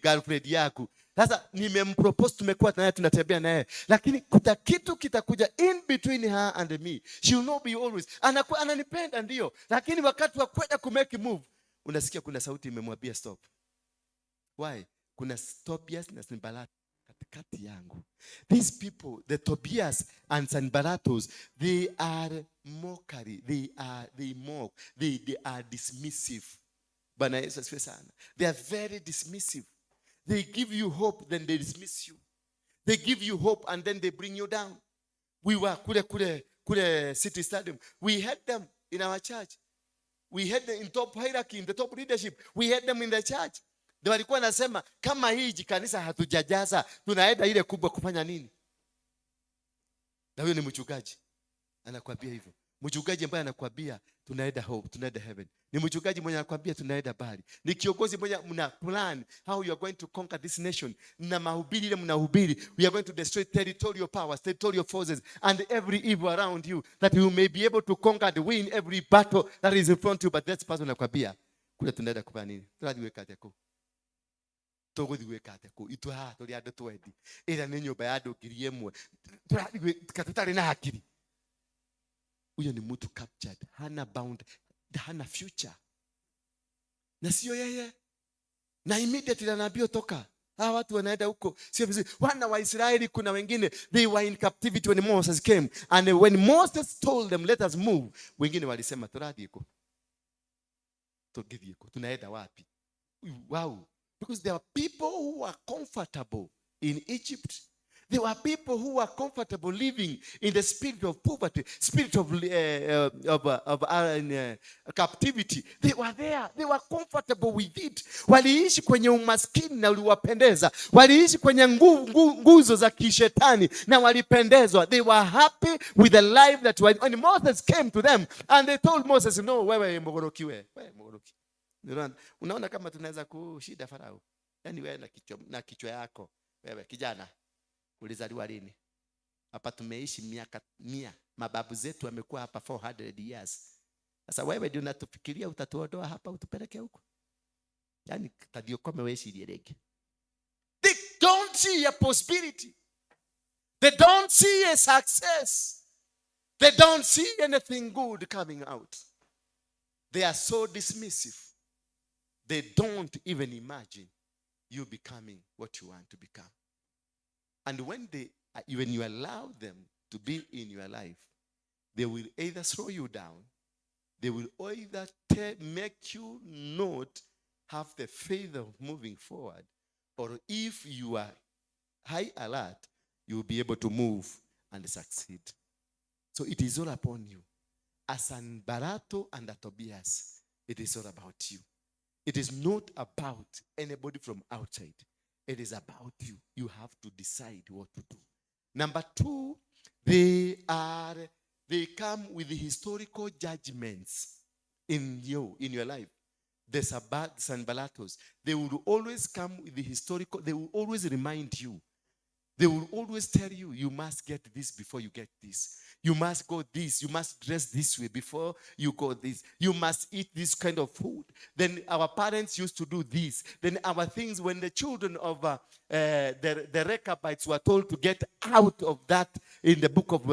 girlfriend yako. Sasa nimempropose, tumekuwa naye tunatembea naye, lakini kuta kitu kitakuja in between her and me. She will not be always. Anakuwa ananipenda ndio, lakini wakati wa kwenda ku make move, unasikia kuna sauti imemwambia stop. Why? Kuna Tobias na Sanballat katikati yangu. These people, the Tobias and Sanballatos, they are mockery. They mock. They are dismissive. Bwana Yesu asifiwe sana. They are very dismissive. They give you hope, then they dismiss you. They give you hope and then they bring you down. We were kule City Stadium. We had them in our church. We had them in top hierarchy, in the top leadership. We had them in the church. Ndio walikuwa nasema kama hii kanisa hatujajaza, tunaenda ile kubwa kufanya nini? Na huyo ni mchungaji anakuambia hivyo. Mchungaji ambaye anakuambia tunaenda hope, tunaenda heaven. Ni mchungaji mwenye anakuambia tunaenda bali. Ni kiongozi mwenye mna plan how you are going to conquer this nation. Na mahubiri ile mnahubiri, we are going to destroy territorial powers, territorial forces and every evil around you, that you may be able to conquer and win every battle that is in front of you. But that person anakuambia kule tunaenda kufanya nini? Tunadiweka yako. Tuguthiweka yako. Itwa tuli andu twendi. Ira ni nyumba ya andu 1000. Tunadiweka tutari na hakiri. Huyo ni mtu captured, hana bound, hana future. Na sio yeye. Na immediately anaambiwa toka. Hawa watu wanaenda huko. Sio vizuri. Wana wa Israeli kuna wengine, they were in captivity when Moses came. And when Moses told them, let us move, wengine walisema turadiko. Tugithiko. Tunaenda wapi? Wow. Because there are people who are comfortable in Egypt. There were people who were comfortable living in the spirit of poverty, spirit of captivity. They were there. They were comfortable with it. Waliishi kwenye umaskini na uliwapendeza. Waliishi kwenye nguzo za kishetani na walipendezwa. They were happy with the life that when Moses came to them and they told Moses, no, wewe mogorokiwe. Wewe mogoroki. Unaona kama tunaweza kushida Farao. Yaani wewe na kichwa yako. Wewe kijana. Ulizaliwa lini? Hapa tumeishi miaka 100. Mababu zetu wamekuwa hapa 400 years. Sasa wewe ndio unatufikiria utatuondoa hapa utupeleke huko? Yaani tadio kome wewe shiriki. They don't see a possibility. They don't see a success. They don't see anything good coming out. They are so dismissive. They don't even imagine you becoming what you want to become. And when you allow them to be in your life, they will either throw you down, they will either make you not have the faith of moving forward, or if you are high alert, you will be able to move and succeed. So it is all upon you. As Sanballat and Tobias, it is all about you. It is not about anybody from outside. It is about you. You have to decide what to do. Number 2, they They come with the historical judgments in your life. The Sanballatos, they will always come with the historical, they will always remind you. They will always tell you, you must get this before you get this. You must go this. You must dress this way before you go this. You must eat this kind of food. Then our parents used to do this. Then our things, when the children of the Rechabites were told to get out of that in the book of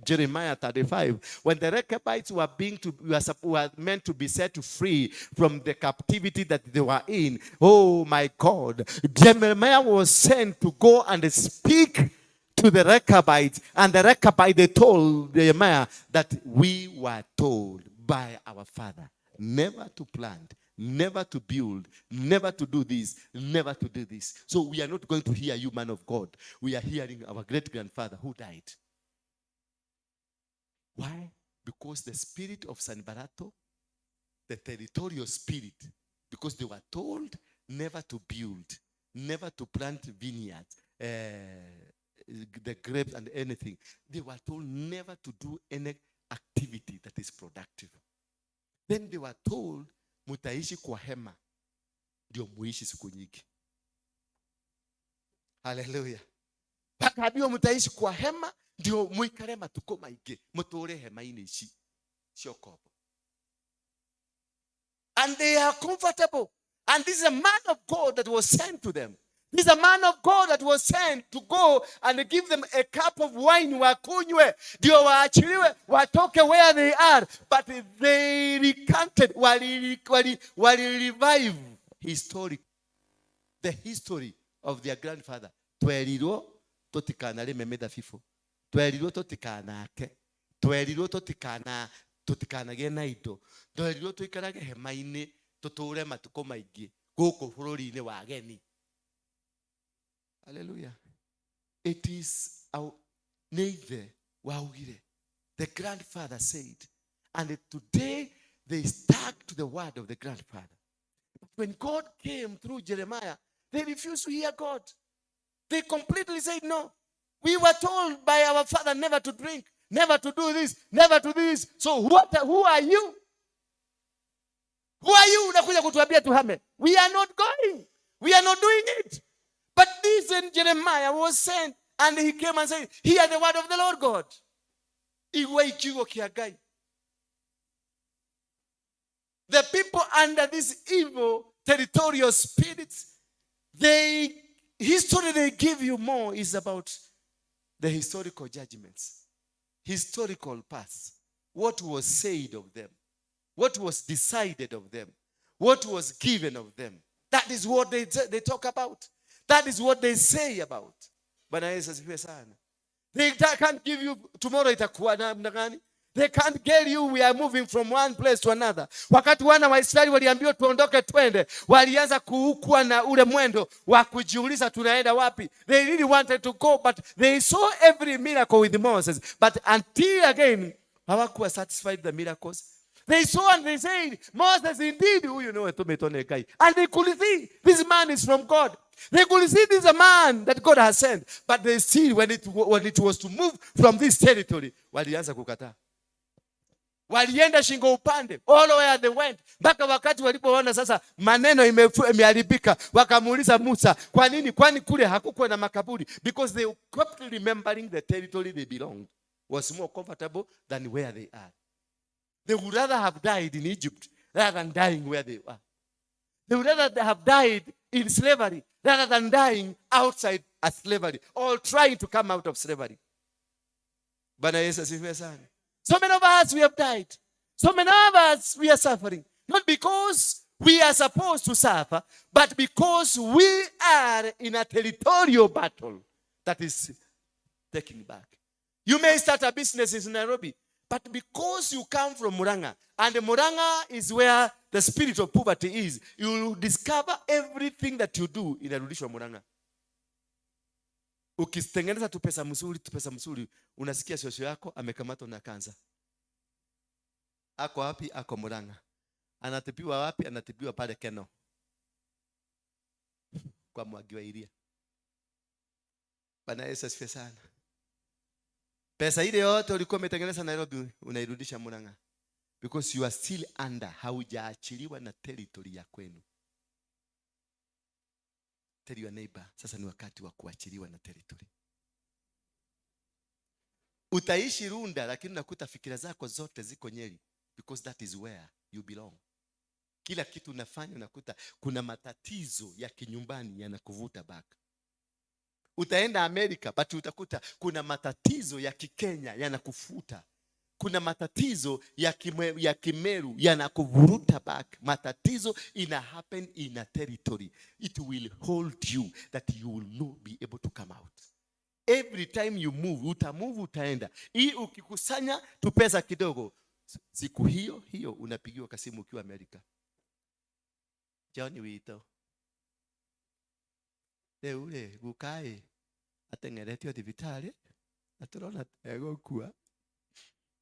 Jeremiah 35, when the Rechabites were meant to be set free from the captivity that they were in, oh my God, Jeremiah was sent to go and speak to the Rechabites, and the Rechabites, they told Jeremiah that we were told by our father never to plant, never to build, never to do this, never to do this. So we are not going to hear you, man of God. We are hearing our great-grandfather who died. Why? Because the spirit of Sanballat, the territorial spirit, because they were told never to build, never to plant vineyards, the grapes and anything. They were told never to do any activity that is productive. Then they were told, mutaishi kwa hema, ndio muishi siku nyingi. Hallelujah. Pakaambiwa mutaishi kwa hema, ndio muikare matuko maige, mutore hema-ini ici ciokobo. And they are comfortable. And this is a man of God that was sent to them. This is a man of God that was sent to go and give them a cup of wine wakunywe ndio waachiliwe watoke where they are, but they recanted, wali revive the history of their grandfather. Twerirwo tutikanarime mithabibũ, twerirwo tutikanake, twerirwo tutikanagie na indo, twerirwo tuikarage hema-inĩ tuture matuko maingĩ gũkũ bũrũri-inĩ wa ageni. Hallelujah. It is our neighbor Waruinge. The grandfather said, and today they stuck to the word of the grandfather. But when God came through Jeremiah, they refused to hear God. They completely said no. We were told by our father never to drink, never to do this, never to do this. So who are you? Who are you? Unakuja kutuambia tuhame. We are not going. We are not doing it. But this and Jeremiah was sent, and he came and said, hear the word of the Lord God. The people under these evil territorial spirits, history they give you more is about the historical judgments, historical past, what was said of them, what was decided of them, what was given of them. That is what they talk about. That is what they say about. Bwana Yesu asifiwe sana. They can't give you tomorrow itakuwa namna gani. They can't tell you we are moving from one place to another. Wakati wana wa Israeli waliambiwa tuondoke twende, walianza kuukua na ule mwendo wa kujiuliza tunaenda wapi. They really wanted to go, but they saw every miracle with Moses. But until again, hawakuwa satisfied the miracles. They saw and they said, Moses, indeed, you know, and they could see this man is from God. They could see this is a man that God has sent. But they still, when it was to move from this territory, walianza kukataa. Walienda shingo upande, all where they went. Mpaka wakati walipoona sasa maneno imeharibika, wakamuuliza Musa, kwa nini? Kwani kule hakukuwa na makaburi? Because they kept remembering the territory they belonged was more comfortable than where they are. They would rather have died in Egypt rather than dying where they were. They would rather have died in slavery rather than dying outside a slavery or trying to come out of slavery. Bwana Yesu asifiwe sana. So many of us, we have died. So many of us, we are suffering. Not because we are supposed to suffer, but because we are in a territorial battle that is taking back. You may start a business in Nairobi, but because you come from Muranga, and Muranga is where the spirit of poverty is, you will discover everything that you do in a rudishwa Muranga. Ukitengeneza tu pesa mzuri, unasikia shosho yako amekamatwa na kansa. Ako wapi? Ako Muranga. Anatibiwa wapi? Anatibiwa pale Keno. Kwa Mwagiwa Iria. Bwana Yesu asifiwe sana. Pesa ile yote ulikuwa umetengeneza Nairobi unairudisha Muranga. Because you are still under, haujaachiliwa na territory ya kwenu. Tell your neighbor, sasa ni wakati wa kuachiliwa na territory. Utaishi Runda lakini unakuta fikira zako zote ziko Nyeri, because that is where you belong. Kila kitu unafanya unakuta kuna matatizo ya kinyumbani yanakuvuta back. Utaenda Amerika but utakuta kuna matatizo ya Kikenya yanakufuta. Kuna matatizo ya Kimeru yanakuvuruta back. Matatizo ina happen in a territory. It will hold you that you will not be able to come out. Every time you move, utaenda. Hii ukikusanya tu pesa kidogo, siku hiyo unapigiwa kasimu ukiwa Amerika. Johnny Wito. Ule gukae atengeretio thibitari aturona egokua.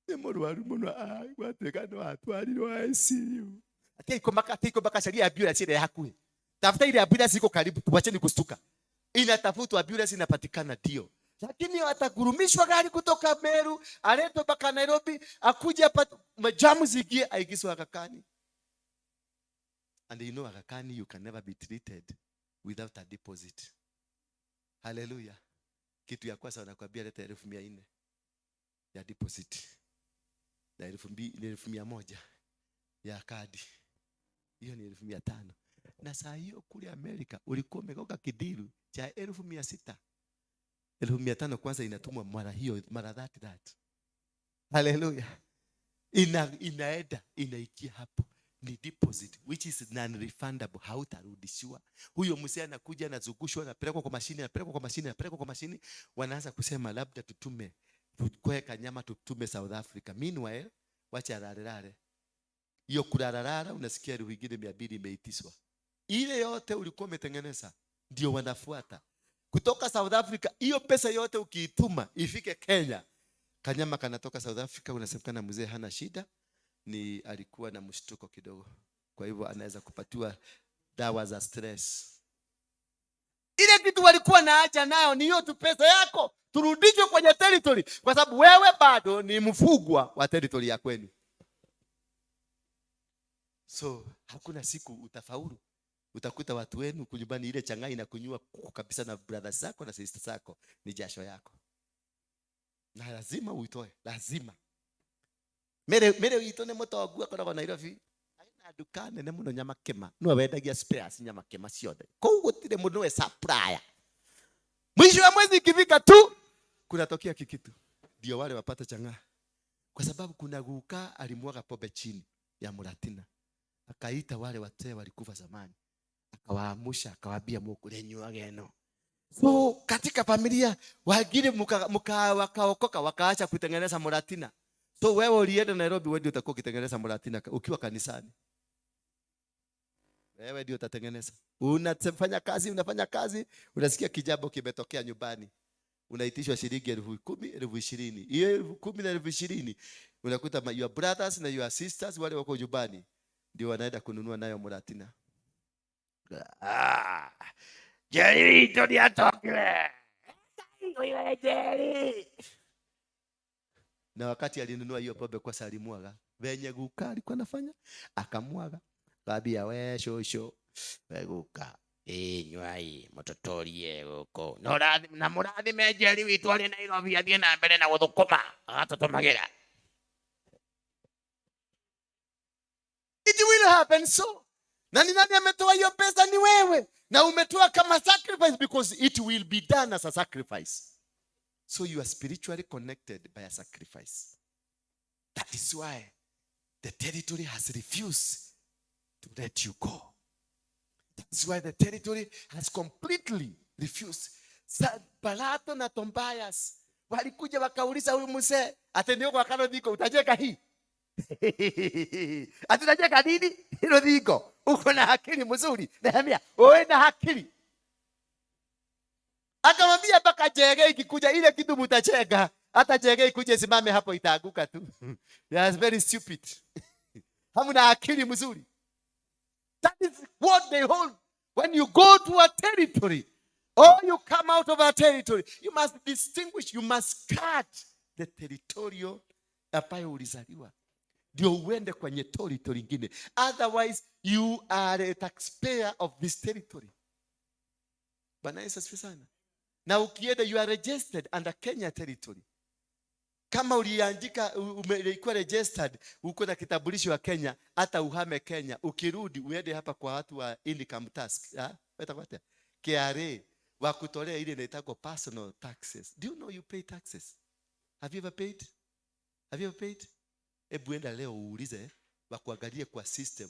Nemorwaru muno gwateka no atwarirwo ICU. Atiko baka sharia ambulance ile hakuhi. Tafuta ile ambulance iko karibu, tuacheni kustuka. Inatafutwa ambulance inapatikana ndio. Lakini atagurumishwa gari kutoka Meru, aletwa mpaka Nairobi, akuja hapa majamu zigie aigiswa Akakani. And you know Akakani you can never be treated without a deposit. Hallelujah. Kitu ya kwanza wanakuambia leta 1,400 ya deposit. Na 1,100 ya kadi. Hiyo ni 1,500. Na saa hiyo kule Amerika ulikuwa umegoga kidiru cha 1,600. 1,500 kwanza inatumwa mara hiyo, mara that. Hallelujah. Inaenda inaikia hapo, ni deposit which is non-refundable, hautarudishiwa. Huyo msee anakuja anazungushwa, anapelekwa kwa mashini, wanaanza kusema labda tutume kuweka nyama tutume South Africa. Meanwhile wacha rarerare hiyo kurarara, unasikia ile wengine 200 imeitiswa. Ile yote ulikuwa umetengeneza ndio wanafuata kutoka South Africa. Hiyo pesa yote ukiituma ifike Kenya, kanyama kanatoka South Africa, unasemekana mzee hana shida, ni alikuwa na mshtuko kidogo, kwa hivyo anaweza kupatiwa dawa za stress. Ile kitu walikuwa naacha nayo ni hiyo tu, pesa yako turudishwe kwenye territory, kwa sababu wewe bado ni mfugwa wa territory ya kwenu. So hakuna siku utafaulu. Utakuta watu wenu kunyumbani ile changai na kunyua kabisa na brothers zako na sisters zako, ni jasho yako. Na lazima uitoe, lazima. Mere uitone motogu akoragwo Nairobi. Aina dukane ne muno nyama kema. No wendagia spares nyama kema ciothe. Kou gutire mundu we supplier. Mwisho wa mwezi ikifika tu kunatokea kikitu. Ndio wale wapata changaa. Kwa sababu kuna guka alimwaga pombe chini ya Muratina. Akaita wale watee walikufa zamani. Akawaamusha, akawaambia mukule nyuage no. So katika familia wengine wakaokoka wakaacha kutengeneza Muratina. So wewe ulienda Nairobi, wewe ndio utakuwa ukitengeneza Muratina ukiwa kanisani. Wewe ndio utatengeneza. Unafanya kazi, unasikia kijambo kimetokea nyumbani. Unaitishwa shilingi 10,000, 20,000. Hiyo 10,000 na 20,000 unakuta your brothers na your sisters wale wako nyumbani ndio wanaenda kununua nayo Muratina. Jerry ndio atoke. Jerry. Na wakati alinunua hiyo pombe kwa salimwaga, venye guka alikuwa anafanya, akamwaga. Kabia we shosho, we guka. Nywai mototorie guko. No na murathi Jerry witu ali Nairobi athie na mbere na guthukuma, agatotomagira. It will happen so. Nani ametoa hiyo pesa? Ni wewe. Na umetoa kama sacrifice because it will be done as a sacrifice. So you are spiritually connected by a sacrifice. That is why the territory has refused to let you go. That's why the territory has completely refused. Balato na Tobias walikuja wakauliza huyu mzee, atendio kwa kano diko utajeka hii. Atunajeka nini? Hilo diko. Uko na akili mzuri. Nehemia, wewe na akili. Akamwambia mpaka jege ikikuja ile kitu mtacheka. Hata jege ikuje simame hapo itaanguka tu. You are very stupid. Hamuna akili mzuri. That is what they hold. When you go to a territory or you come out of a territory, you must distinguish, you must cut the territorial ambayo ulizaliwa. Ndio uende kwenye territory nyingine. Otherwise you are a taxpayer of this territory. Bwana Yesu asifiwe sana. Na ukienda you are registered under Kenya territory. Kama uliandika ulikuwa registered uko na kitambulisho wa Kenya, hata uhame Kenya, ukirudi uende hapa kwa watu wa income tax, watakwata KRA wakutolea ile inaitwa personal taxes. Do you know you pay taxes? Have you ever paid? Have you ever paid? Hebu enda leo uulize wakuangalie kwa system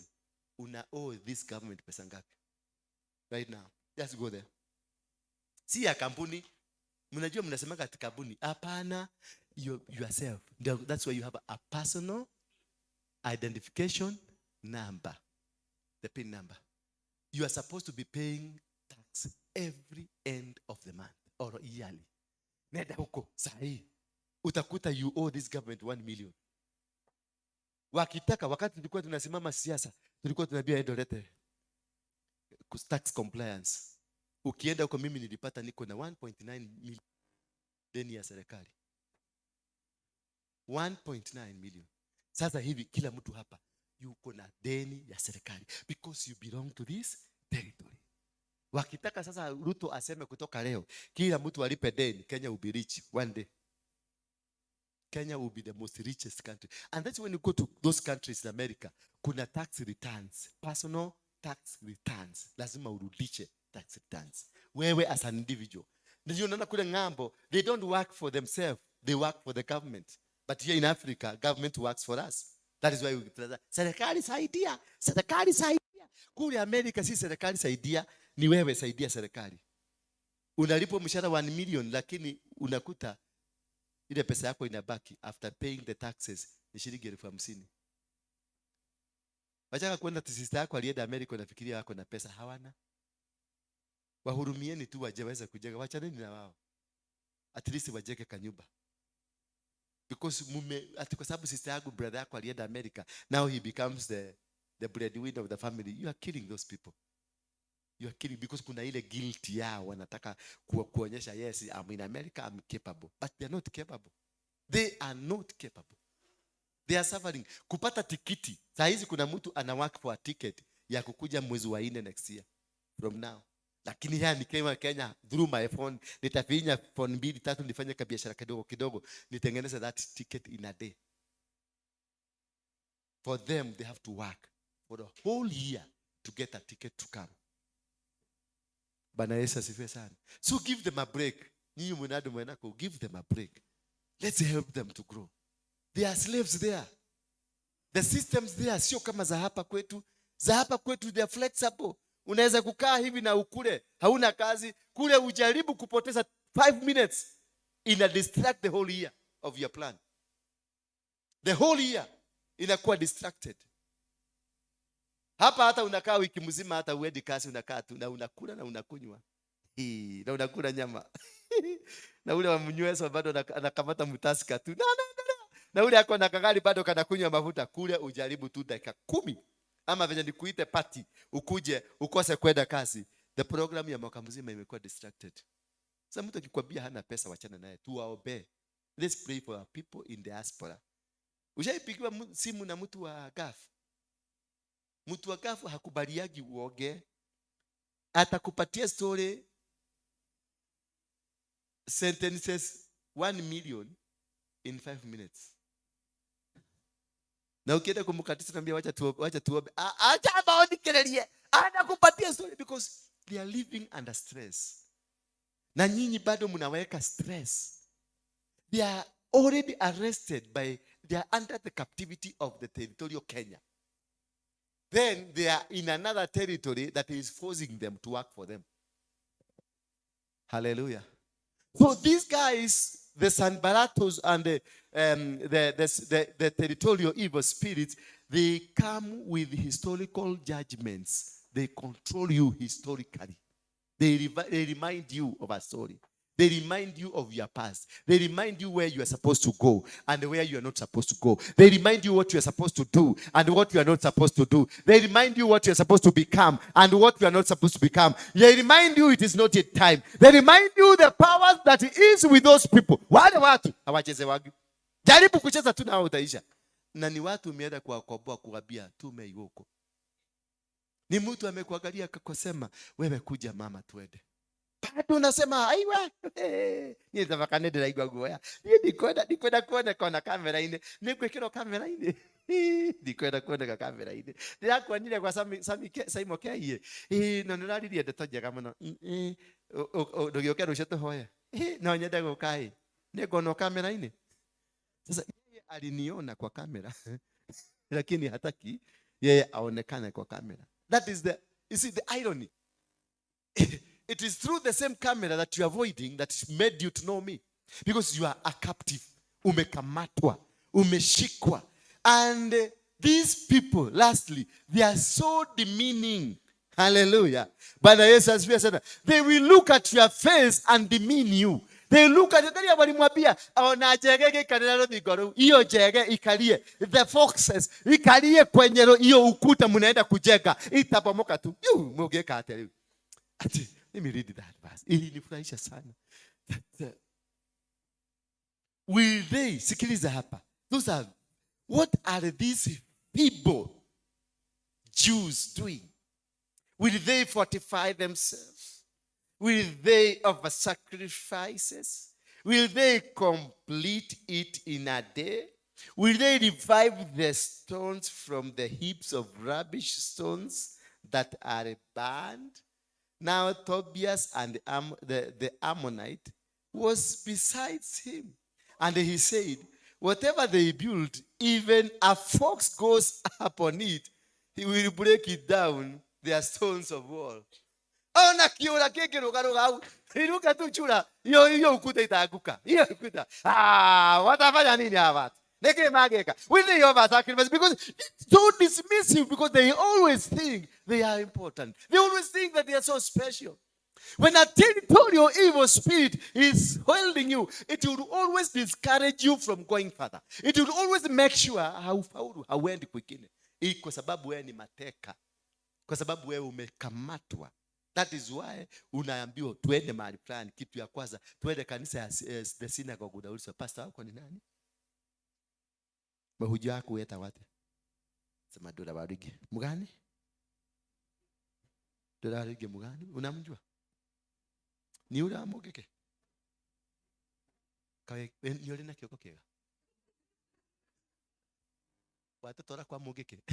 una owe this government pesa ngapi. Right now. Just go there. Si ya kampuni. Mnajua mnasema katika kampuni. Hapana, yourself. That's why you have a personal identification number. The PIN number. You are supposed to be paying tax every end of the month or yearly. Nenda huko sahi. Utakuta you owe this government 1 million. Wakitaka wakati tulikuwa tunasimama siasa, tulikuwa tunaambia endolete tax compliance. Ukienda huko mimi nilipata niko na 1.9 million deni ya serikali. 1.9 million. Sasa hivi kila mtu hapa yuko na deni ya serikali because you belong to this territory. Wakitaka sasa Ruto aseme kutoka leo kila mtu alipe deni, Kenya will be rich one day. Kenya will be the most richest country. And that's when you go to those countries in America, kuna tax returns, personal tax returns. Lazima urudishe tax returns. Wewe as an individual. Ndio unaona kule ng'ambo, they don't work for themselves, they work for the government. But here in Africa, government works for us. That is why we Plaza. Serikali saidia, serikali saidia. Kule America si serikali saidia, ni wewe saidia serikali. Unalipo mshahara 1 million lakini unakuta ile pesa yako inabaki after paying the taxes ni shilingi 50,000. Wachaka kwenda sister yako alienda America unafikiria wako na pesa hawana. Wahurumieni tu wajeweza kujenga, wachaneni na wao. At least wajeke kanyumba. Because kwa sababu sister yako brother yako alienda America, now he becomes the breadwinner of the family. You are killing those people. You are killing because kuna ile guilt yao wanataka kuonyesha yes, I'm in America, I'm capable. But they are not capable. They are not capable. They are suffering. Kupata tikiti. Saa hizi kuna mtu ana work for a ticket ya kukuja mwezi wa 4 next year from now. Lakini haya nikiwa Kenya through my phone nitafinya phone 2 3 nifanye biashara kidogo kidogo nitengeneze that ticket in a day. For them they have to work for the whole year to get a ticket to come. Bwana Yesu asifiwe sana. So give them a break. Nyinyi mwanadu mwanako, give them a break. Let's help them to grow. They are slaves there. The systems there sio kama za hapa kwetu. Za hapa kwetu they are flexible. Unaweza kukaa hivi na ukule, hauna kazi, kule ujaribu kupoteza 5 minutes ina distract the whole year of your plan. The whole year inakuwa distracted. Hapa hata unakaa wiki mzima hata uendi kazi unakaa tu na unakula na unakunywa. Na unakula nyama. Na ule wa mnyweso bado anakamata mtasika tu. Na ule ako na kagari bado kanakunywa mafuta. Kule ujaribu tu dakika 10. Ama venye nikuite party ukuje ukose kwenda kazi. The program ya mwaka mzima imekuwa distracted. Sasa mtu akikwambia hana pesa wachana naye tu waombe. Let's pray for our people in diaspora. Ushaipigiwa simu na mtu wa gafu. Mtu wa gafu hakubaliagi uoge. Atakupatia story sentences 1 million in 5 minutes. Na ukienda kumkatisa naambia wacha tuombe. Acha maoni kelele. Anakupatia story because they are living under stress. Na nyinyi bado mnaweka stress. They are already arrested they are under the captivity of the territorial Kenya. Then they are in another territory that is forcing them to work for them. Hallelujah. So these guys, the Sanbaratos and the territorial evil spirits, they come with historical judgments. They control you historically. They remind you of a story. They remind you of your past. They remind you where you are supposed to go and where you are not supposed to go. They remind you what you are supposed to do and what you are not supposed to do. They remind you what you are supposed to become and what you are not supposed to become. They remind you it is not yet time. They remind you the powers that is with those people. Wale watu hawachezewagi. Jaribu kucheza tu nao utaisha. Na ni watu umeenda kuwakomboa kuwabia tume yuko. Ni mtu amekuangalia akakosema wewe kuja mama tuende. Bado unasema aiwa ni tafakane ndio igwa goya nikwenda kuona kona kamera ine nikwekero kamera ine nikwenda kuona kamera ine ndirakwonire kwa Saimo Keye no niraririe ndetojega muno ndogioke rusheto hoya no nyende gukai nikono kamera ine. Sasa yeye aliniona kwa kamera lakini hataki yeye aonekane kwa kamera. That is the irony. It is through the same camera that you are avoiding that made you to know me. Because you are a captive. Umekamatwa. Umeshikwa. And these people, lastly, they are so demeaning. Hallelujah. But they will look at your face and demean you. They look at the foxes ikalie kwenye hiyo ukuta mnaenda kujenga itabomoka tu. Let me read that verse. Ilinifurahisha sana. Will they, sikiliza hapa. What are these people, Jews, doing? Will they fortify themselves? Will they offer sacrifices? Will they complete it in a day? Will they revive the stones from the heaps of rubbish stones that are burned. Now Tobias and the Ammonite was besides him. And he said, whatever they build, even a fox goes up on it, he will break it down. They are stones of wall. Ona kiura kikirugaruga au iruka tu chura hiyo ukuta itaanguka hiyo ukuta watafanya nini hawa neke mageka will they offer sacrifice because it's so dismissive because they always think they are important. They always think that they are so special. When a territorial evil spirit is holding you, it will always discourage you from going further. It will always make sure hauendi kwingine. Hii kwa sababu wewe ni mateka. Kwa sababu wewe umekamatwa. That is why unaambiwa tuende mahali fulani. Kitu ya kwanza tuende kanisa ya the synagogue. Unaulizwa pastor wako ni nani? Mahuja yako ueta wapi? Sema Dora Waruinge. Mgani? Dora Waruinge mgani? Unamjua? Ni yule amogeke. Kawe yule na kioko kega. Watoto wala kwa mogeke.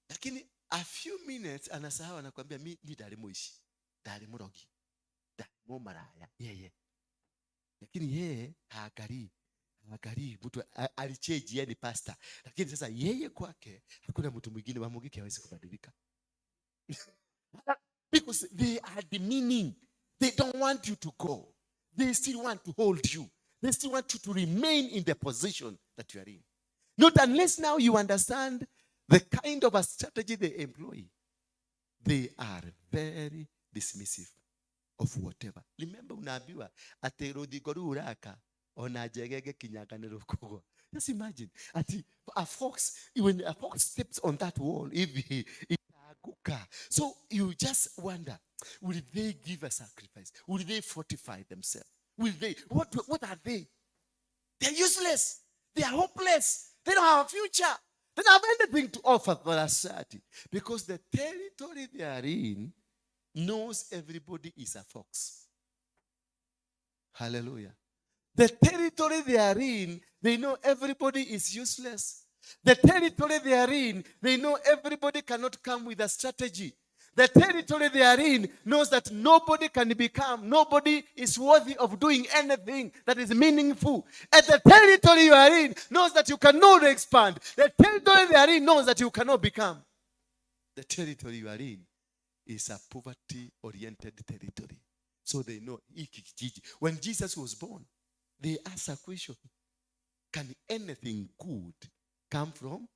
Lakini a few minutes anasahau anakuambia mi dali muishi. Dali murogi. Dali maraya. Yeye. Lakini yeye haangalii mtu alicheji yeye ni pastor. Lakini sasa yeye kwake hakuna mtu mwingine wa mogeke hawezi kubadilika. Because they are demeaning. They don't want you to go. They still want to hold you. They still want you to remain in the position that you are in. Not unless now you understand the kind of a strategy they employ. They are very dismissive of whatever. Remember unaambiwa ati rudhigo ruraka ona jegege kinyaganiro kugo. Just imagine ati when a fox steps on that wall, if so you just wonder, will they give a sacrifice? Will they fortify themselves? Will they? What are they? They're useless. They are hopeless. They don't have a future. They don't have anything to offer for the society. Because the territory they are in knows everybody is a fox. Hallelujah. The territory they are in, they know everybody is useless. The territory they are in, they know everybody cannot come with a strategy. The territory they are in knows that nobody is worthy of doing anything that is meaningful. And the territory you are in knows that you cannot expand. The territory they are in knows that you cannot become. The territory you are in is a poverty-oriented territory. So they know. When Jesus was born, they asked a question. Can anything good come from?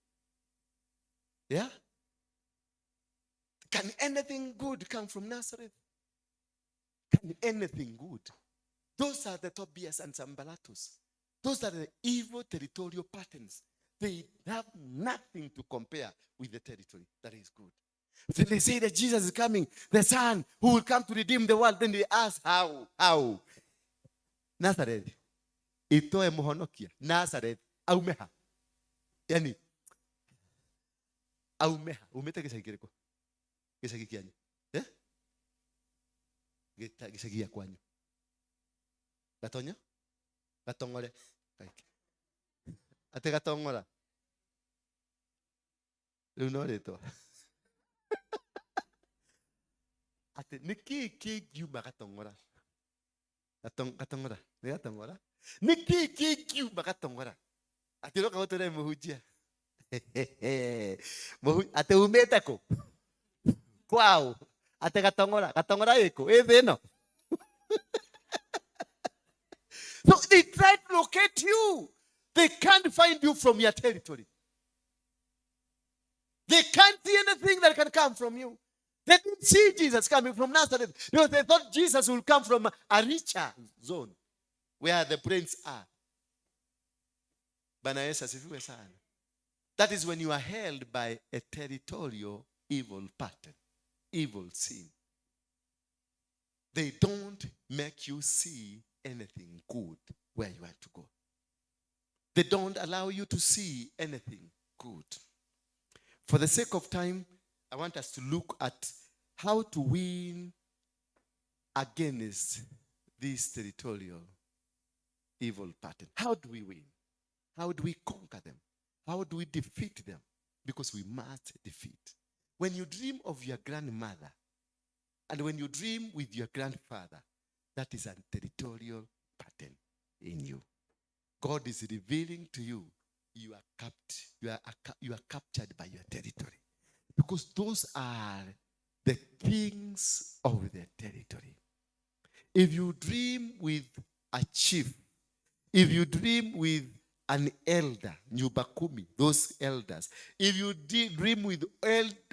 Yeah? Can anything good come from Nazareth? Can anything good? Those are the Tobias and Sambalatos. Those are the evil territorial patterns. They have nothing to compare with the territory that is good. So they say that Jesus is coming, the Son who will come to redeem the world. Then they ask, how? Nazareth. Itoe muhonokia. Nazareth. Aumeha. Yani. Aumeha. Umeta kisagireko. Gisagi kianyu. Gisagi ya kwanyu. Gatonya? Gatongore. Ate gatongora. Lunore to. Ate niki giuma gatongora. Gatongora. Gatongora. Niki giuma gatongora. Ate roka otore muhujia. Ate umeta ko. Wow. Ate gatongora eko. Eveno. So they try to locate you. They can't find you from your territory. They can't see anything that can come from you. They didn't see Jesus coming from Nazareth because they thought Jesus will come from a richer zone where the brains are. That is when you are held by a territorial evil pattern, evil sin. They don't make you see anything good where you want to go. They don't allow you to see anything good. For the sake of time, I want us to look at how to win against this territorial evil pattern. How do we win? How do we conquer them? How do we defeat them? Because we must defeat. When you dream of your grandmother, and when you dream with your grandfather, that is a territorial pattern in you. God is revealing to you, you are captured by your territory. Because those are the kings of the territory. If you dream with a chief, if you dream with an elder, nyubakumi, those elders, if you dream with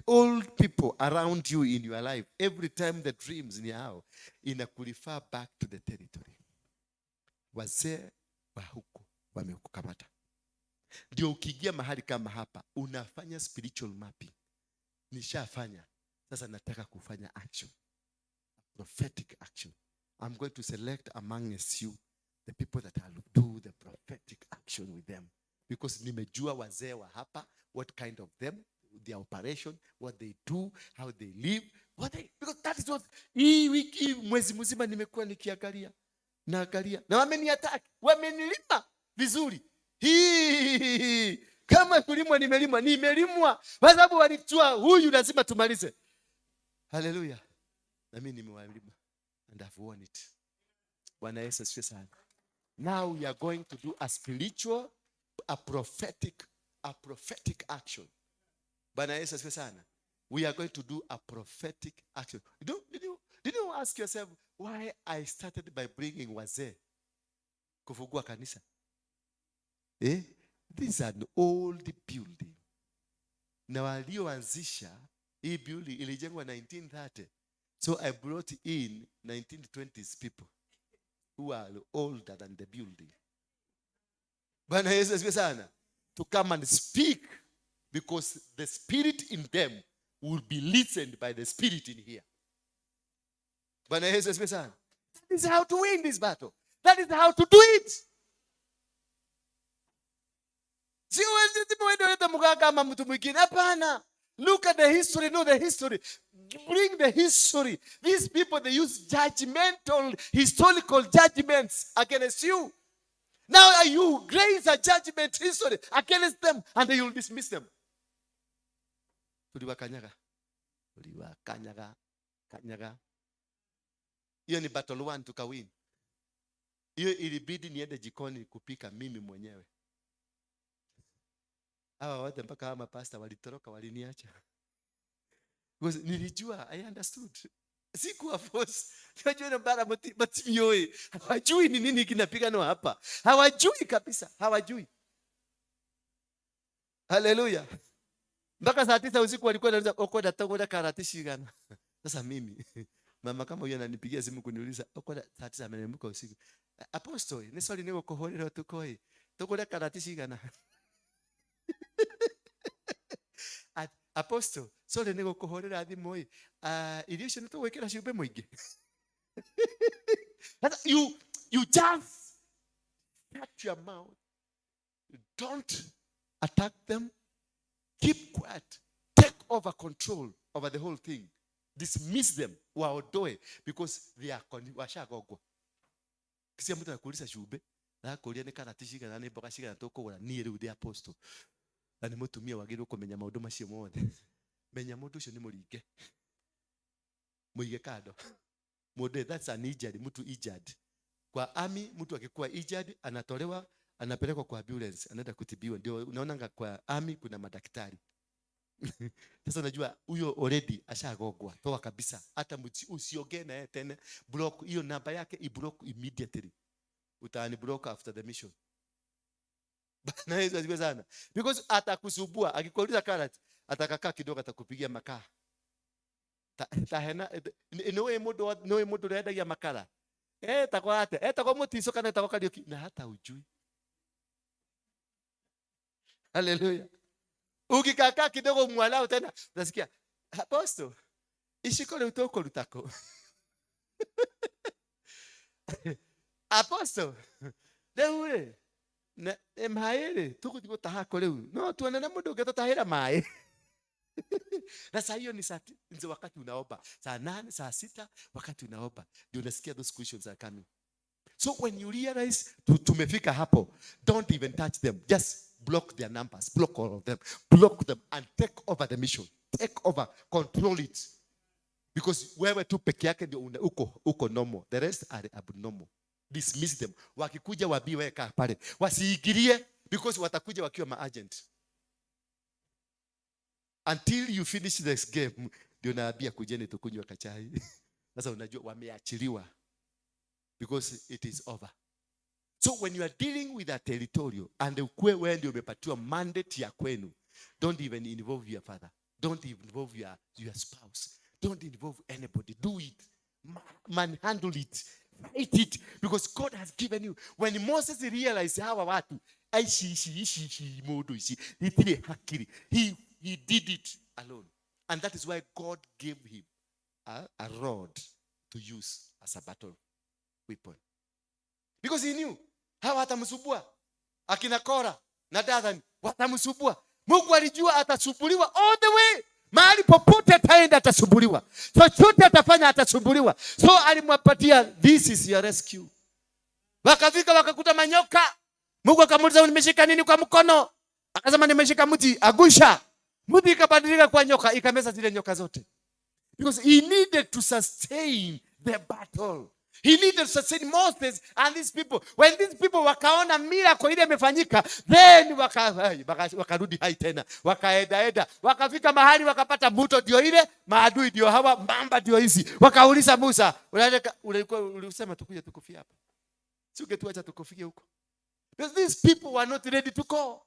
old people around you in your life, every time the dreams in yao inakurefer back to the territory. Wazee wa huko wamekukamata. Ndio ukiingia mahali kama hapa, unafanya spiritual mapping. Nishafanya. Sasa nataka kufanya action. Prophetic action. I'm going to select amongst you the people that I'll do the prophetic action with them. Because nimejua wazee wa hapa, what kind of them, their operation, what they do, how they live, because that is what, hii wiki mwezi mzima nimekuwa nikiangalia. Naangalia. Na wameniattack, wamenilima vizuri. Kama kulimwa nimelimwa. Kwa sababu walijua huyu lazima tumalize. Hallelujah. Na mimi nimewalima. And I've won it. Bwana Yesu asifiwe sana. Now we are going to do a prophetic action. Bwana Yesu asifiwe sana. We are going to do a prophetic action. Did you ask yourself why I started by bringing wazee kufungua kanisa? This is an old building. Na walioanzisha hii building ilijengwa 1930. So I brought in 1920s people who are older than the building. Bwana Yesu asifiwe sana. To come and speak, because the spirit in them will be listened by the spirit in here. Bwana Yesu asifiwe sana. That is how to win this battle. That is how to do it. Look at the history. Know the history. Bring the history. These people, they use judgmental, historical judgments against you. Now you grace a judgment history against them, and they will dismiss them. Kanyaga. Hiyo ni battle 1 tukawin. Hiyo ilibidi niende jikoni kupika mimi mwenyewe. Hawa wote mpaka hawa mapasta walitoroka, waliniacha. Because nilijua, I understood. Sikuwa force. Najua na bara matimioi. Hawajui ni nini kinapigana hapa. Hawajui kabisa. Hawajui. Hallelujah. Mpaka saa 9 usiku walikuwa wanauliza okoda tokoda karate shigana. Sasa mimi mama kama huyo ananipigia simu kuniuliza okoda saa 9 amenemuka usiku. Apostle, ni swali niko kohorera tukoi. Tokoda karate shigana. Apostle, sorry nego kuhorera thimoi. Irio cio nitugwikira ciumbe muingi. You just shut your mouth. Don't attack them. Keep quiet. Take over control over the whole thing. Dismiss them. Waodoe, because they are washagogwa. Kisia mtu anakuuliza ciumbe, na kuulia ni karati shiga na ni mboga shiga na tukugura ni riu the apostle. Ani mutumia wagirwo kumenya maundu macio mothe. Menya mundu ucio ni muringe. Muige kado. Mundu, that's an injured, mtu injured. Kwa army mtu akikuwa injured anatolewa, anapelekwa kwa ambulance, anaenda kutibiwa. Ndio unaona kwa army kuna madaktari. Sasa unajua huyo already ashagogwa toa kabisa. Hata usiongee naye tena, block hiyo namba yake, i-block immediately. Utaani block after the mission. Na hizo ziko sana. Because atakusubua, akikuuliza karate, atakakaa kidogo atakupigia makaa. Tahena noe modo reda ya makala. Takwa ate, takwa mutiso kana takwa kalioki na hata ujui. Hallelujah. Ukikakaa kidogo mwalao tena, unasikia, apostle, ishikole utoko lutako. Apostle, dewe na emaere tuko tahako leo no tuana na mundu geto tahira mai. Na saa hiyo ni ndio wakati unaomba saa 8 saa 6 wakati unaomba ndio unasikia those questions are coming. So when you realize tumefika hapo, don't even touch them, just block their numbers, block all of them, block them and take over the mission. Take over, control it. Because wewe tu peke yake ndio uko normal. The rest are abnormal. Dismiss them. Wakikuja wabii weka pale. Wasiingilie because watakuja wakiwa maagent. Until you finish this game, ndio naambia kujeni tukunywe kachai. Sasa unajua wameachiliwa. Because it is over. So when you are dealing with a territorial and ukwe wewe ndio umepatiwa mandate ya kwenu, don't even involve your father. Don't involve your spouse. Don't involve anybody. Do it. Manhandle it. Fight it. Because God has given you. When Moses realized hawa watu, he did it alone. And that is why God gave him a rod to use as a battle weapon. Because he knew hawa watamsubua. Akina Kora na Dathan watamsubua. Mungu alijua atasubuliwa all the way. Mahali popote ataenda atasubuliwa. Chochote atafanya atasubuliwa. So alimwapatia, this is your rescue. Wakafika wakakuta manyoka. Mungu akamuuliza, nimeshika nini kwa mkono? Akasema nimeshika mti, agusha. Mti ikabadilika kwa nyoka, ikameza zile nyoka zote. Because he needed to sustain the battle. He needed to sustain Moses and these people. When these people wakaona miracle ile imefanyika, then wakarudi hai tena. Wakaenda. Wakafika mahali wakapata mto ndio ile, maadui ndio hawa, mamba ndio hizi. Wakauliza Musa, ulisema tukuje tukufie hapa. Si ungetuacha tukufie huko. Because these people were not ready to go.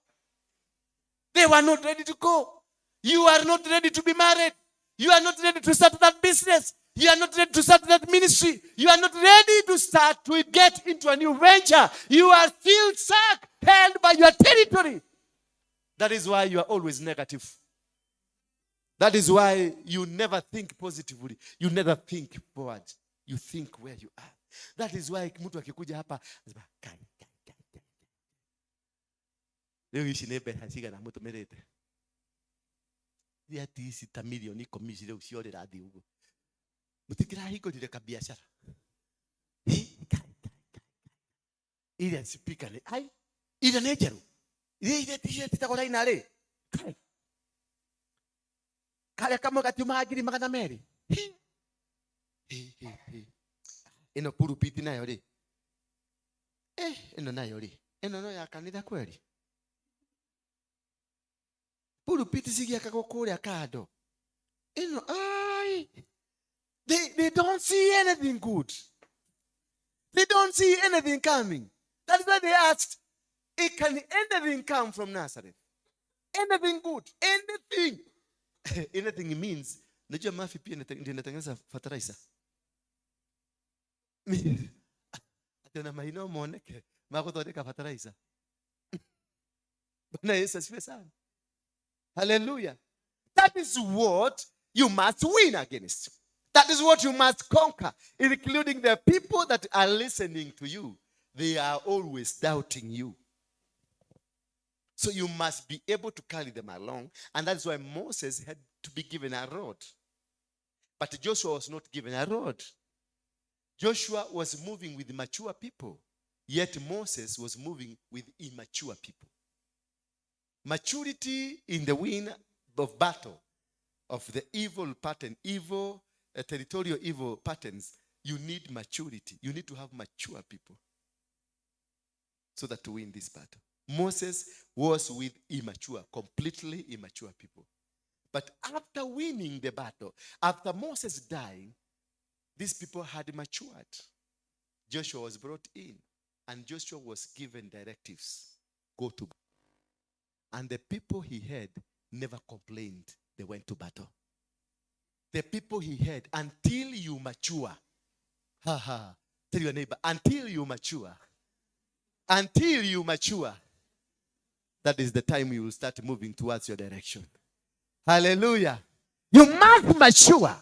They were not ready to go. You are not ready to be married. You are not ready to start that business. You are not ready to start that ministry. You are not ready to get into a new venture. You are still stuck, held by your territory. That is why you are always negative. That is why you never think positively. You never think forward. You think where you are. That is why mtu akikuja hapa, leo ishi nebe hasiga na mtu merete. Ya tisi tamilioni komisi leo siole radi huko. Mutikira hiko direka biashara. Ile speaker le ai ile nejeru. Ile t-shirt itakora inale. Kale kama katuma agiri magana meri. Eno pulpiti nayo le. Eno nayo le. Eno no ya kanitha kweli. Pulpiti sigia kakokole akado. Eno ai. They don't see anything good. They don't see anything coming. That's why they asked, can anything come from Nazareth? Anything good? Anything? Anything means, najua mafi pia ndio inatengeneza fertilizer. Atena mahino moneke, makotodeka fertilizer. Bwana Yesu asifiwe sana. Hallelujah. That is what you must win against. That is what you must conquer, including the people that are listening to you. They are always doubting you. So you must be able to carry them along. And that's why Moses had to be given a rod. But Joshua was not given a rod. Joshua was moving with mature people. Yet Moses was moving with immature people. Maturity in the win of battle, of the evil pattern, territorial evil patterns, you need maturity. You need to have mature people so that to win this battle. Moses was with completely immature people. But after winning the battle, after Moses dying, these people had matured. Joshua was brought in, and Joshua was given directives. Go to battle. And the people he had never complained. They went to battle. The people he had, until you mature. Tell your neighbor, until you mature. Until you mature. That is the time you will start moving towards your direction. Hallelujah. You must mature.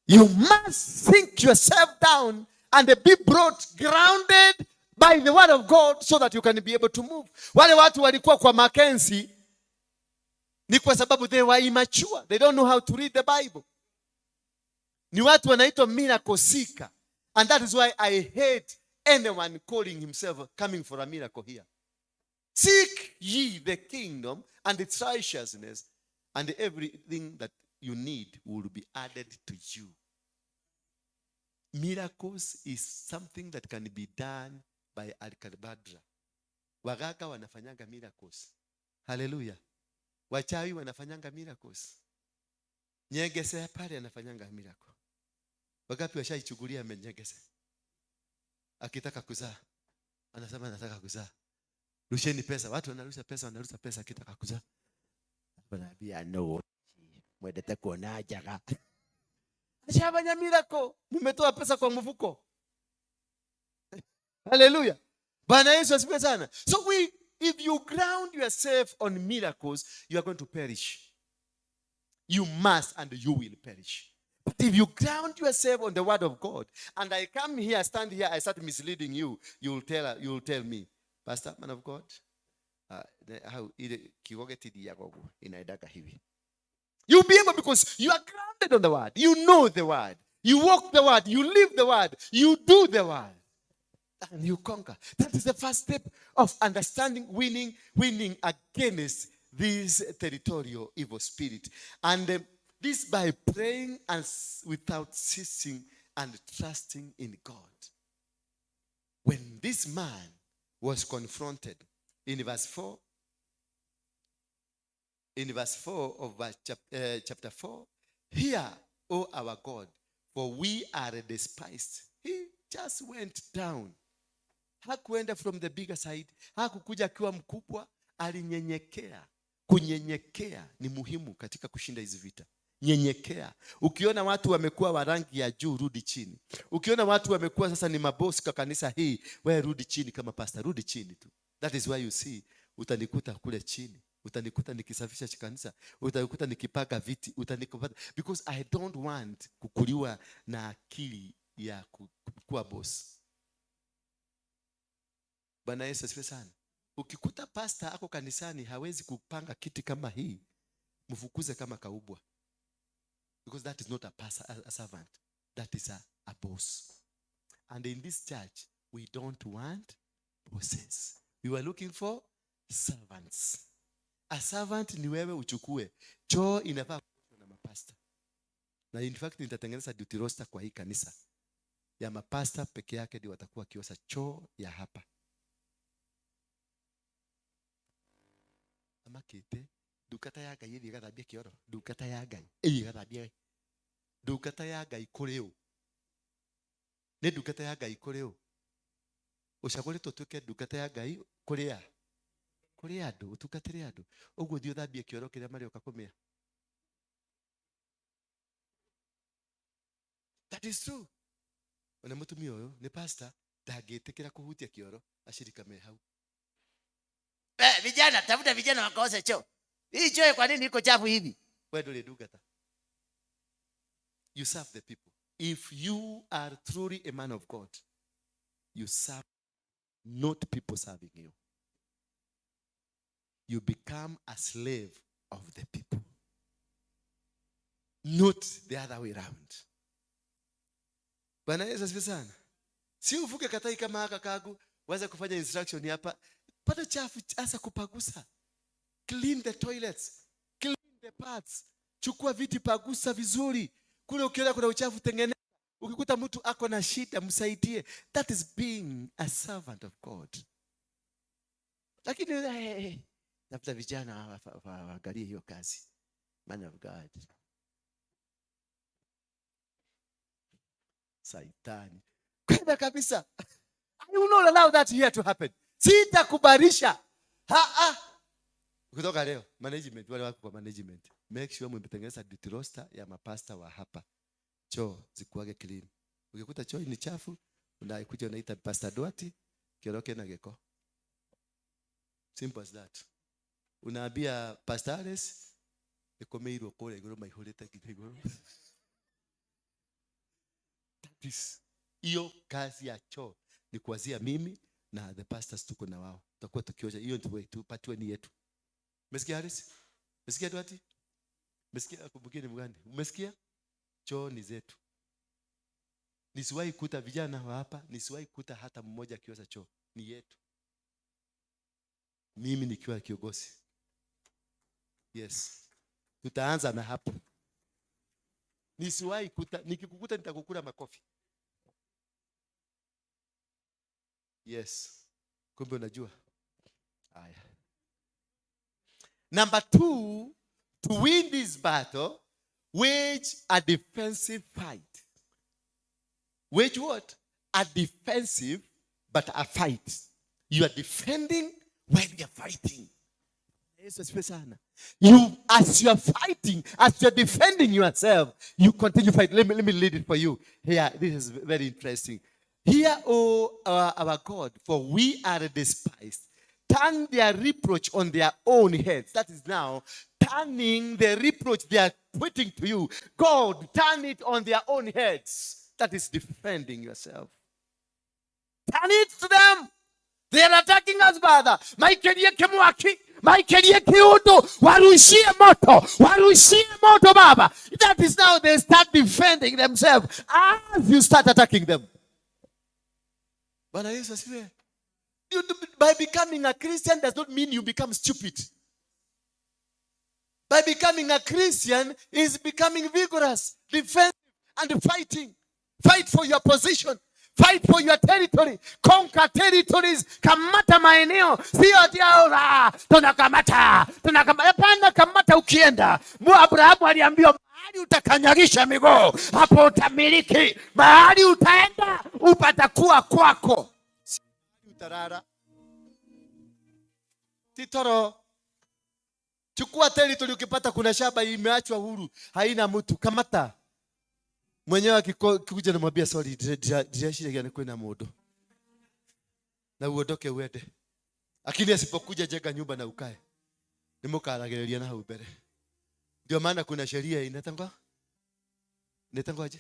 You must sink yourself down and be brought grounded by the word of God so that you can be able to move. Wale watu walikuwa kwa Mackenzie ni kwa sababu they were immature. They don't know how to read the Bible. Ni watu wanaitwa miracle seeker. And that is why I hate anyone calling himself coming for a miracle here. Seek ye the kingdom and its righteousness, and everything that you need will be added to you. Miracles is something that can be done by Al-Kadabadra. Waganga wanafanyanga miracles. Hallelujah. Wachawi wanafanyanga miracles. Nyegese pale anafanyanga miracle. Wagapi washaichugulia amenyegese? Akitaka kuzaa anasema nataka kuzaa. Rusheni pesa. Watu wanarusha pesa akitaka kuzaa. Wanaambia no. Mwendete kuona jaga. Ashabanya miracle. Mumetoa pesa kwa mfuko. Hallelujah. Bwana Yesu asifiwe sana. So if you ground yourself on miracles, you are going to perish. You must and you will perish. But if you ground yourself on the word of God, and I come here, stand here, I start misleading you, you will tell me, Pastor, man of God, how you'll be able, because you are grounded on the word. You know the word. You walk the word. You live the word. You do the word. And you conquer. That is the first step of understanding, winning against this territorial evil spirit. And this by praying and without ceasing and trusting in God. When this man was confronted in verse 4 of chapter 4, hear, O our God, for we are despised. He just went down. Hakuenda from the bigger side. Hakukuja akiwa mkubwa, alinyenyekea. Kunyenyekea ni muhimu katika kushinda hizi vita. Nyenyekea. Ukiona watu wamekuwa wa rangi ya juu, rudi chini. Ukiona watu wamekuwa sasa ni mabosi kwa kanisa hii, wewe rudi chini kama pastor, rudi chini tu. That is why you see, utanikuta kule chini. Utanikuta nikisafisha kanisa, utanikuta nikipaka viti, utanikuta, because I don't want kukuliwa na akili ya kuwa boss. Bwana Yesu asifiwe sana. Ukikuta pastor ako kanisani hawezi kupanga kiti kama hii, mfukuze kama kaubwa. Because that is not a pastor, a servant. That is a boss. And in this church, we don't want bosses. We were looking for servants. A servant ni wewe uchukue. Choo inafaa kuwa na mapasta. Na in fact nitatengeneza duty roster kwa hii kanisa. Ya mapasta peke yake ndio watakuwa kiosa choo ya hapa. Amakete dukata ya gai iri gathambia kioro. Dukata ya gai iri gathambia. Dukata ya gai kureo. Ne dukata ya gai kureo. Ushagore tutuke dukata ya gai kurea. Kurea andu utukatire andu. Uguo thio thambia kioro kiria mari okakumia. That is true. Ona mutumia uyu ni pastor ndagitikira kuhutia kioro ashirika me hau. Vijana tafuta vijana wakaose choo. Hii choo kwa nini iko chafu hivi? Wewe ndio dugata. You serve the people. If you are truly a man of God, you serve, not people serving you. You become a slave of the people, not the other way around. Bwana Yesu asifiwe sana. Si uvuke katai kama haka kagu, waza kufanya instruction hapa. Pata chafu asa kupagusa. Clean the toilets. Clean the parts. Chukua viti pagusa vizuri. Kule ukiona kuna uchafu tengeneza. Ukikuta mtu ako na shida msaidie. That is being a servant of God. Lakini tafuta vijana waangalie hiyo kazi. Man of God. Saitani. Kwenda kabisa. I will not allow that here to happen. Sitakubarisha. Kutoka leo management, wale wako kwa management, make sure mmetengeneza duty roster ya mapasta wa hapa. Choo zikuage clean. Ukikuta choo ni chafu, unaikuja unaita Pastor Duati, kioroke na geko. Simple as that. Unaambia pastors ikomeirwo kule iguru maihurite iguru. That is hiyo kazi ya choo ni kuanzia mimi na the pastors tuko na wao. Tutakuwa tukiosha hiyo ndio tupatiwe ni yetu. Umesikia Haris? Umesikia Duati? Umesikia kumbukeni mgani? Umesikia? Choo ni zetu. Nisiwahi kuta vijana wa hapa, nisiwahi kuta hata mmoja akiosha choo. Ni yetu. mimi nikiwa kiongozi. Yes. Tutaanza na hapo. Nisiwahi nikikukuta nitakukula makofi. Yes. Kumbe unajua. Haya. Number 2, to win this battle, wage a defensive fight. Wage what? A defensive but a fight. You are defending while you are fighting. As you are fighting, as you are defending yourself, you continue fight. Let me lead it for you. Here, this is very interesting. Hear, O our God, for we are despised. Turn their reproach on their own heads. That is now turning the reproach they are putting to you. God, turn it on their own heads. That is defending yourself. Turn it to them. They are attacking us, Father. Maikelie kemwaki, maikelie kiudo, warushie moto, Baba. That is now they start defending themselves as you start attacking them. Bwana Yesu asifiwe. By becoming a Christian does not mean you become stupid. By becoming a Christian is becoming vigorous, defensive, and fighting. Fight for your position. Fight for your territory. Conquer territories. Kamata maeneo. Sio ati tunakamata. Hapana, kamata ukienda. Abrahamu aliambiwa mahali utakanyagisha miguu, hapo utamiliki. Mahali utaenda upatakuwa kwako. Utarara. Titoro. Chukua territory ukipata kuna shamba imeachwa huru. Haina mtu. Kamata. Mwenyewe akikuja na mwambia sorry, dirashia gani kwenda modo. Na uondoke uende. Lakini asipokuja jenga nyumba na ukae. Nimukaragereria na hau mbere. Ndio maana kuna sheria inatangwa. Inatangwaje?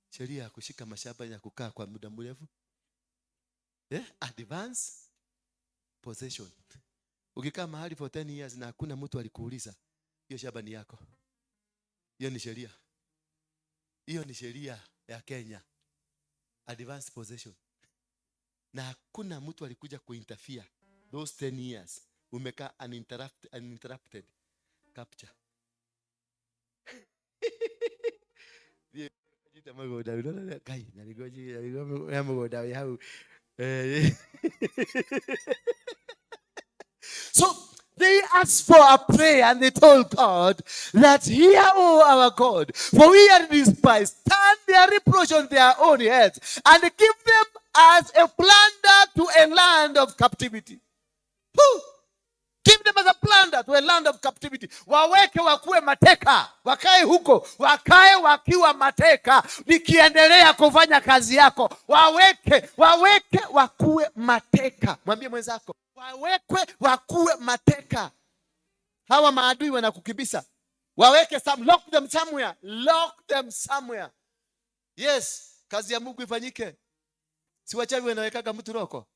Sheria ya kushika mashamba ya kukaa kwa muda mrefu. Advance possession. Ukikaa mahali for 10 years na hakuna mtu alikuuliza, hiyo shamba ni yako. Hiyo ni sheria. Hiyo ni sheria ya Kenya. Advance possession. Na hakuna mtu alikuja kuinterfere. Those 10 years umekaa uninterrupted capture. So they asked for a prayer and they told God that, hear, O our God, for we are despised. Turn their reproach on their own heads and give them as a plunder to a land of captivity. Give them as a plunder to a land of captivity. Waweke wakuwe mateka. Wakae huko. Wakae wakiwa mateka. Nikiendelea kufanya kazi yako. Waweke wakuwe mateka. Mwambie mwenzako, wawekwe wakuwe mateka. Hawa maadui wanakukibisa. Waweke lock them somewhere. Lock them somewhere. Yes, kazi ya Mungu ifanyike. Si wachawi wanawekaga mtu roko.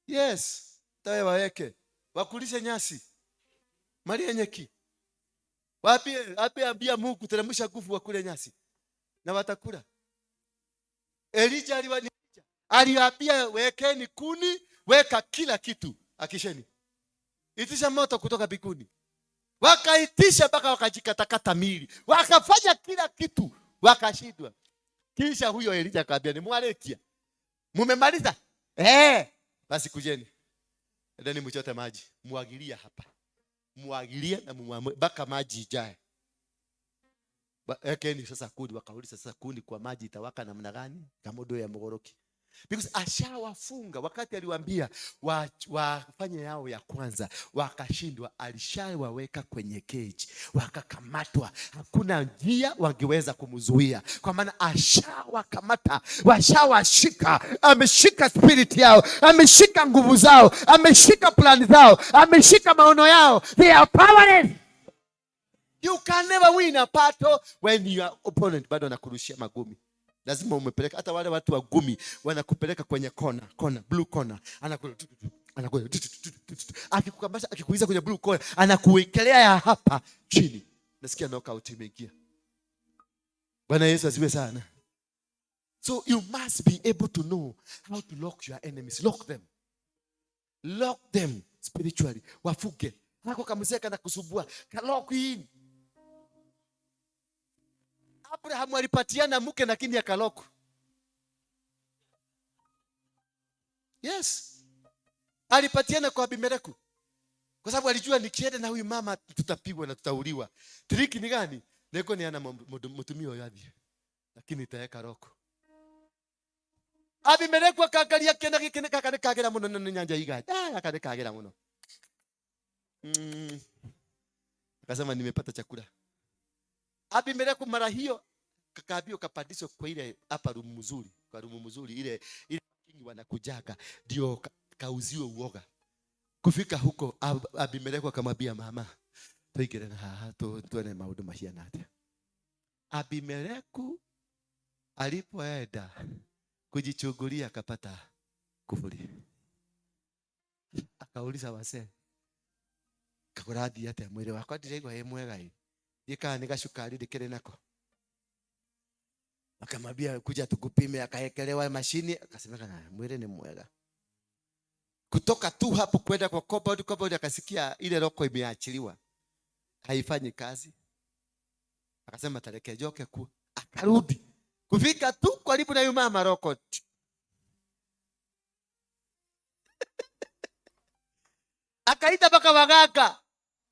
Yes, tawe waweke. Wakulishe nyasi. Maria nyeki. Wapi ambia Mungu teremsha nguvu wakule nyasi. Na watakula. Elijah aliwaambia wekeni kuni, weka kila kitu, akisheni. Itisha moto kutoka mbinguni. Wakaitisha mpaka wakajikatakata mili. Wakafanya kila kitu, wakashindwa. Kisha huyo Elijah akaambia, ni mwalekia. Mumemaliza? Basi kujeni. Ndani mchote maji, muagilia hapa. Muagilia na mumwamwe baka maji ijae. Ekeni sasa kuni, wakauliza sasa kuni kwa maji itawaka namna gani? Kama ndo ya mgoroki. Because ashawafunga wakati aliwaambia wafanye yao ya kwanza, wakashindwa. Alishawaweka kwenye cage, wakakamatwa. Hakuna njia wangeweza kumzuia, kwa maana ashawakamata, washawashika. Ameshika spirit yao, ameshika nguvu zao, ameshika plani zao, ameshika maono yao. They are powerless. You can never win a battle when your opponent bado anakurushia magumi. Lazima umepeleka. Hata wale watu wa gumi wanakupeleka kwenye kona, blue corner. Anakuwa akikukamata, akikuiza kwenye blue corner, anakuwekelea ya hapa chini. Nasikia knockout imeingia. Bwana Yesu asifiwe sana. So you must be able to know how to lock your enemies. Lock them. Lock them. spiritually, wafuge. Hako kamzeka na kusumbua, kalock in. Abraham alipatiana mke lakini akalock. Yes. Alipatiana kwa Abimeleku. Kwa sababu alijua nikienda na huyu mama tutapigwa na tutauliwa. Triki ni gani? Neko ni ana mtumio yadi. Lakini itaweka roko. Abimeleku akaangalia kena kagera muno na nyanja igadi. Kagera muno. Akasema nimepata chakula. Abimeleku mara hiyo kakaambia kapandishwa kwa ile hapa room mzuri, kwa room mzuri ile kingi wanakujaga ndio kauziwe uoga. Kufika huko Abimeleku akamwambia mama, tuikire na tuone maundu mahiana atia. Abimeleku alipoenda kujichungulia akapata kufuri. Akauliza wase, kakurathi atia mwili wako ndirego he mwega hii. Yeka nikashukari ndikire nako. Akamwambia kuja tukupime, akaekelewa mashini, akasema kana mwili ni mwega. Kutoka tu hapo kwenda kwa compound akasikia ile roko imeachiliwa. Haifanyi kazi. Akasema tarekejoke ku. Akarudi. Kufika tu karibu na yule mama roko. Akaita mpaka waganga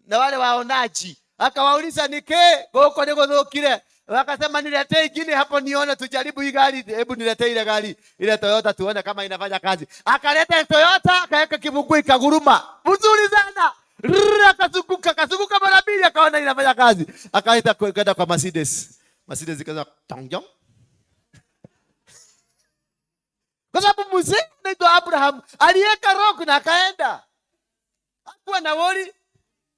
na wale waonaji. Akawauliza nike goko niko thukire. Wakasema niletee ingine hapo nione tujaribu hii gari. Hebu niletee ile gari. Ile Toyota tuone kama inafanya kazi. Akaleta Toyota, akaweka kibungui kaguruma. Mzuri sana. Akazunguka mara mbili akaona inafanya kazi. Akaita kwenda kwa Mercedes. Mercedes ikaanza tongjong. Kwa sababu mzee anaitwa Abraham aliweka roho na akaenda. Hakuwa na worry.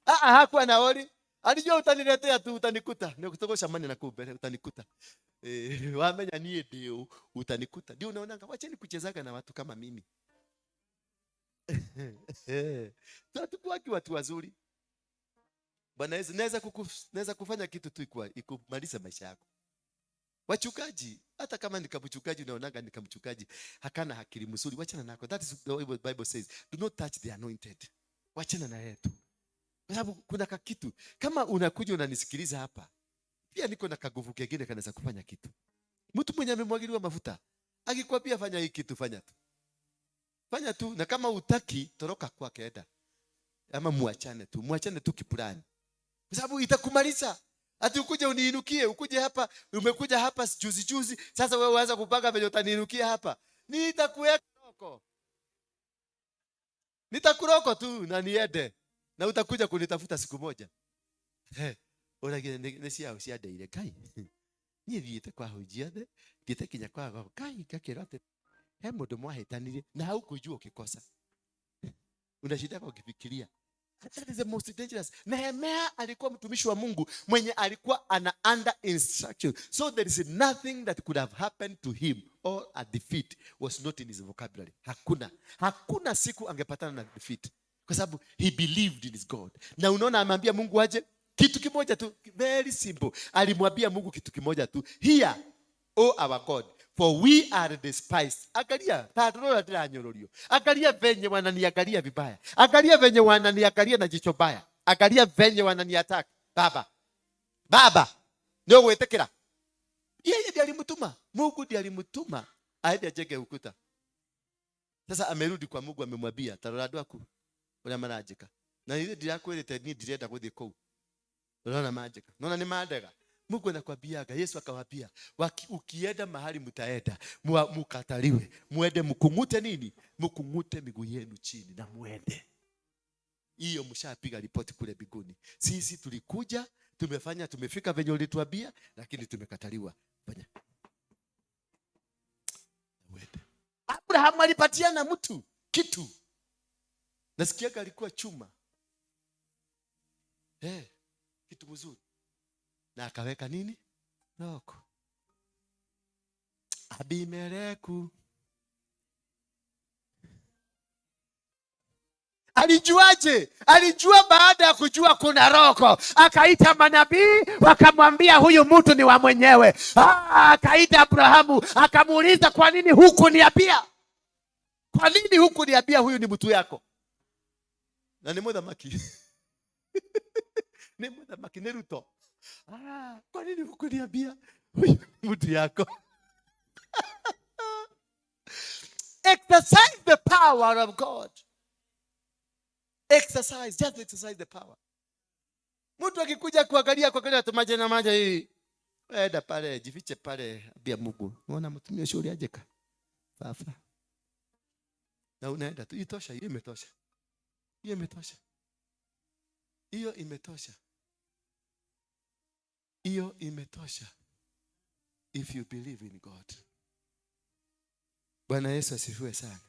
Hakuwa na worry. Alijua utaniletea tu utanikuta. Ndio kutogosha mani na kubele utanikuta. Wamenya nie ndio utanikuta. Ndio unaona wacheni kuchezaga na watu kama mimi. Tutakuwa watu wazuri. Bwana naweza kufanya kitu tu ikumaliza maisha yako. Wachukaji, hata kama nikamchukaji unaonaga nikamchukaji, hakana akili mzuri, wachana nako. That is the Bible says, do not touch the anointed. Wachana na yeye tu. Kwa sababu kuna kitu, kama unakuja unanisikiliza hapa, pia niko na kaguvu kingine kanaweza kufanya kitu. Mtu mwenye amemwagiliwa mafuta, akikwambia fanya hiki kitu, fanya tu. Fanya tu, na kama utaki toroka kwake enda. Ama muachane tu kipulani. Kwa sababu itakumaliza. Ati ukuje uniinukie, ukuje hapa, umekuja hapa juzi, sasa wewe uanza kupanga vile utaniinukia hapa. Nitakuweka roko. Nitakuroko tu na niende. Na utakuja kunitafuta siku moja. Orage nesia usiade ile kai. Ni viete kwa hojiade, kiete kinya kwa kai kakerote. Mundu mwahitanire na haukujua ukikosa. Unashida kwa ukifikiria. That is the most dangerous. Nehemia alikuwa mtumishi wa Mungu mwenye alikuwa ana under instruction. So there is nothing that could have happened to him or a defeat was not in his vocabulary. Hakuna siku angepatana na defeat. Kwa sababu he believed in his God. Na unaona amwambia Mungu aje kitu kimoja tu, very simple. Alimwambia Mungu kitu kimoja tu. Here, O our God, for we are despised. Angalia, tadoro la nyororio. Angalia venye wananiangalia vibaya. Angalia venye wananiangalia na jicho baya. Angalia venye wananiattack. Baba. Ndio wetekera. Yeye ndiye alimtuma. Mungu ndiye alimtuma aende ajenge ukuta. Sasa amerudi kwa Mungu amemwambia, "Tarado aku ula marajika." Na ile dirako ile tani direda kuthi kou. Unaona majika. Unaona ni madega. Mungu anakuambiaga, Yesu akawaambia, ukienda mahali mtaenda, mukataliwe, muende mkungute nini? Mkungute miguu yenu chini na muende. Hiyo mshapiga ripoti kule mbinguni. Sisi tulikuja, tumefika venye ulituambia, lakini tumekataliwa. Fanya. Muende. Abraham alipatiana mtu kitu. Nasikia alikuwa chuma. Kitu mzuri. Na akaweka nini? Roko. Abimeleku alijuaje? Alijua baada ya kujua kuna roko. Akaita manabii, wakamwambia huyu mtu ni wa mwenyewe. Akaita Abrahamu, akamuuliza kwa nini hukuniambia? Kwa nini hukuniambia huyu ni mtu yako? Na ni muthamaki. Ni muthamaki ni Ruto. Kwa nini hukuniambia huyu mtu yako? Exercise the power of God. Just exercise the power. Mtu akikuja kuangalia tumaje na maji hii. Enda pale, jifiche pale, ambia Mungu. Unaona mtumie shauri ajeka. Fafa. Na unaenda tu, itosha, hiyo imetosha. Hiyo imetosha. Hiyo imetosha. Hiyo imetosha. If you believe in God. Bwana Yesu asifiwe sana.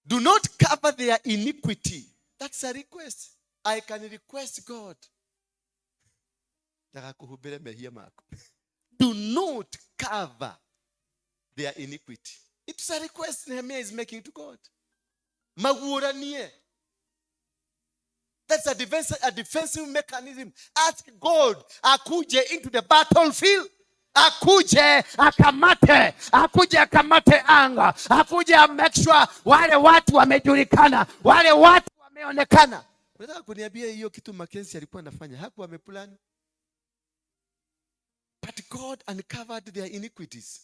Do not cover their iniquity. That's a request. I can request God. Nakakuhubiri mehia mako. Do not cover their iniquity. It's a request Nehemiah is making to God. Maguranie. That's a defensive mechanism. Ask God akuje into the battlefield. Akuje akamate anga. Akuje make sure wale watu wamejulikana, wale watu wameonekana. Unataka kuniambia hiyo kitu Mackenzie alikuwa anafanya? Hapo ameplan. But God uncovered their iniquities.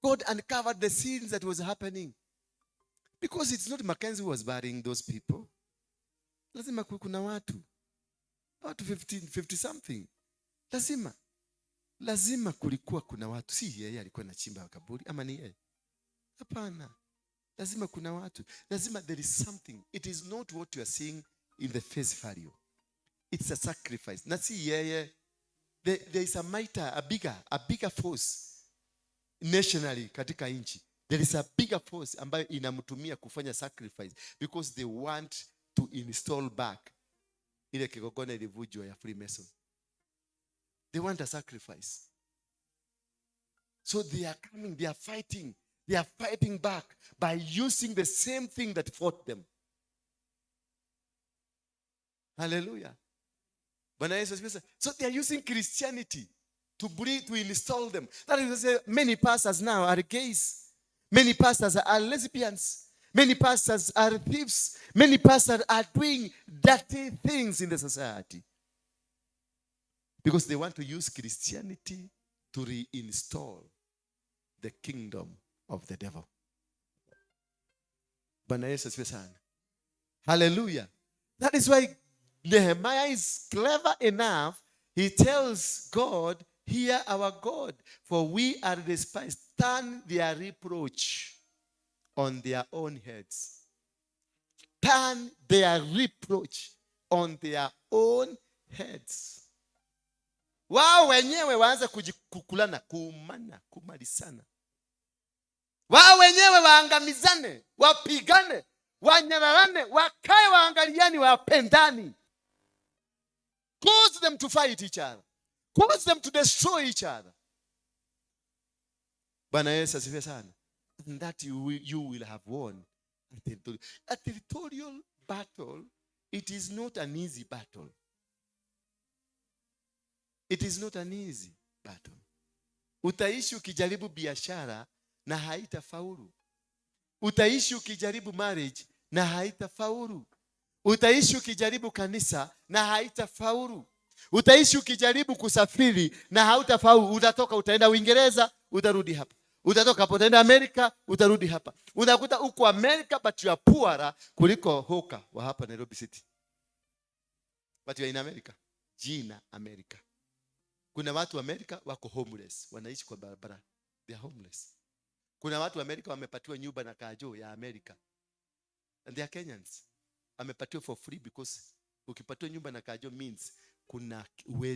God uncovered the sins that was happening. Because it's not Mackenzie who was burying those people. Lazima kuna watu 50 something. Lazima kulikuwa kuna watu. Si yeye alikuwa anachimba kaburi ama ni yeye? Hapana. Lazima kuna watu. Lazima there is something. It is not what you are seeing in the face value. It's a sacrifice. Na si yeye. There is a mightier, a bigger force nationally katika nchi. There is a bigger force ambayo inamtumia kufanya sacrifice because they want to install back ile kigogona ilivujwa ya Freemason. They want a sacrifice. So they are coming, they are fighting back by using the same thing that fought them. Hallelujah. So they are using Christianity to install them. That is to say, many pastors now are gays. Many pastors are lesbians. Many pastors are thieves. Many pastors are doing dirty things in the society. Because they want to use Christianity to reinstall the kingdom of the devil. Hallelujah. That is why Nehemiah is clever enough. He tells God, "Hear our God, for we are despised. Turn their reproach on their own heads." Turn their reproach on their own heads. Wao wenyewe waanze kukulana, kuumana, kumalisana. Wao wenyewe waangamizane, wapigane, wanyararane, wakae waangaliani, wapendani. Cause them to fight each other. Cause them to destroy each other. Bwana Yesu asifiwe sana. And that you will have won. A territorial battle, it is not an easy battle. It is not an easy battle. Utaishi ukijaribu biashara na haitafaulu. Utaishi ukijaribu marriage na haitafaulu. Utaishi ukijaribu kanisa na haitafaulu. Utaishi ukijaribu kusafiri na hautafaulu. Utatoka utaenda Uingereza, utarudi hapa. Utatoka hapo utaenda Amerika, utarudi hapa. Unakuta uko Amerika but you are poorer kuliko hoka wa hapa Nairobi City. But you are in America. Jina America. Kuna watu wa Amerika wako homeless, wanaishi kwa barabara. They are homeless. Kuna watu wa Amerika wamepatiwa nyumba na kajo ya Amerika. And they are Kenyans. Wamepatiwa for free because ukipatiwa nyumba na kajo means kuna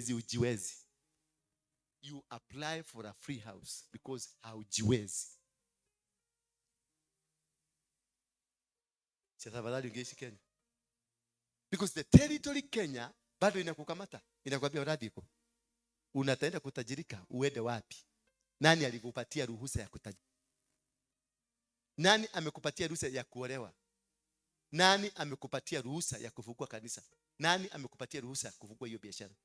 ujiwezi. You apply for a free house because haujiwezi. Tafadhali ungeishi Kenya. Because the territory Kenya bado inakukamata. Inakwambia radhi iko. Unataenda kutajirika, uende wapi? Nani alikupatia ruhusa ya kutajirika? Nani amekupatia ruhusa ya kuolewa? Nani amekupatia ruhusa ya kufungua kanisa? Nani amekupatia ruhusa ya kufungua hiyo biashara?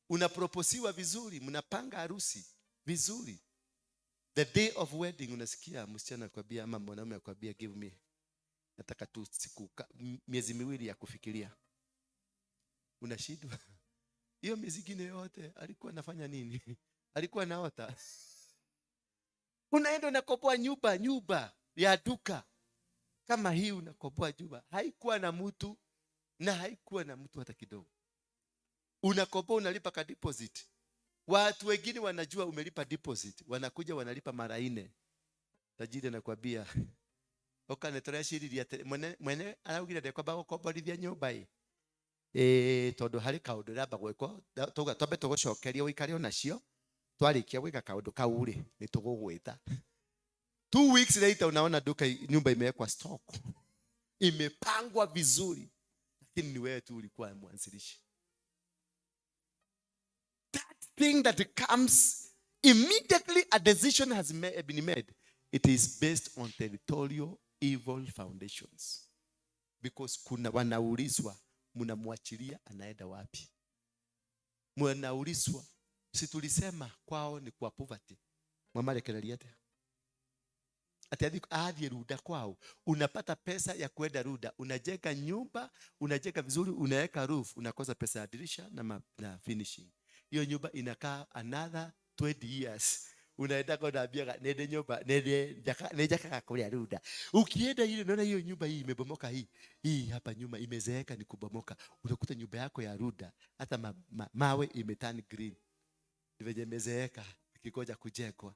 Unaproposiwa vizuri, mnapanga harusi vizuri. The day of wedding unasikia msichana akwambia ama mwanaume akwambia give me, nataka tu miezi miwili ya kufikiria. Unashindwa. Hiyo miezi ingine yote alikuwa anafanya nini? Alikuwa naota. Unaenda unakopoa nyumba ya duka kama hii, unakopoa nyumba haikuwa na mtu na haikuwa na mtu hata kidogo. Unakopoa, unalipa ka deposit. Watu wengine wanajua umelipa deposit, wanakuja wanalipa mara 4. Tajiri anakuambia okanetorea shiriri ya mwene araugire ndekwa gukomborithia nyumba tondu hari kaundu ramba gwiko tuga tombe tugucokeria wikare onacio twarikia gwika kaundu kau ri ni tugugwita. 2 weeks later unaona duka nyumba imewekwa stock, imepangwa vizuri, lakini ni wewe tu ulikuwa mwanzilishi. That thing that comes immediately a decision has been made, it is based on territorial evil foundations, because kuna wanaulizwa mnamwachilia anaenda wapi? Mnaulizwa, si tulisema kwao ni kwa poverty, mwamarekereria ate adhi ruda kwao, unapata pesa ya kwenda ruda, unajenga nyumba, unajenga vizuri, unaweka roof, unakosa pesa ya dirisha na finishing. Hiyo nyumba inakaa another 20 years. Unaenda kwa naambia nende nyumba nejaka kulia ruda. Ukienda ile unaona hiyo nyumba hii imebomoka, hii hapa nyuma imezeeka, ni kubomoka. Unakuta nyumba yako ya ruda hata mawe imeturn green, ndivyo imezeeka ikingoja kujengwa.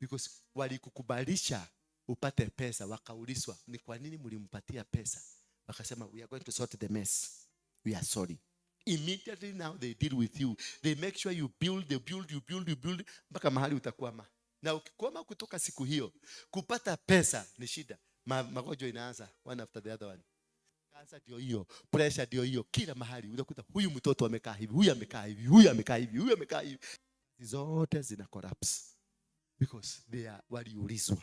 Because walikukubalisha upate pesa, wakaulizwa ni kwa nini mlimpatia pesa, wakasema we are going to sort the mess, we are sorry. Immediately now they deal with you, they make sure you build mpaka mahali utakwama. Na ukikwama kutoka siku hiyo kupata pesa ni shida. Magonjwa inaanza one after the other one. Kansa ndio hiyo, pressure ndio hiyo, kila mahali unakuta huyu mtoto amekaa hivi, huyu amekaa hivi, huyu amekaa hivi, huyu amekaa hivi. Zote zina collapse because they are waliulizwa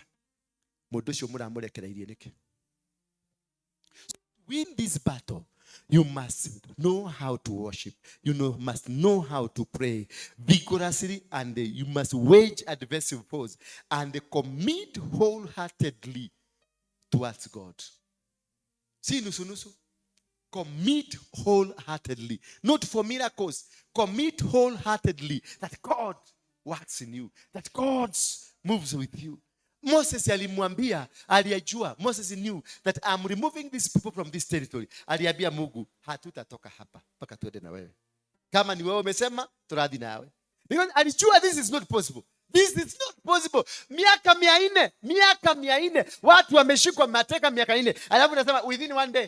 mundu cio muramurekereirie niki. Win this battle, you must know how to worship. Must know how to pray vigorously, and you must wage adversive foes and commit wholeheartedly towards God. See, nusu. Commit wholeheartedly, not for miracles. Commit wholeheartedly that God works in you, that God moves with you. Moses alimwambia, aliyajua, Moses knew that I'm removing these people from this territory. Aliambia Mungu, hatutatoka hapa mpaka tuende na wewe. Kama ni wewe umesema, turadhi nawe. Because alijua this is not possible. This is not possible. Miaka 400 watu wameshikwa mateka miaka 4. Alafu nasema within one day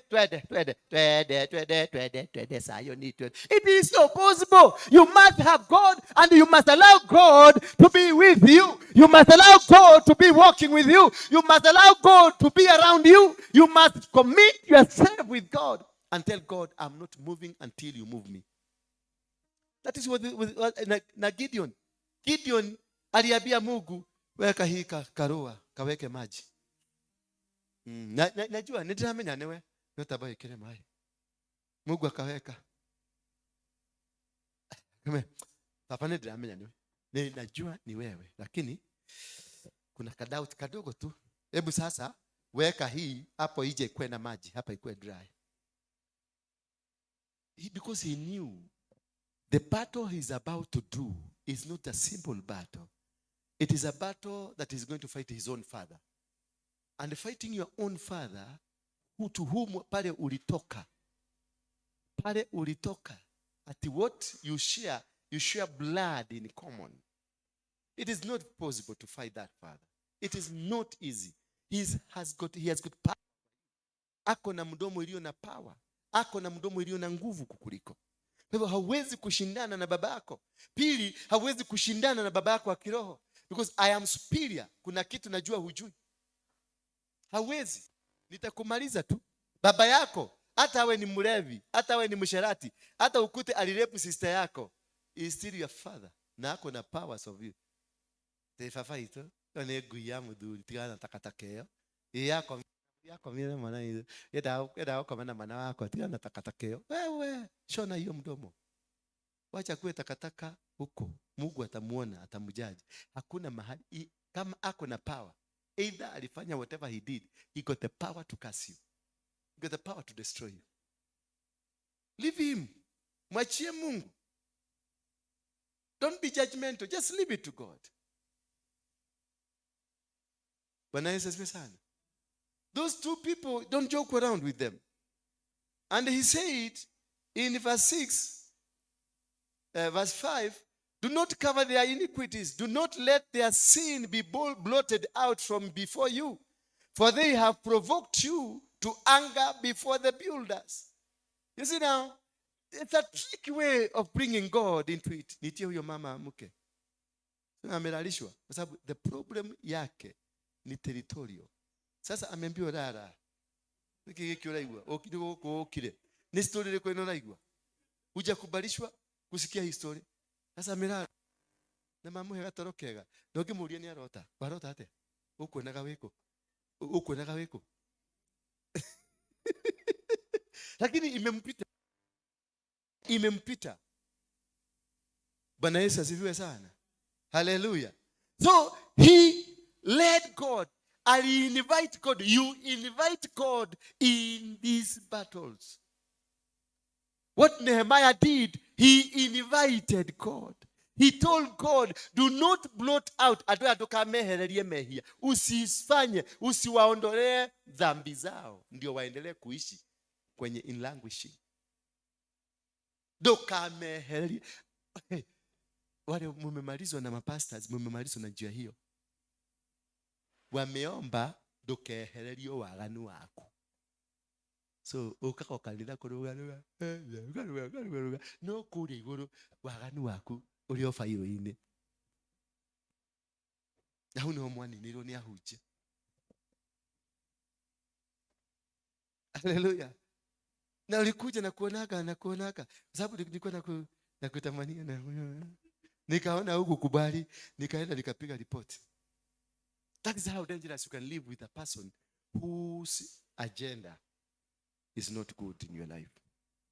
twende saa hiyo ni twende. It is not possible. You must have God, and you must allow God to be with you. You must allow God to be walking with you. You must allow God to be around you. You must commit yourself with God and tell God, I'm not moving until you move me. That is what Gideon aliambia Mungu, weka hii karua kaweke maji. Najua nitaamenya newe notabaye kile mai. Mungu akaweka. Kama papa nitaamenya newe. Najua ni wewe, lakini kuna kadoubt kadogo tu. Hebu sasa weka hii hapo ije kwe na maji, hapa ikuwe dry. Because he knew the battle he's about to do is not a simple battle. It is a battle that is going to fight his own father. And fighting your own father, to whom pale ulitoka. At what you share blood in common. It is not possible to fight that father. It is not easy. He has got power. Ako na mdomo iliyo na power. Ako na mdomo iliyo na nguvu kukuliko. Kwa hivyo hawezi kushindana na baba yako. Pili, hawezi kushindana na baba yako wa kiroho. Because I am superior. Kuna kitu najua hujui. Hawezi. Nitakumaliza tu. Baba yako, hata awe ni mlevi, hata awe ni msherati, hata ukute alirepu sister yako, is still your father. Na ako na powers of you. Tefafa ito, ane guya muduri, tigana takatakeo. Yako mire mwana hizo. Yeda wako mana wako, tigana takatakeo. Wewe, shona hiyo mdomo. wacha kuwe takataka huko. Mungu atamuona, atamjaji. Hakuna mahali kama ako na power. Either alifanya whatever he did, he got the power to curse you. He got the power to destroy you. Leave him. Mwachie Mungu. Don't be judgmental. Just leave it to God. Bwana Yesu asifiwe sana. Those two people, don't joke around with them. And he said in verse 6, verse 5, do not cover their iniquities. Do not let their sin be blotted out from before you. For they have provoked you to anger before the builders. You see now, it's a tricky way of bringing God into it. Nitie huyo mama mke. Amelalishwa. Kwa sababu the problem yake ni territorial. Sasa ameambiwa rara. Nikiki uraigwa. Okire. Ni story ile kwenu uraigwa. Hujakubalishwa kusikia hii story. Sasa amelala. Na mamu hega torokega. Ndogi muria ni arota. Barota ate. Ukwonaga wiko. Ukwonaga wiko. Lakini imempita. Imempita. Bwana Yesu asifiwe sana. Hallelujah. So he led God. Ali invite God. You invite God in these battles. What Nehemiah did, he invited God. He told God, do not blot out. Usifanye, usiwaondolee dhambi zao. Ndio waendelee kuishi kwenye in languishing. Dokamehererie. Wale mumemalizwa na mapastors, mumemalizwa na njia hiyo. Wameomba dokehererio waganu wako. So ukako kanitha kurugaruga no kuri iguru waganu waku uri ofairo ine na huno mwani niro ni ahuje. Hallelujah. Na ulikuja na kuonaga kwa sababu nilikuwa na kutamania na nikaona huku kubali, nikaenda nikapiga report. That is how dangerous you can live with a person whose agenda is not good in your life.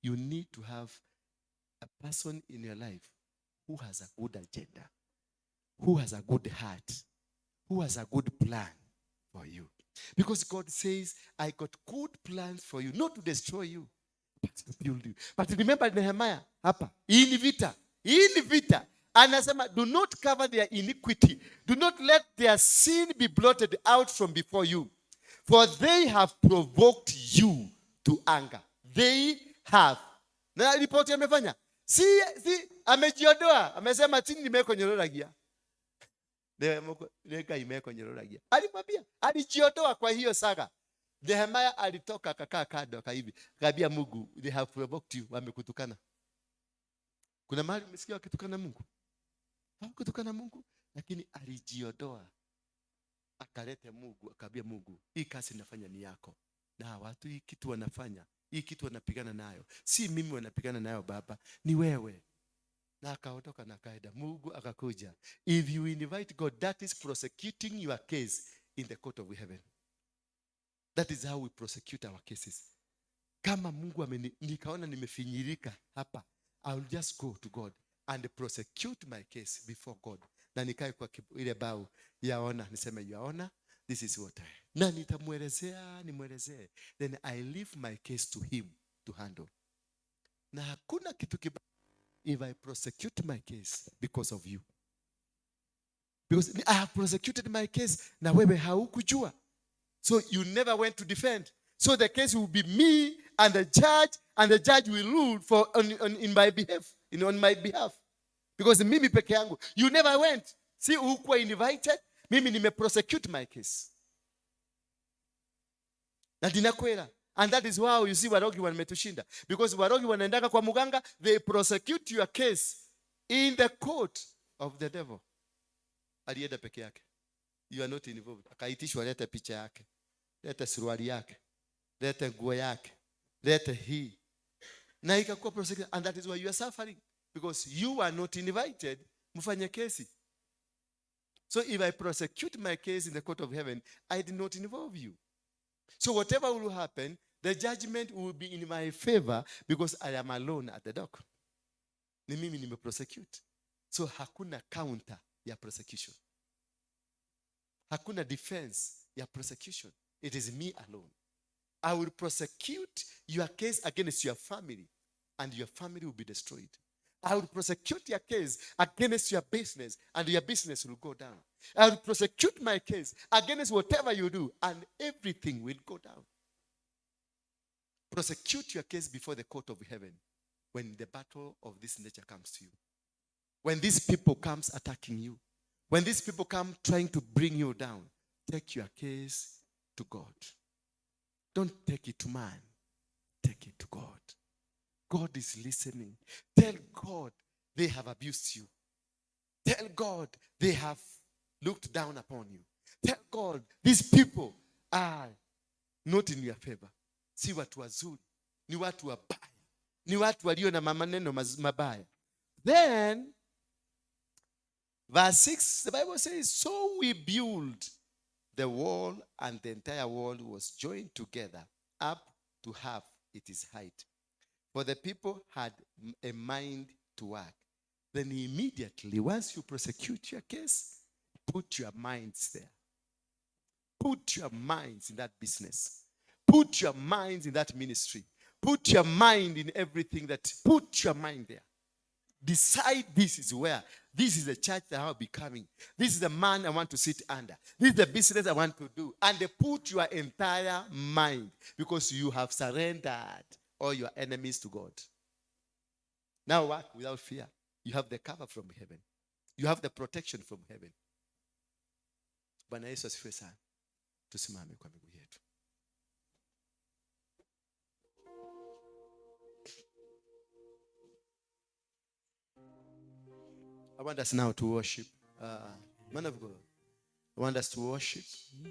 You need to have a person in your life who has a good agenda, who has a good heart, who has a good plan for you. Because God says, I got good plans for you, not to destroy you, but to build you. But remember Nehemiah, hapa, in vita, anasema, do not cover their iniquity. Do not let their sin be blotted out from before you. For they have provoked you to anger. They have. Na ripoti amefanya. Si amejiondoa, amesema chini nimeko nyororagia. Neka imeko nyororagia. Alimwambia, alijiondoa kwa hiyo saga. Nehemiah alitoka akakaa kando akaibi. Akambia Mungu, they have provoked you, wamekutukana. Kuna mahali umesikia wakitukana Mungu? Hawakutukana Mungu, lakini alijiondoa. Akalete Mungu, akambia Mungu, hii kazi nafanya ni yako. Na watu hii kitu wanafanya, hii kitu wanapigana nayo. Si mimi wanapigana nayo Baba, ni wewe. Na akaondoka na kaida. Mungu akakuja. If you invite God, that is prosecuting your case in the court of heaven. That is how we prosecute our cases. Kama Mungu nikaona nimefinyirika hapa, I will just go to God and prosecute my case before God. Na nikae kwa ile bao yaona, niseme yaona, this is what I. Na nimwelezee. Then I leave my case to him to handle. Na hakuna kitu kibaya if I prosecute my case because of you. Because I have prosecuted my case na wewe haukujua. So you never went to defend. So the case will be me and the judge will rule in my behalf, on my behalf. Because mimi peke yangu, you never went. See, ukuwa invited, mimi nime prosecute my case. Na dinakwela. And that is why you see Waruinge wametushinda. Because Waruinge wanaendaka kwa muganga, they prosecute your case in the court of the devil. Alienda peke yake. You are not involved. Akaitishwa leta picha yake. Leta suruali yake. Leta nguo yake. Leta hii. Na ikakuwa prosecuted. And that is why you are suffering. Because you are not invited. Mufanye kesi. So if I prosecute my case in the court of heaven, I did not involve you. So whatever will happen, the judgment will be in my favor because I am alone at the dock. ni mimi nimeprosecute. So hakuna counter ya prosecution. Hakuna defense ya prosecution. It is me alone. I will prosecute your case against your family, and your family will be destroyed. I will prosecute your case against your business, and your business will go down. I will prosecute my case against whatever you do, and everything will go down. Prosecute your case before the court of heaven when the battle of this nature comes to you. When these people comes attacking you, when these people come trying to bring you down, take your case to God. Don't take it to man. Take it to God. God is listening. Tell God they have abused you. Tell God they have looked down upon you. Tell God these people are not in your favor. Si watu wazuri, ni watu wabaya, ni watu walio na maneno mabaya. Then verse 6, the Bible says, so we build the wall, and the entire wall was joined together up to half its height. For the people had a mind to work. Then immediately, once you prosecute your case, put your minds there. Put your minds in that business. Put your minds in that ministry. Put your mind in everything put your mind there. Decide this is where. This is the church that I'll be coming. This is the man I want to sit under. This is the business I want to do. And they put your entire mind, because you have surrendered all your enemies to God. Now work without fear. You have the cover from heaven. You have the protection from heaven. Bwana Yesu asifiwe sana. Tusimame kwa miguu yetu. I want us now to worship. Man of God, I want us to worship. I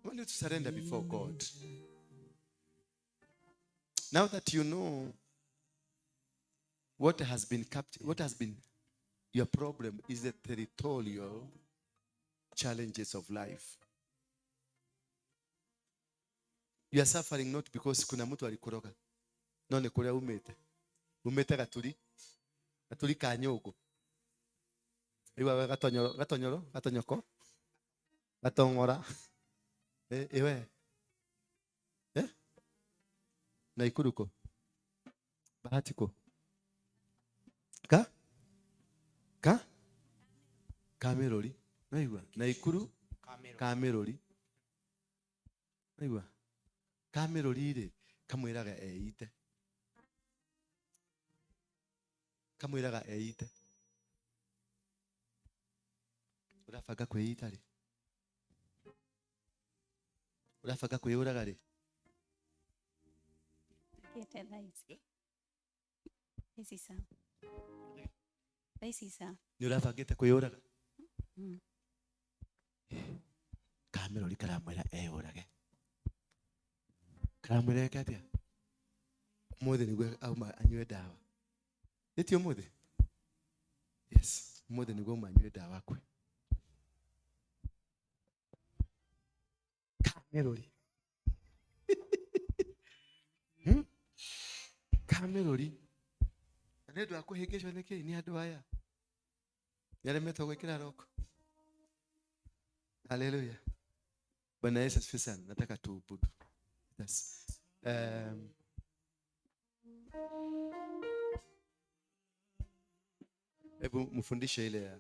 want you to surrender before God. Now that you know what has been your problem is the territorial challenges of life. You are suffering not because kuna mtu alikoroga. No, ni kule umete. Umete gatuli kanyogo. Iwa gatonyoko. Gatongora. Ewe. Naikuruko. Bahatiko. Kameroli. Naiwa. Naikuru. Kameroli. Naiwa. Kameroli ile kamwiraga eite. Kamwiraga eite. Urafaga kweita ri. Urafaga kweuraga ri. Ni urafagite kweuraga. Kameroli karamwira eurage. Karamwira katia. Mothe nigwe auma anywe dawa. Etio mothe. Yes, mothe nigwe auma anywe dawa kwe. Kameroli. Kameroli. Anedo akuhegeshwa neke ni andu aya. Yaremetwa gwikira roko. Hallelujah. Bwana Yesu asifiwe sana. Nataka tuabudu. Yes. Hebu mfundishe ile ya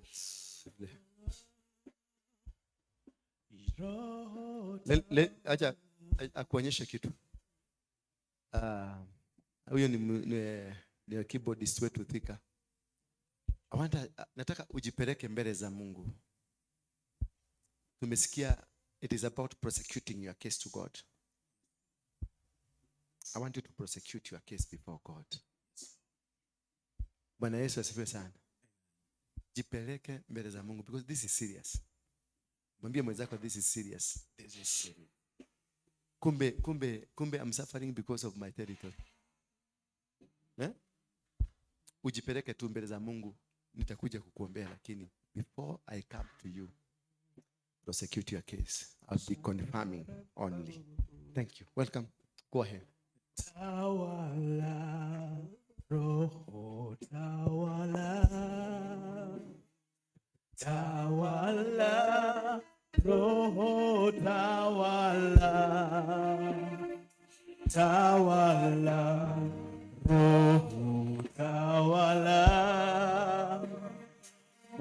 acha akuonyeshe kitu. Huyo ni keyboardist wetu Thika. Nataka ujipeleke mbele za Mungu. Tumesikia it is about prosecuting your case to God. I want you to prosecute your case before God. Bwana Yesu asifiwe sana. Jipeleke mbele za Mungu, because this is serious. Mwambie mwenzako this is serious. This is serious. Kumbe I'm suffering because of my territory. Ujipeleke tu mbele za Mungu, nitakuja kukuombea, lakini before I come to you, prosecute your case. I'll be confirming only. Thank you. Welcome. Go ahead. Tawala Roho tawala, tawala, Roho tawala, tawala, Roho tawala,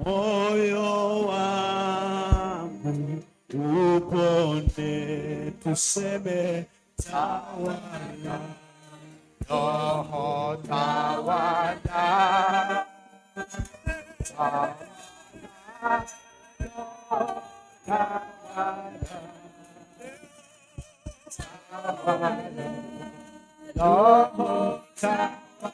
moyo wangu upone, tuseme tawala. Roho tawala, Roho tawala,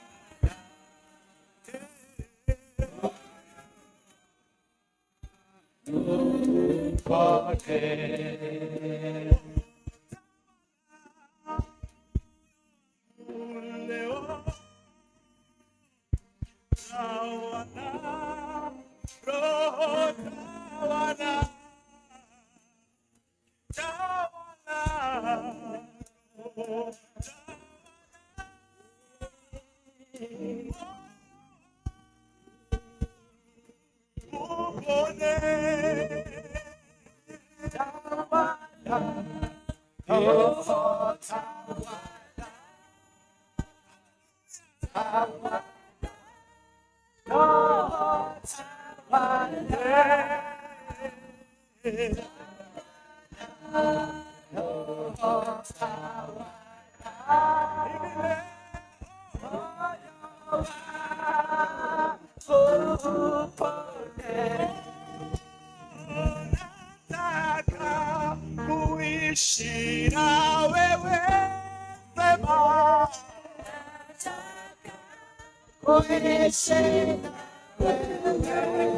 upone. Nataka kuishi na wewe, sema. Kuishi na wewe,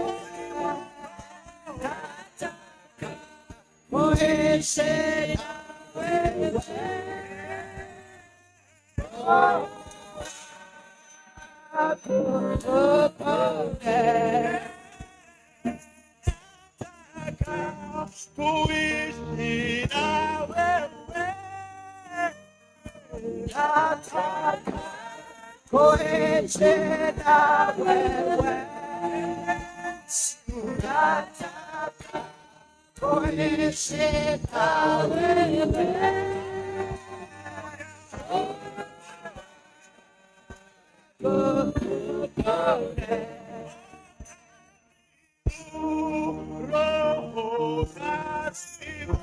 nataka kuishi na wewe. Oh, kuishi na wewe, nataka kuishi na wewe, nataka kuishi na wewe. Roho karibu,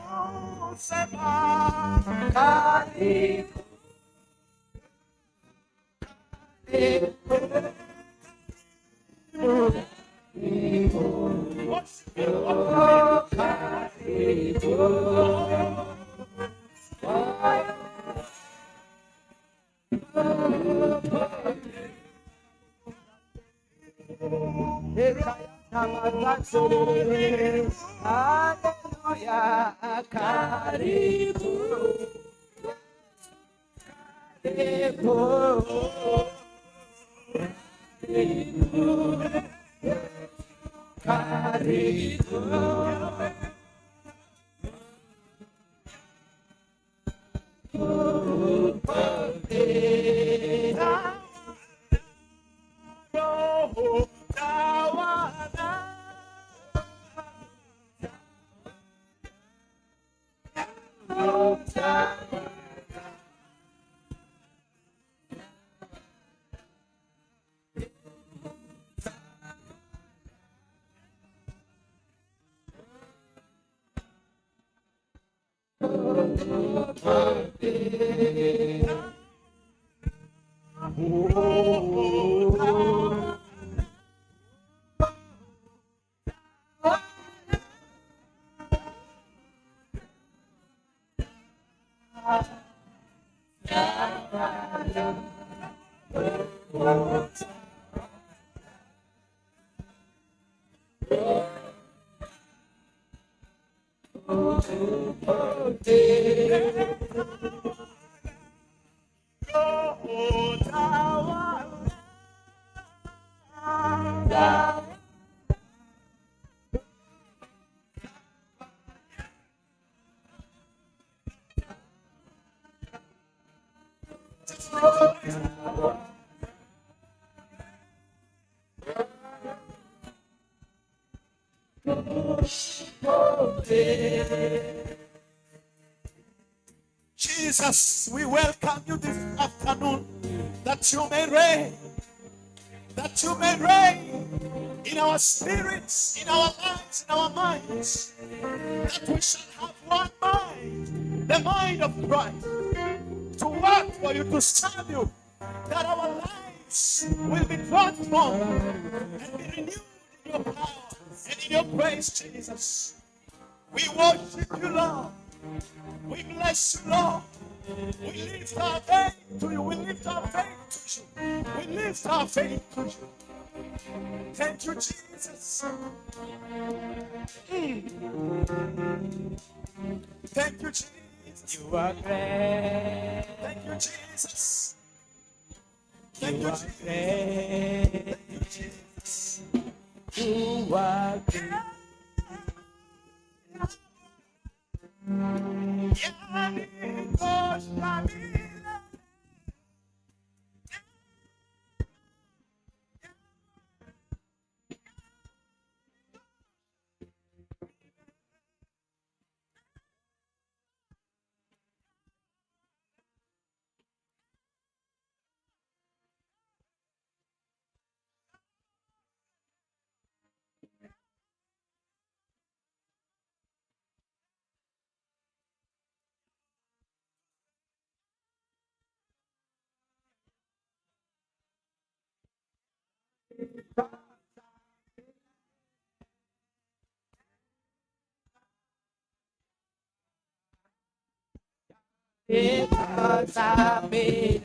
sema karibu, Hallelujah, karibu, karibu, karibu, Roho tawala, Roho tawala. Roho tawala, Jesus, we welcome you this afternoon, that you may reign, that you may reign in our spirits, in our lives, in our minds, that we shall have one mind, the mind of Christ, to work for you, to serve you, that our lives will be transformed and be renewed in your power and in your grace, Jesus. We worship you, Lord. We bless you, Lord. We lift our faith to you. We lift our faith to you. We lift our faith to you. Thank you, Jesus. Thank you, Jesus. You are great. Thank you, Jesus. You Thank you, are Jesus. great. Thank you, Jesus. You are great. Because I made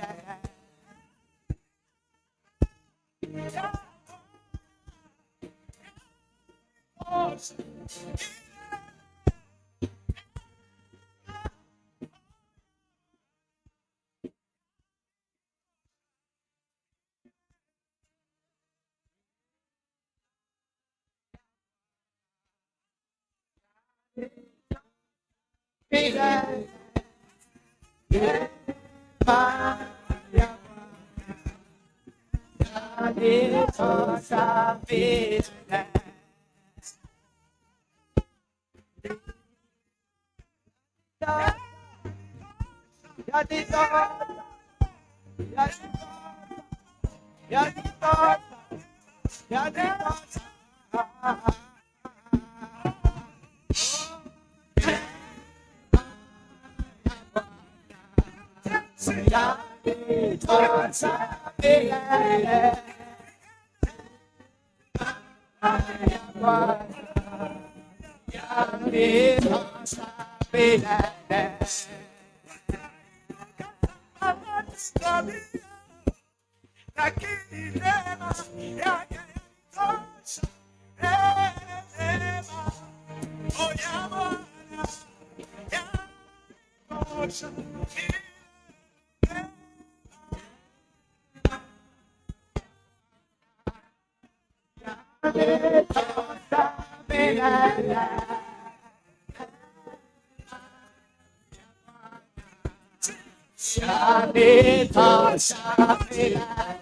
because I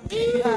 made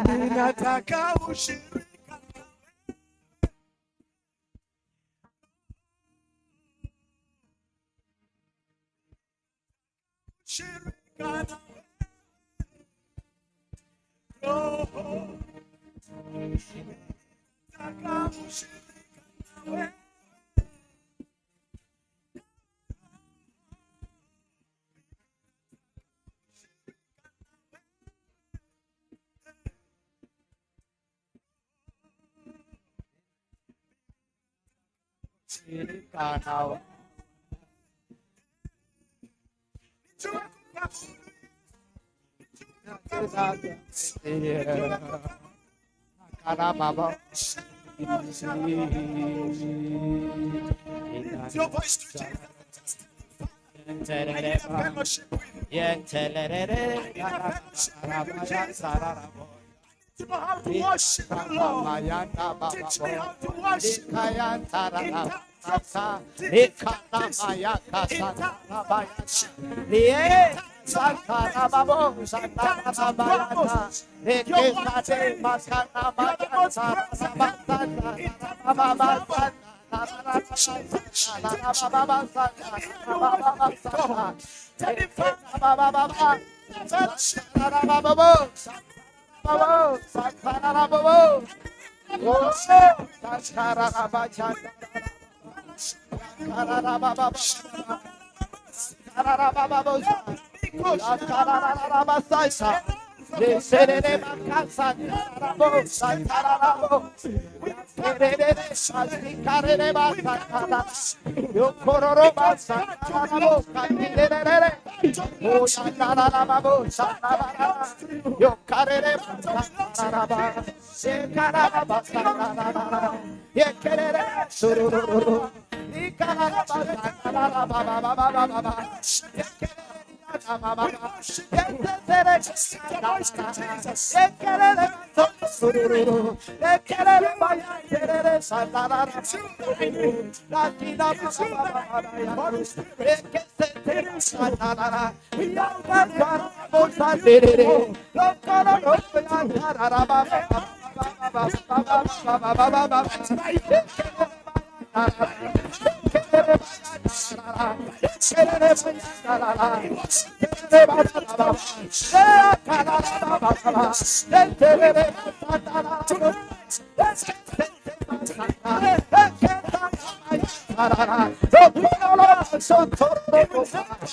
Ninataka ushirika, ushirika na Roho. Ninataka ushirika na wewe. Lift your voice to Jesus. I need a fellowship with you. I need a fellowship with you, Jesus. To know how to worship you, Lord. Teach me how to worship you. In times of difficulties, in times of hardship, in times of problems. Your word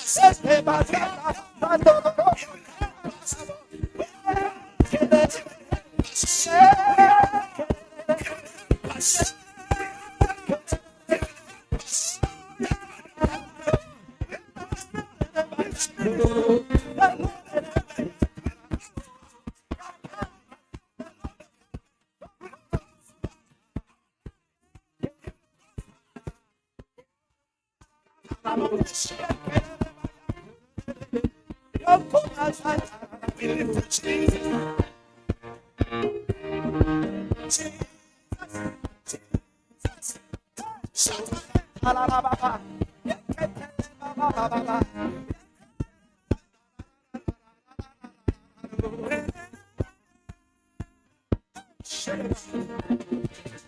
says you are the most present in times of trouble. We lift you, Jesus. Jesus. Jesus. Shout out. We lift you, Jesus. Yeah.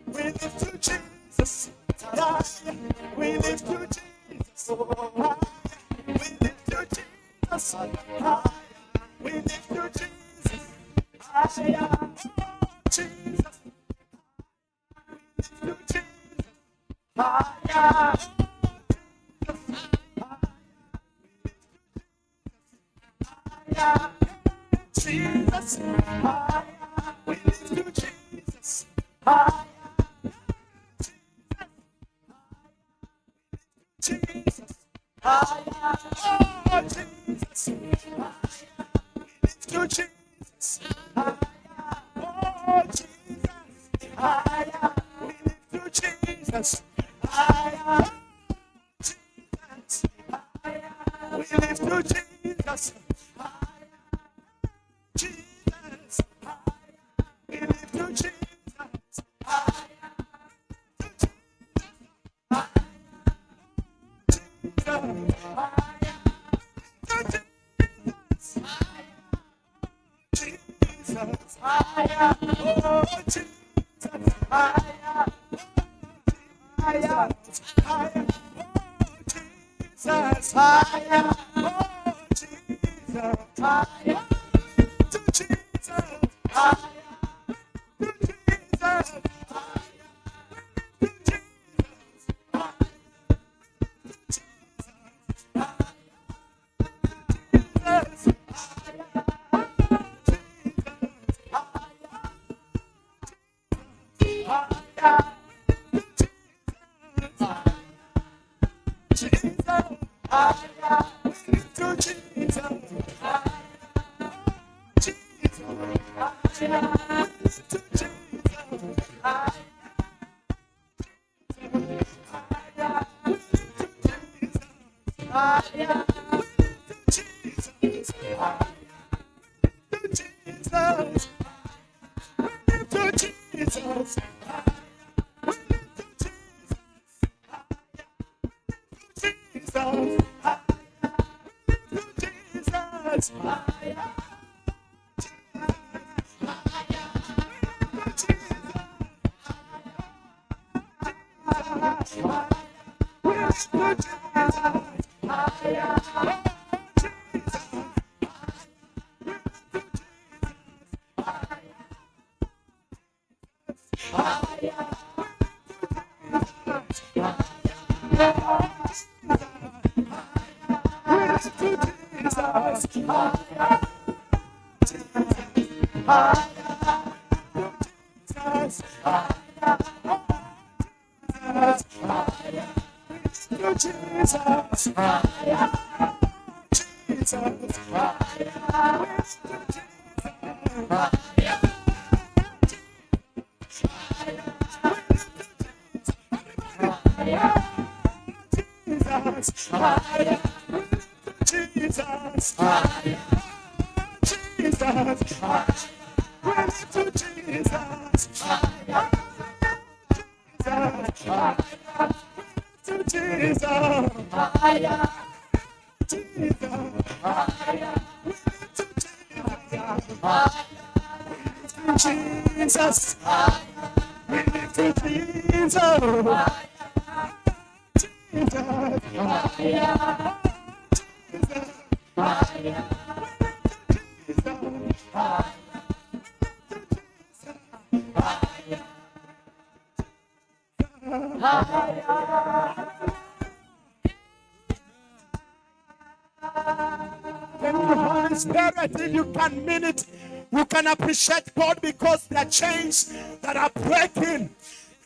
We lift you, Jesus. Yeah. We lift you, Jesus. Yeah. We lift you, Jesus. Yeah. Oh, Jesus. We lift you, Jesus. Yeah. Yeah. Jesus. Yeah. We lift you, Jesus. Yeah. Jesus. Oh, Jesus. We lift you, Jesus. Oh, Jesus. We lift you, Jesus. Jesus. We lift you, Jesus. Jesus. We lift you, Jesus. Jesus. Oh, Jesus. Jesus. Oh, Jesus. To Jesus. To Jesus. Jesus, we lift you, Jesus. Thank you, Holy Spirit. If you can mean it, you can appreciate God because there are chains that are breaking.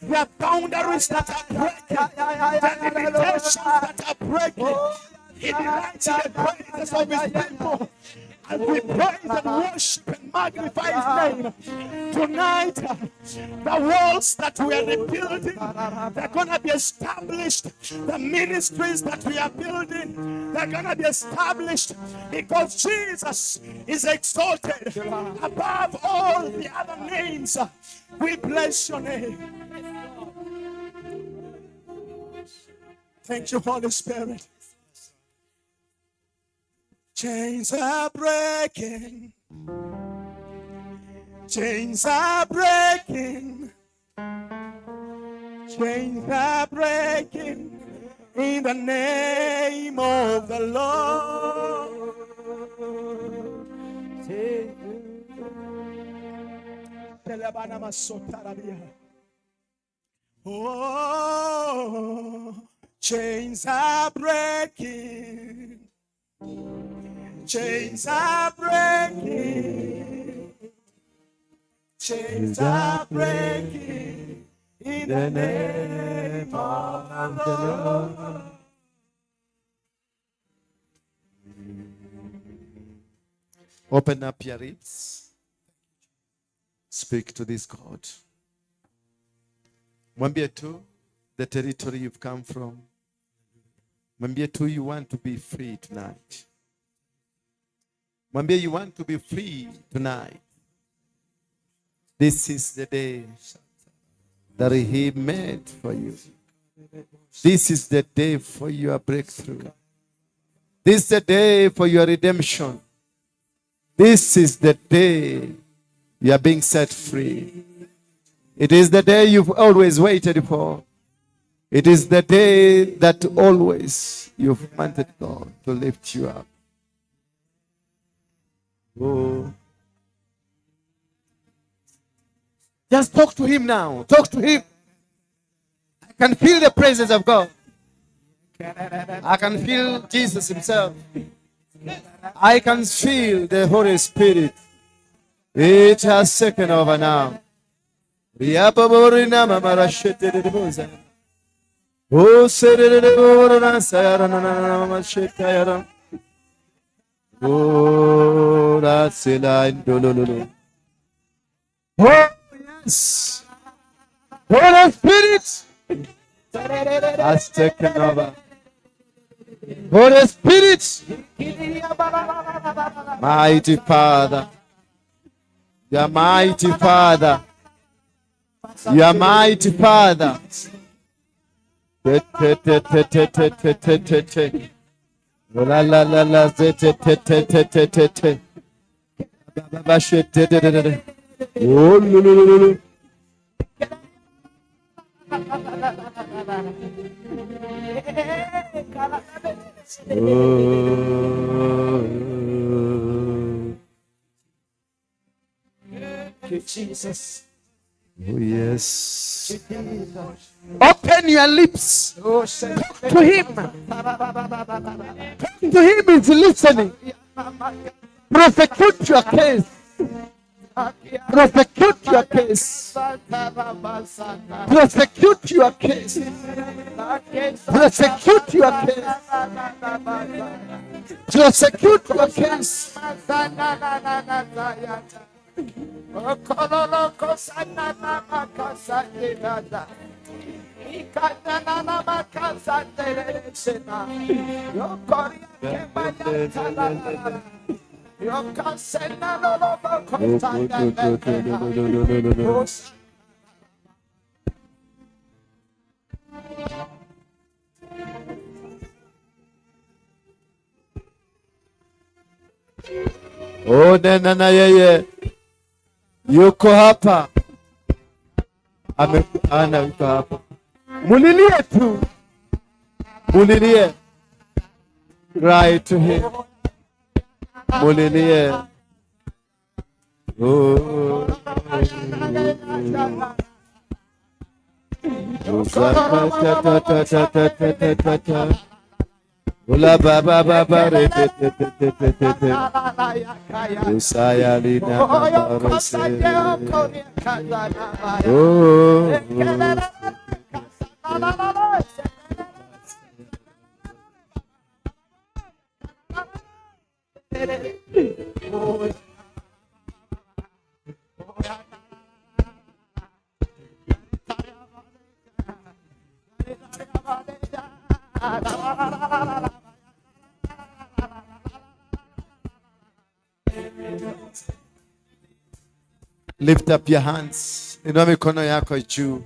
There are boundaries that are breaking. There are limitations that are breaking. He delights in the praises of his people. And we praise and worship and magnify His name. Tonight, the walls that we are rebuilding, they're going to be established. The ministries that we are building, they're going to be established because Jesus is exalted above all the other names. We bless your name. Thank you, Holy Spirit. Chains are breaking. Chains are breaking. Chains are breaking in the name of the Lord. Oh, chains are breaking. Chains are breaking. Chains are breaking in the name of the Lord. Open up your lips. Speak to this God. Mwambie tu the territory you've come from. Mwambie tu you want to be free tonight. Mwambie you want to be free tonight. This is the day that He made for you. This is the day for your breakthrough. This is the day for your redemption. This is the day you are being set free. It is the day you've always waited for. It is the day that always you've wanted God to lift you up. Oh. Just talk to Him now. Talk to Him. I can feel the presence of God. I can feel Jesus Himself. I can feel the Holy Spirit. It has taken over now. Oh, that's the line. Oh, yes. Holy Spirit has taken over. Holy Spirit, mighty Father, you are mighty Father, you are mighty Father. La la la la te te te te te te te te. Ba shit te te te te. Oh lu lu lu lu. Jesus. Oh yes. Open your lips. Talk to Him. Talk to Him is listening. Prosecute your case. Prosecute your case. Prosecute your case. Prosecute your case. Prosecute your case. Oh, nena yeye yuko hapa, ana yuko hapa. Mulilie tu, mulilie, cry to Him, mulilie. Oh, Ula baba baba re te te te te te te te. Usaya lina baba se. Oh. Lift up your hands. Inua mikono yako juu.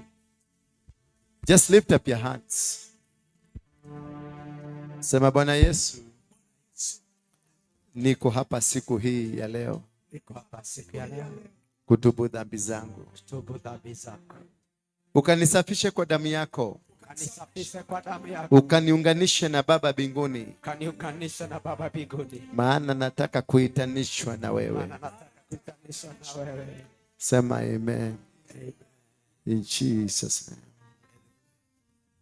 Just lift up your hands. Sema, Bwana Yesu, niko hapa siku hii ya leo Niko hapa siku ya leo kutubu dhambi zangu. kutubu dhambi zako. Ukanisafishe kwa damu yako. Kanisafishe kwa damu yako. Ukaniunganishe na Baba mbinguni. Kaniunganisha na Baba mbinguni. Maana nataka kuitanishwa na wewe. Maana nataka kuitanishwa na wewe. Sema amen. Amen. In Jesus' name.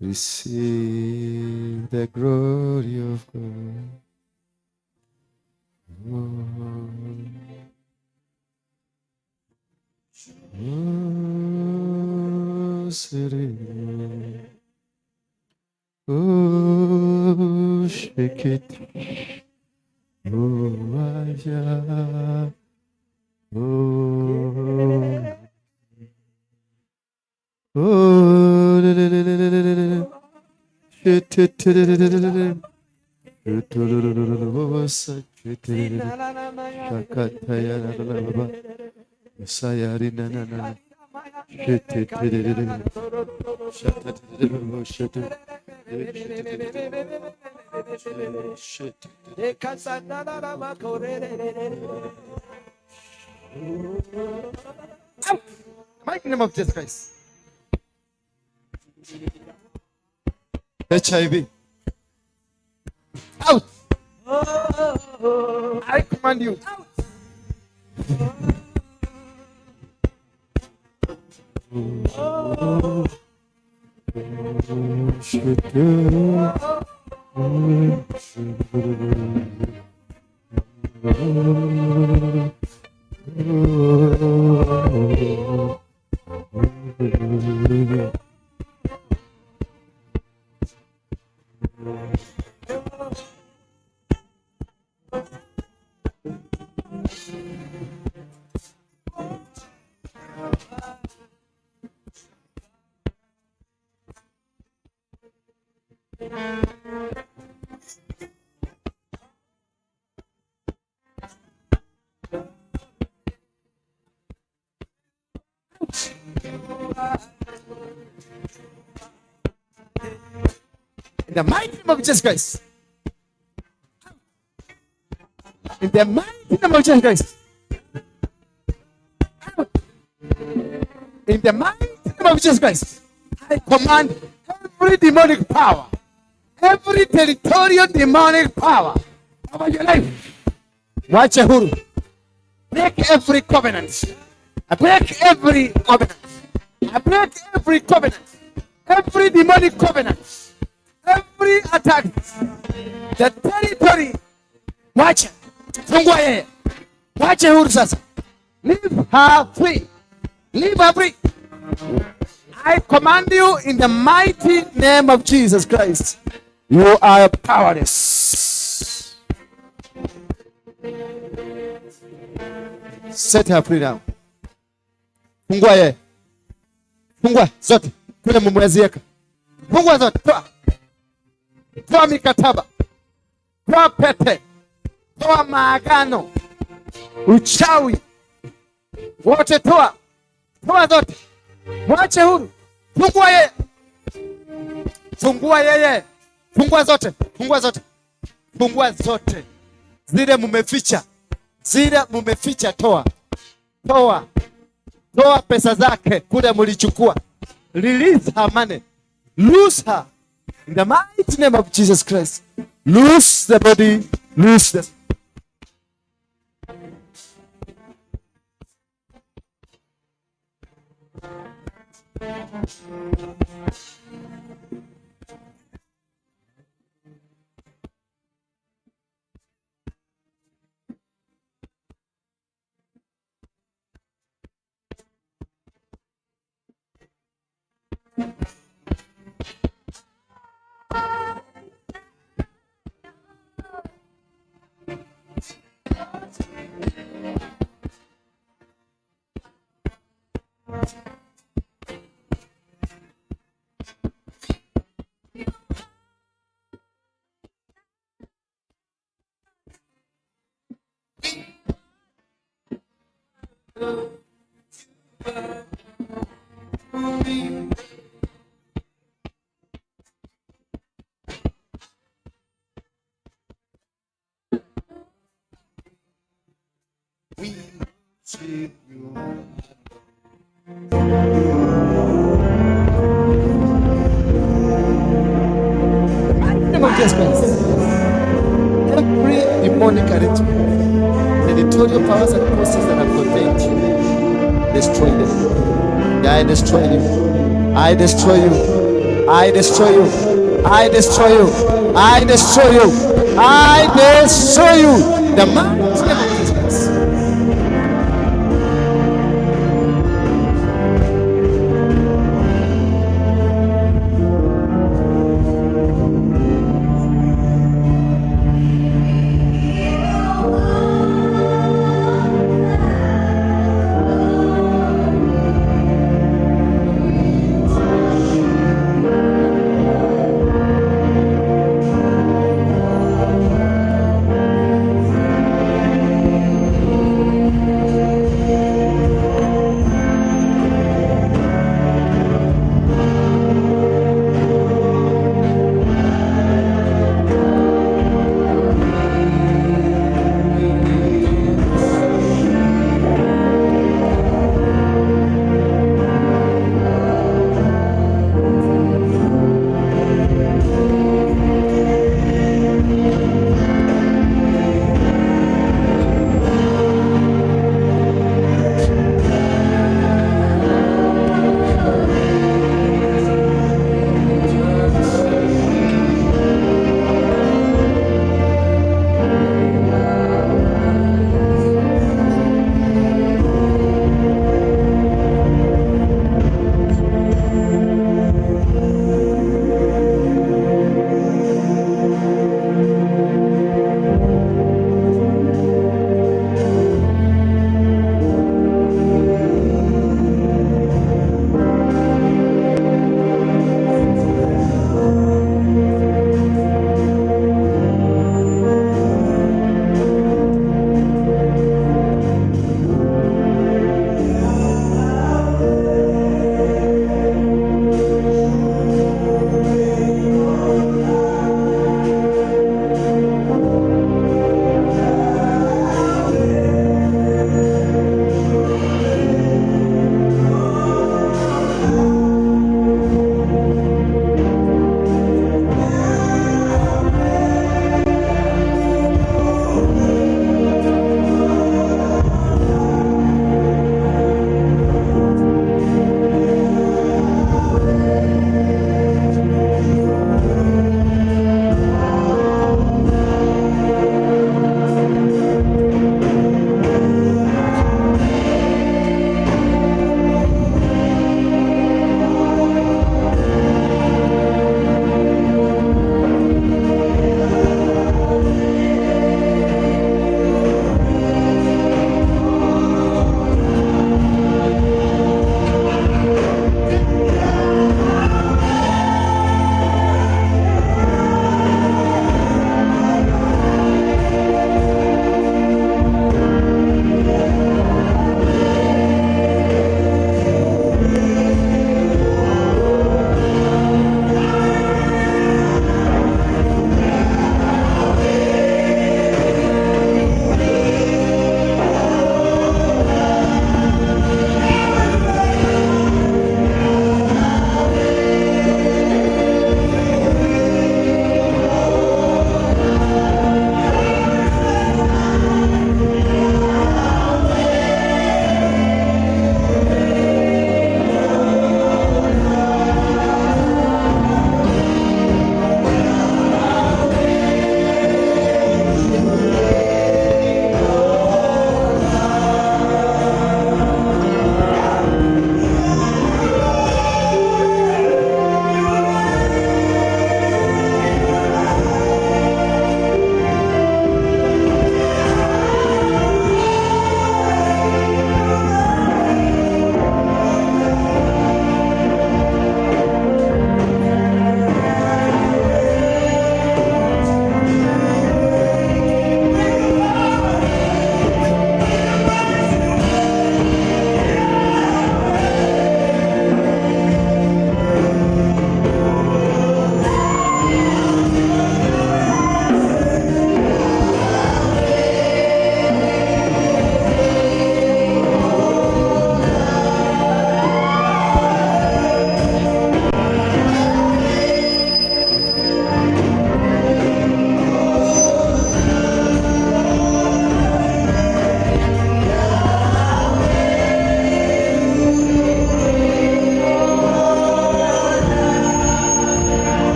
Receive the glory of God. Oh, city. Oh, shake it. Oh, Aja. Oh. Oh, mighty name of Jesus Christ. HIV. Out. I command you. Out. In the mighty name of Jesus Christ. In the mighty name of Jesus Christ. In the mighty name of Jesus Christ. I command every demonic power, every territorial demonic power over your life. Watch a huru. Break every covenant. I break every covenant. I break every covenant. Every demonic covenant. Every attack. The territory. Watch it. Fungua yeye. Watch huru sasa. Leave her free. Leave her free. I command you in the mighty name of Jesus Christ. You are powerless. Set her free now. Fungua yeye. Fungua zote. Kule mumwezieka. Fungua zote. Toa. Toa mikataba. Toa pete. Toa maagano. Uchawi. Wote toa. Toa zote. Mwache huru. Fungua yeye. Fungua yeye. Fungua zote. Fungua zote. Fungua zote. Zile mumeficha. Zile mumeficha toa. Toa. Toa pesa zake kule mulichukua. Release her money. Loose her. In the mighty name of Jesus Christ. Loose the body. Loose the... We worship you. Name of Jesus Christ. Every demonic arrangement, territorial powers and forces that have contained you, destroy them. I destroy you. I destroy you. I destroy you. I destroy you. I destroy you. I destroy you. The mighty name of Jesus Christ.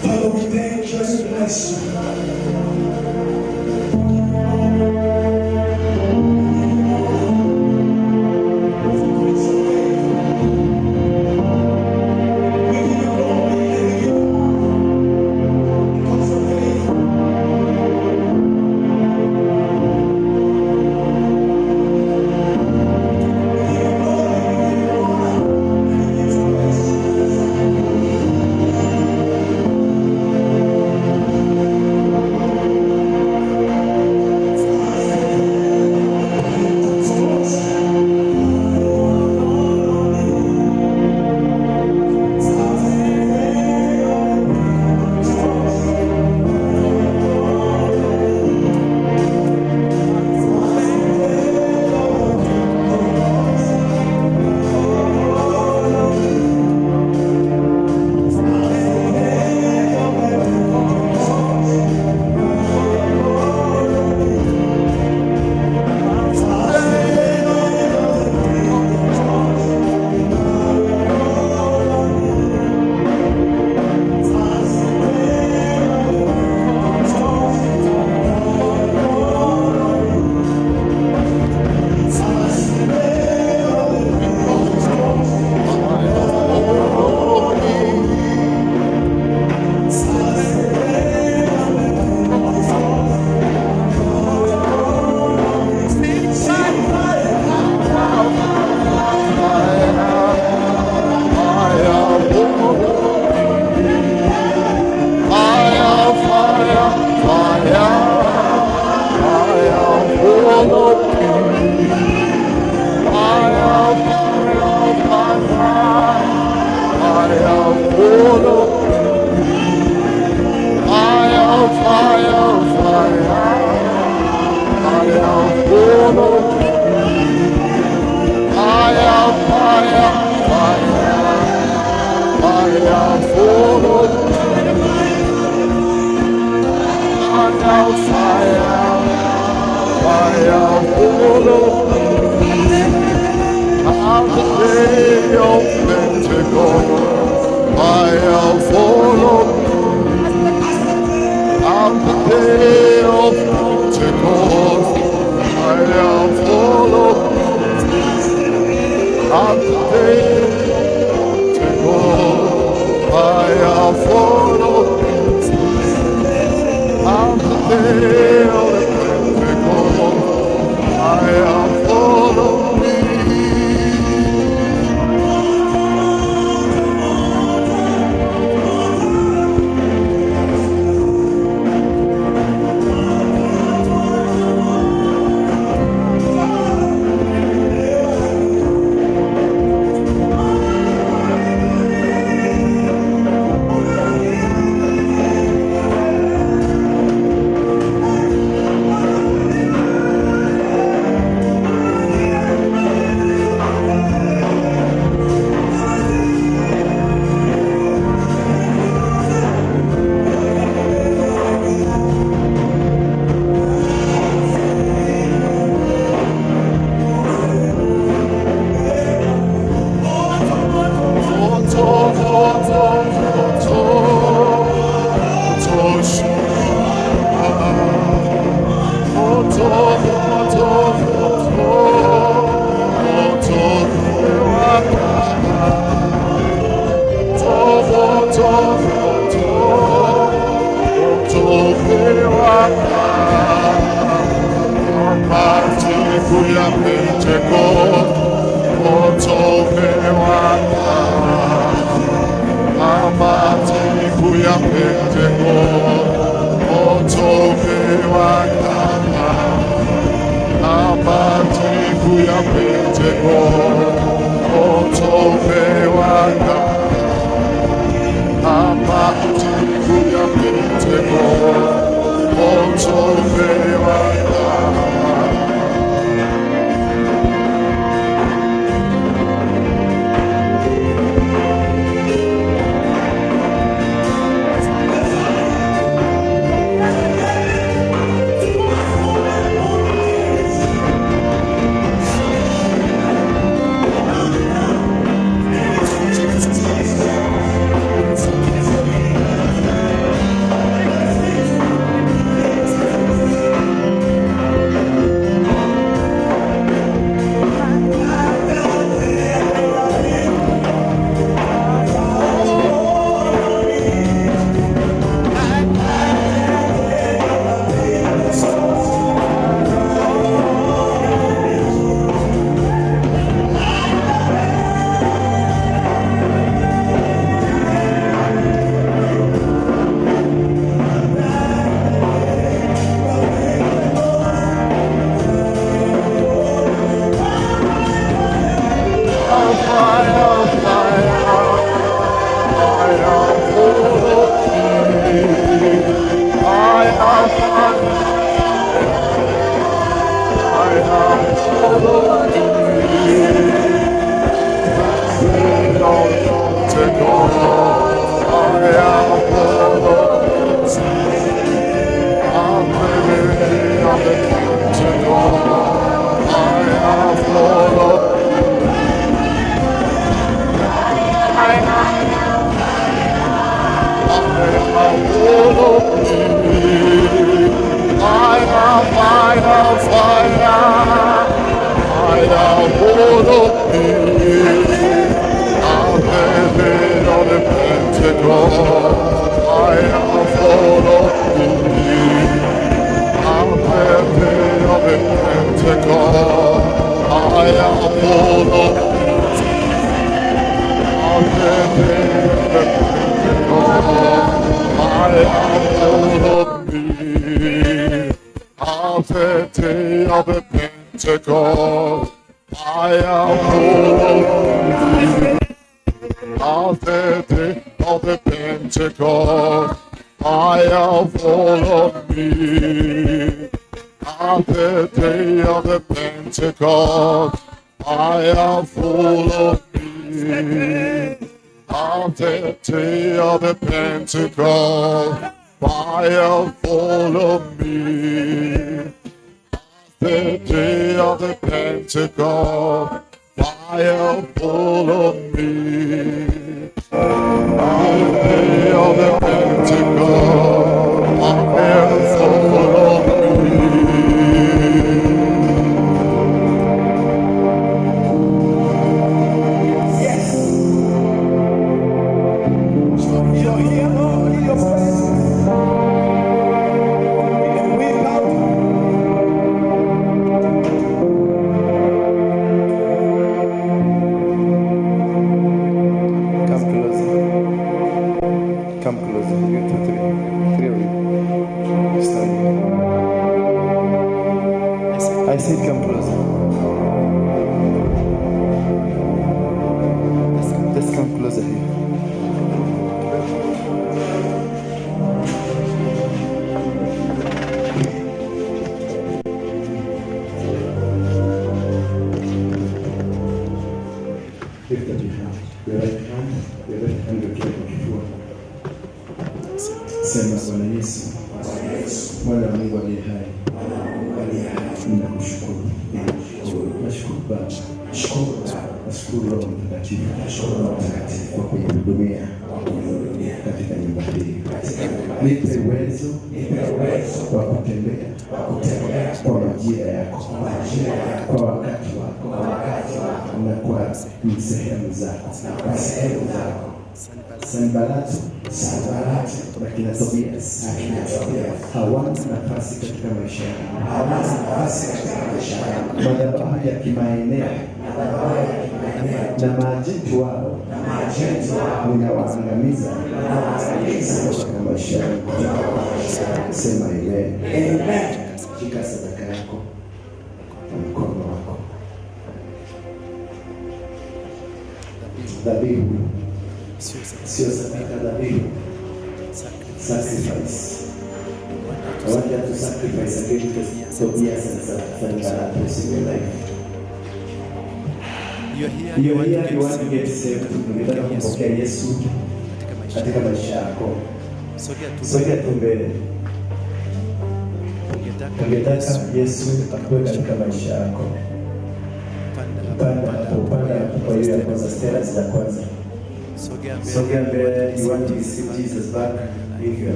Father, we thank you and bless you.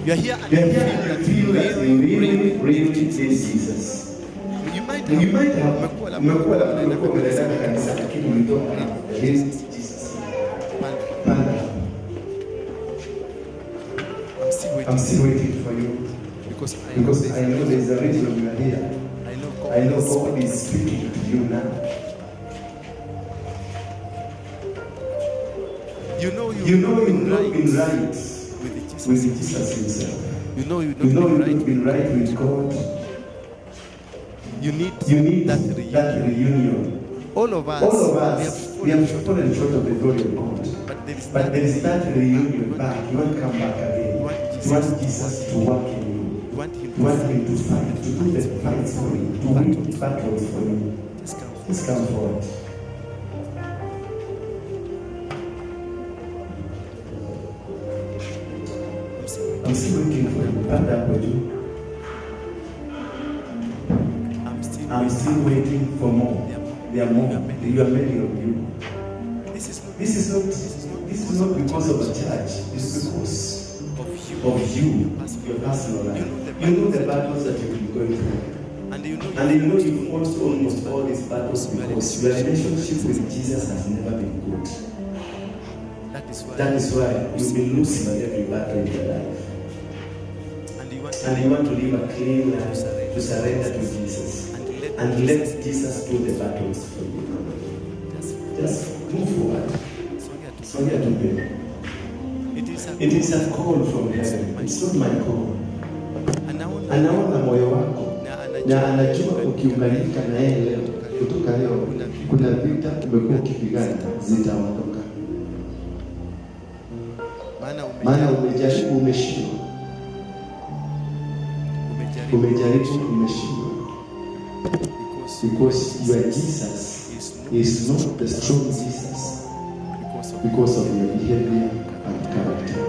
You are here and you feel that you really need Jesus. You might have umekuwa unaenda kanisa lakini ulitoka Jesus. Panda. I'm still waiting for you because because I know there's a reason you are here. I know I know God is speaking to you now. You know You know you've you've been not right been right with with Jesus. Jesus himself. You know you've You know not you've not been been right. right with God. You You need that that reunion. reunion. All of All of us, us, we have fallen short of the glory of God. but there is But there is that reunion back. You want to come back again. You want You want Jesus to work in you. You want him You want him to fight, to do the fights for you, to win battles for you. Just come. Just come forward. I'm still waiting for you. Stand up with you. I'm still waiting for more. There are more. You are many of you. This is not because of a church. It's because of you, your personal life. You know the battles that you've been going through. And you know you've fought almost all these battles because your relationship with Jesus has never been good. That is why you've been losing every battle in your life. And you want to live a clean life, to surrender to Jesus. And let Jesus do the battles for you. Just move forward. So here to be. It is a call from heaven. It's not my call. Anaona moyo wako na anajua ukiunganika na yeye leo, kutoka leo kuna vita umekuwa ukipigana zitaondoka. Maana umejaribu umeshindwa. Umejaribu umeshindwa. Because your Jesus is not the strong Jesus because of your behavior and character.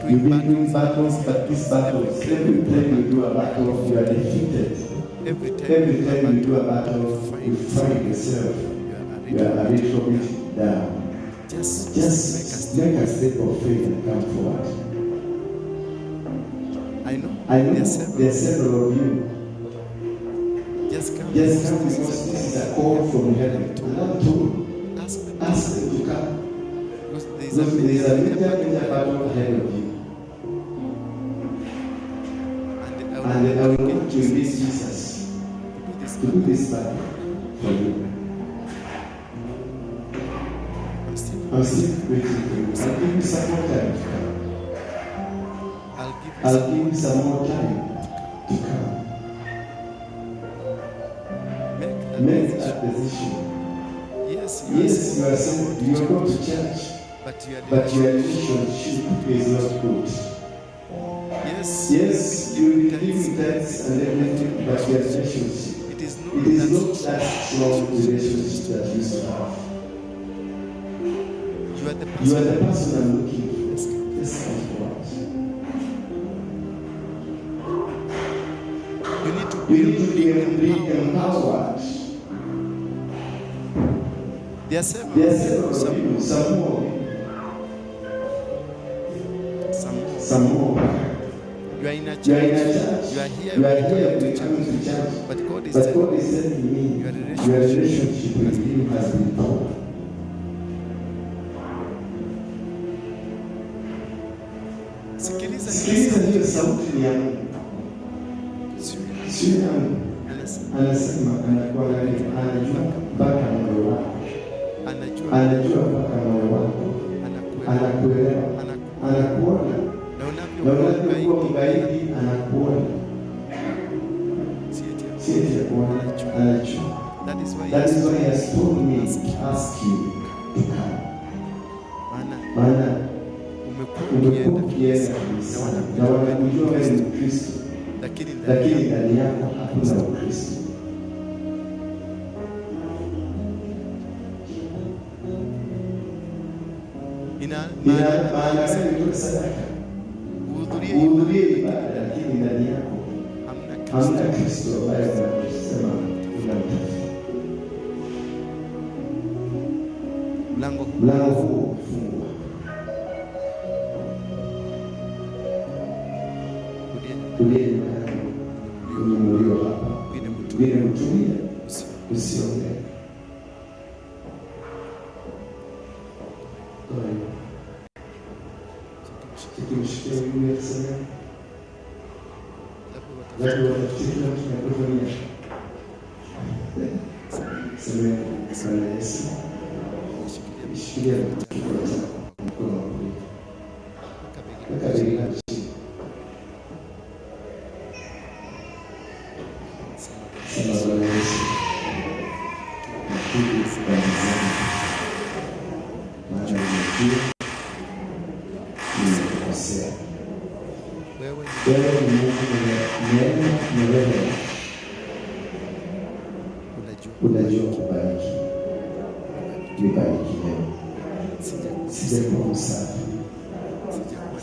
You've been doing battles, but these battles, every time you do a battle, you are defeated. Every time you do a battle, you find yourself, you are a little bit down. Just make a step of faith and come forward. I know there are several of you. Just come because this is a call from heaven. And I'm told, ask them to come. Because there is a major battle ahead of you. And I will want to release Jesus to do this battle for you. I'm still waiting for you. I'll give you some more time to come. I'll give you some more time to come. Make that decision. Yes, you are saved. You are going to church, but your relationship is not good. Yes, you will be giving thanks and everything, but your relationship, it is not that strong relationship that you used to have. You are the person I'm looking for. Let's come forward. You need to be empowered. There are several of you, some more. You are in a church. You are here. We come to church. But God is telling me your relationship with Him has been poor. Sikiliza hiyo sauti ni ya Mungu. Sio ya Mungu. Anasema anakuangalia, anajua mpaka moyo wako. Anajua mpaka moyo wako. Anakuelewa. Anakuona. Na unapokuwa mgaidi anakuona. Si eti kuona, anajua. That is why he has told me ask you to come. Maana umekuwa ukienda kabisa na wanakujua wewe ni Kristo, lakini ndani yako hakuna Ukristo. Maana wewe ni sadaka. Uhudhurie ibada, lakini ndani yako hamna Kristo ambaye anasema unamtafuta. Mlango huu umefungwa. Tulieni kununuliwa hapa. Vile mtumia usiongee. Tukimshikia yule akisema Watu watafutie kila mtu mikrofoni yake. Sema Bwana Yesu. Shikilia mkono wa kulia. Kabla chini. Sema Bwana Yesu. Nakuja kwa mzani. Maana nimejua nimekosea. Wewe ni Mungu mwenye neema na rehema. Unajua kubariki. Nibariki leo. Sijakuwa msafi.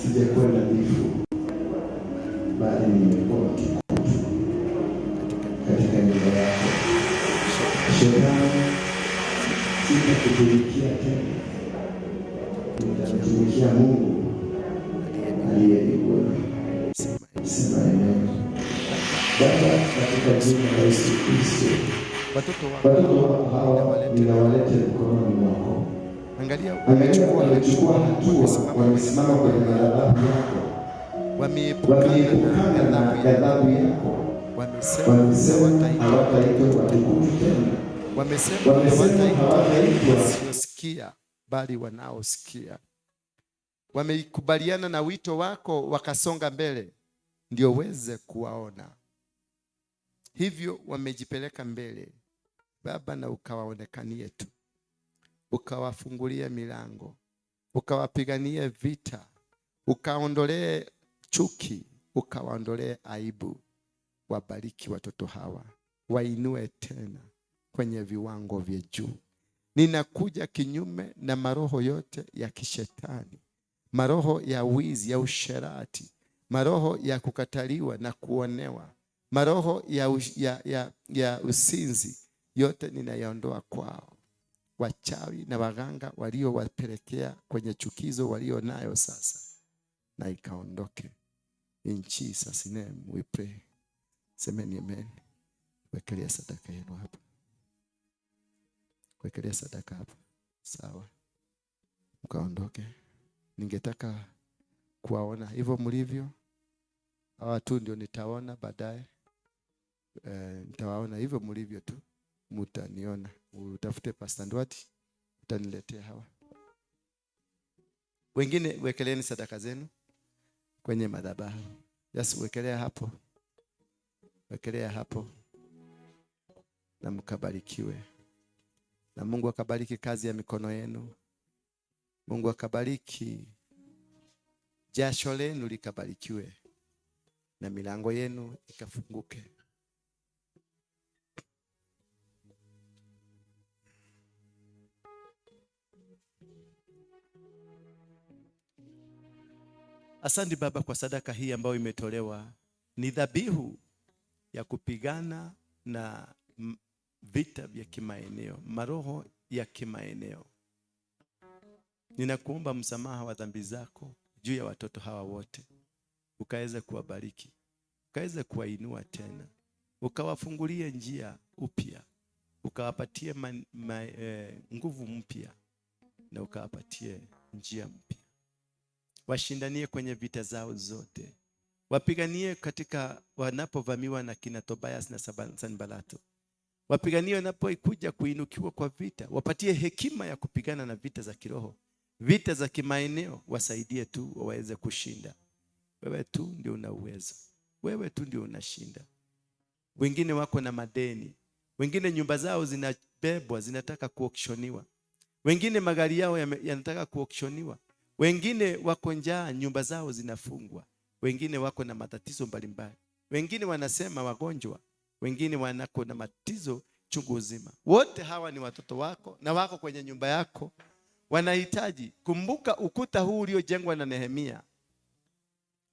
Sijakuwa nadhifu. Bali nimekuwa mtukufu katika nyumba yako. Shetani, sitakutumikia tena. Nitamtumikia Mungu aliye mbinguni. Sema amen. Baba, katika jina la Yesu Kristo, watoto wako hawa ninawaleta mkononi mwako. Angalia wamechukua hatua, wamesimama kwenye madhabahu yako, wameepukana na ghadhabu yako, wamesema hawataitwa watukufu tena, wamesema hawataitwa wasiosikia bali wanaosikia. Wameikubaliana na wito wako, wakasonga mbele ndio weze kuwaona. Hivyo wamejipeleka mbele Baba, na ukawaonekanie tu, ukawafungulie milango, ukawapiganie vita, ukaondolee chuki, ukawaondolee aibu. Wabariki watoto hawa, wainue tena kwenye viwango vya juu. Ninakuja kinyume na maroho yote ya kishetani, maroho ya wizi, ya usherati, maroho ya kukataliwa na kuonewa, maroho ya usinzi, yote ninayaondoa kwao. Wachawi na waganga waliowapelekea kwenye chukizo walio nayo sasa, na ikaondoke. In Jesus name we pray. Semeni amen. Wekelea sadaka yenu hapa. Wekelea sadaka hapa. Sawa. Mkaondoke. Ningetaka kuwaona hivyo mlivyo. Hawa tu ndio nitaona baadaye. Nitawaona hivyo mlivyo tu. Mutaniona. Utafute Pastor Ndwati, utaniletea hawa. Wengine wekeleeni sadaka zenu kwenye madhabahu. Yes, wekelea hapo. Wekelea hapo. Na mkabarikiwe. Na Mungu akabariki kazi ya mikono yenu. Mungu akabariki jasho lenu likabarikiwe. Na milango yenu ikafunguke. Asante Baba kwa sadaka hii ambayo imetolewa. Ni dhabihu ya kupigana na vita vya kimaeneo, maroho ya kimaeneo. Ninakuomba msamaha wa dhambi zako juu ya watoto hawa wote. Ukaweza kuwabariki, ukaweza kuwainua tena, ukawafungulie njia upya, ukawapatie nguvu mpya, na ukawapatie njia mpya. Washindanie kwenye vita zao zote. Wapiganie katika wanapovamiwa na kina Tobias na Sanbalato. Wapiganie wanapokuja kuinukiwa kwa vita. Wapatie hekima ya kupigana na vita za kiroho. Vita za kimaeneo wasaidie tu waweze kushinda. Wewe tu ndio una uwezo. Wewe tu ndio unashinda. Wengine wako na madeni. Wengine nyumba zao zinabebwa, zinataka kuokshoniwa. Wengine magari yao yanataka kuokshoniwa. Wengine wako njaa, nyumba zao zinafungwa. Wengine wako na matatizo mbalimbali. Wengine wanasema wagonjwa. Wengine wanako na matatizo chungu uzima. Wote hawa ni watoto wako na wako kwenye nyumba yako. Wanahitaji. Kumbuka ukuta huu uliojengwa na Nehemia.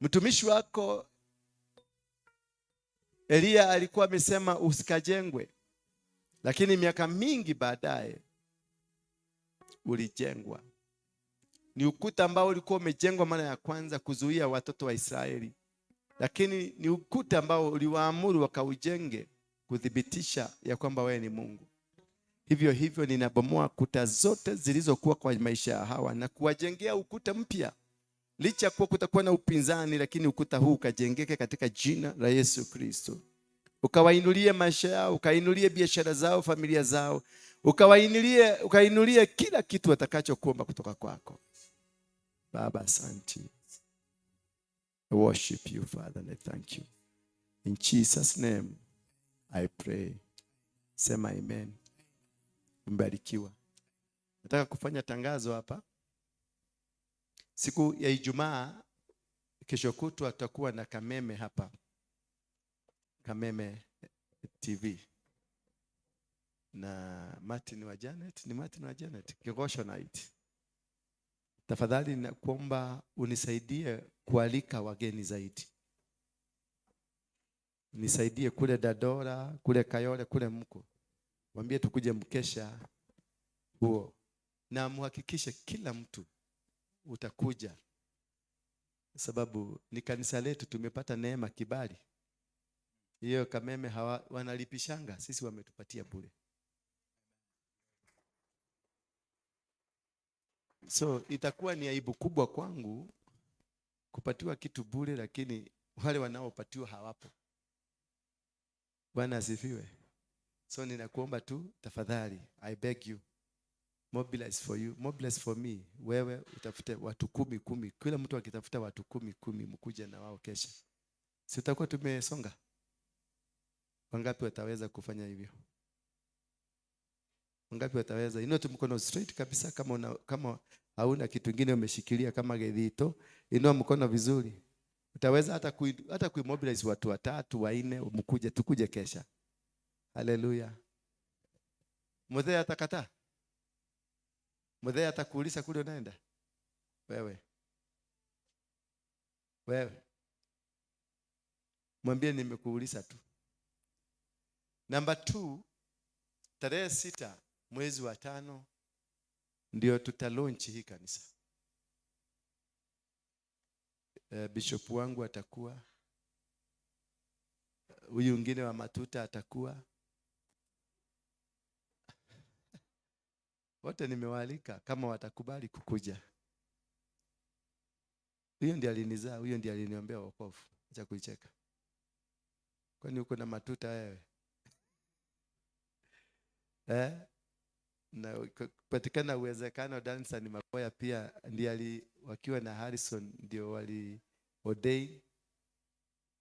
Mtumishi wako Elia alikuwa amesema usikajengwe. Lakini miaka mingi baadaye ulijengwa. Ni ukuta ambao ulikuwa umejengwa mara ya kwanza kuzuia watoto wa Israeli. Lakini ni ukuta ambao uliwaamuru wakaujenge kudhibitisha ya kwamba wewe ni Mungu. Hivyo ninabomoa kuta zote zilizokuwa kwa maisha ya hawa na kuwajengea ukuta mpya Licha kuwa kutakuwa na upinzani, lakini ukuta huu ukajengeke katika jina la Yesu Kristo. Ukawainulie maisha yao, ukainulie biashara zao, familia zao, ukainulie kila kitu watakachokuomba kutoka kwako. Baba, asante. I worship you, Father, and I thank you. In Jesus' name I pray. Sema amen. Mbarikiwa. Nataka kufanya tangazo hapa. Siku ya Ijumaa kesho kutwa tutakuwa na Kameme hapa. Kameme TV. Na Martin wa Janet, Kigosho night. Tafadhali nakuomba unisaidie kualika wageni zaidi. Nisaidie kule Dadora, kule Kayole, kule mko. Mwambie tukuje mkesha huo. Na muhakikishe kila mtu utakuja. Sababu ni kanisa letu, tumepata neema, kibali. Hiyo Kameme wanalipishanga, sisi wametupatia bure. So itakuwa ni aibu kubwa kwangu kupatiwa kitu bure, lakini wale wanaopatiwa hawapo. Bwana asifiwe. So ninakuomba tu tafadhali, I beg you, mobilize for you, mobilize for me. Wewe utafute watu 10, kila mtu akitafuta watu 10, mkuje na wao kesha. Si utakuwa tumesonga? Wangapi wataweza kufanya hivyo? Wangapi wataweza? Inua tu mkono straight kabisa, kama hauna kitu kingine umeshikilia kama gedhito, inua mkono vizuri. Utaweza hata kuimobilize watu 3, 4, mkuje, tukuje kesha. Haleluya. Mzee atakataa? Mzee atakuuliza kule unaenda? Wewe. Mwambie nimekuuliza tu. Number 2, tarehe 6 mwezi wa 5 ndio tutalaunch hii kanisa. Bishop wangu atakuwa, huyu mwingine wa Matuta atakuwa. Wote nimewaalika kama watakubali kukuja. Huyo ndiye alinizaa, huyo ndiye aliniombea wokovu. Acha kuicheka. Kwani uko na Matuta wewe? Na patikana uwezekano dancer ni Makoya pia ndiye wakiwa na Harrison ndio wali ordain.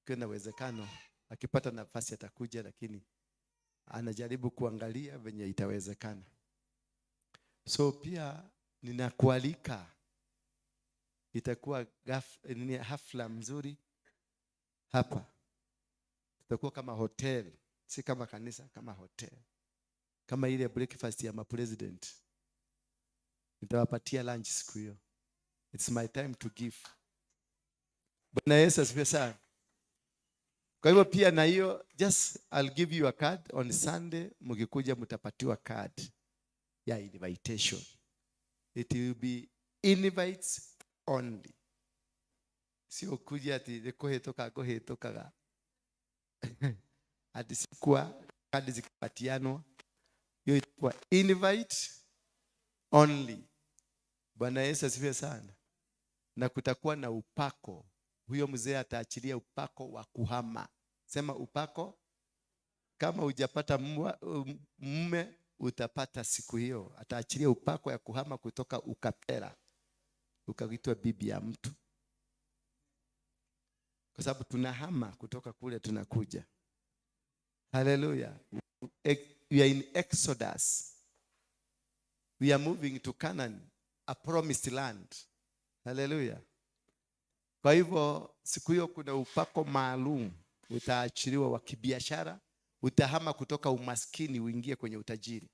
Kuna uwezekano akipata nafasi atakuja, lakini anajaribu kuangalia venye itawezekana. So pia ninakualika, itakuwa hafla mzuri hapa. Tutakuwa kama hotel, si kama kanisa, kama hotel. Kama ile breakfast ya ma-president. Nitawapatia lunch siku hiyo. It's my time to give. Bwana Yesu asifiwe sana. Kwa hivyo pia na hiyo, just I'll give you a card on Sunday. Mkikuja mtapatiwa card ya invitation. It will be invites only. Sio kuja ati gohetokaga. Ati sikuwa kadi zikipatianwa. Hiyo itakuwa invite only. Bwana Yesu asifiwe sana. Na kutakuwa na upako. Huyo mzee ataachilia upako wa kuhama. Sema upako. Kama hujapata mume utapata siku hiyo. Ataachilia upako ya kuhama kutoka ukapera ukaitwa bibi ya mtu. Kwa sababu tunahama kutoka kule tunakuja. Hallelujah. We are in Exodus. We are moving to Canaan, a promised land. Hallelujah. Kwa hivyo siku hiyo kuna upako maalum utaachiliwa wa kibiashara, utahama kutoka umaskini uingie kwenye utajiri.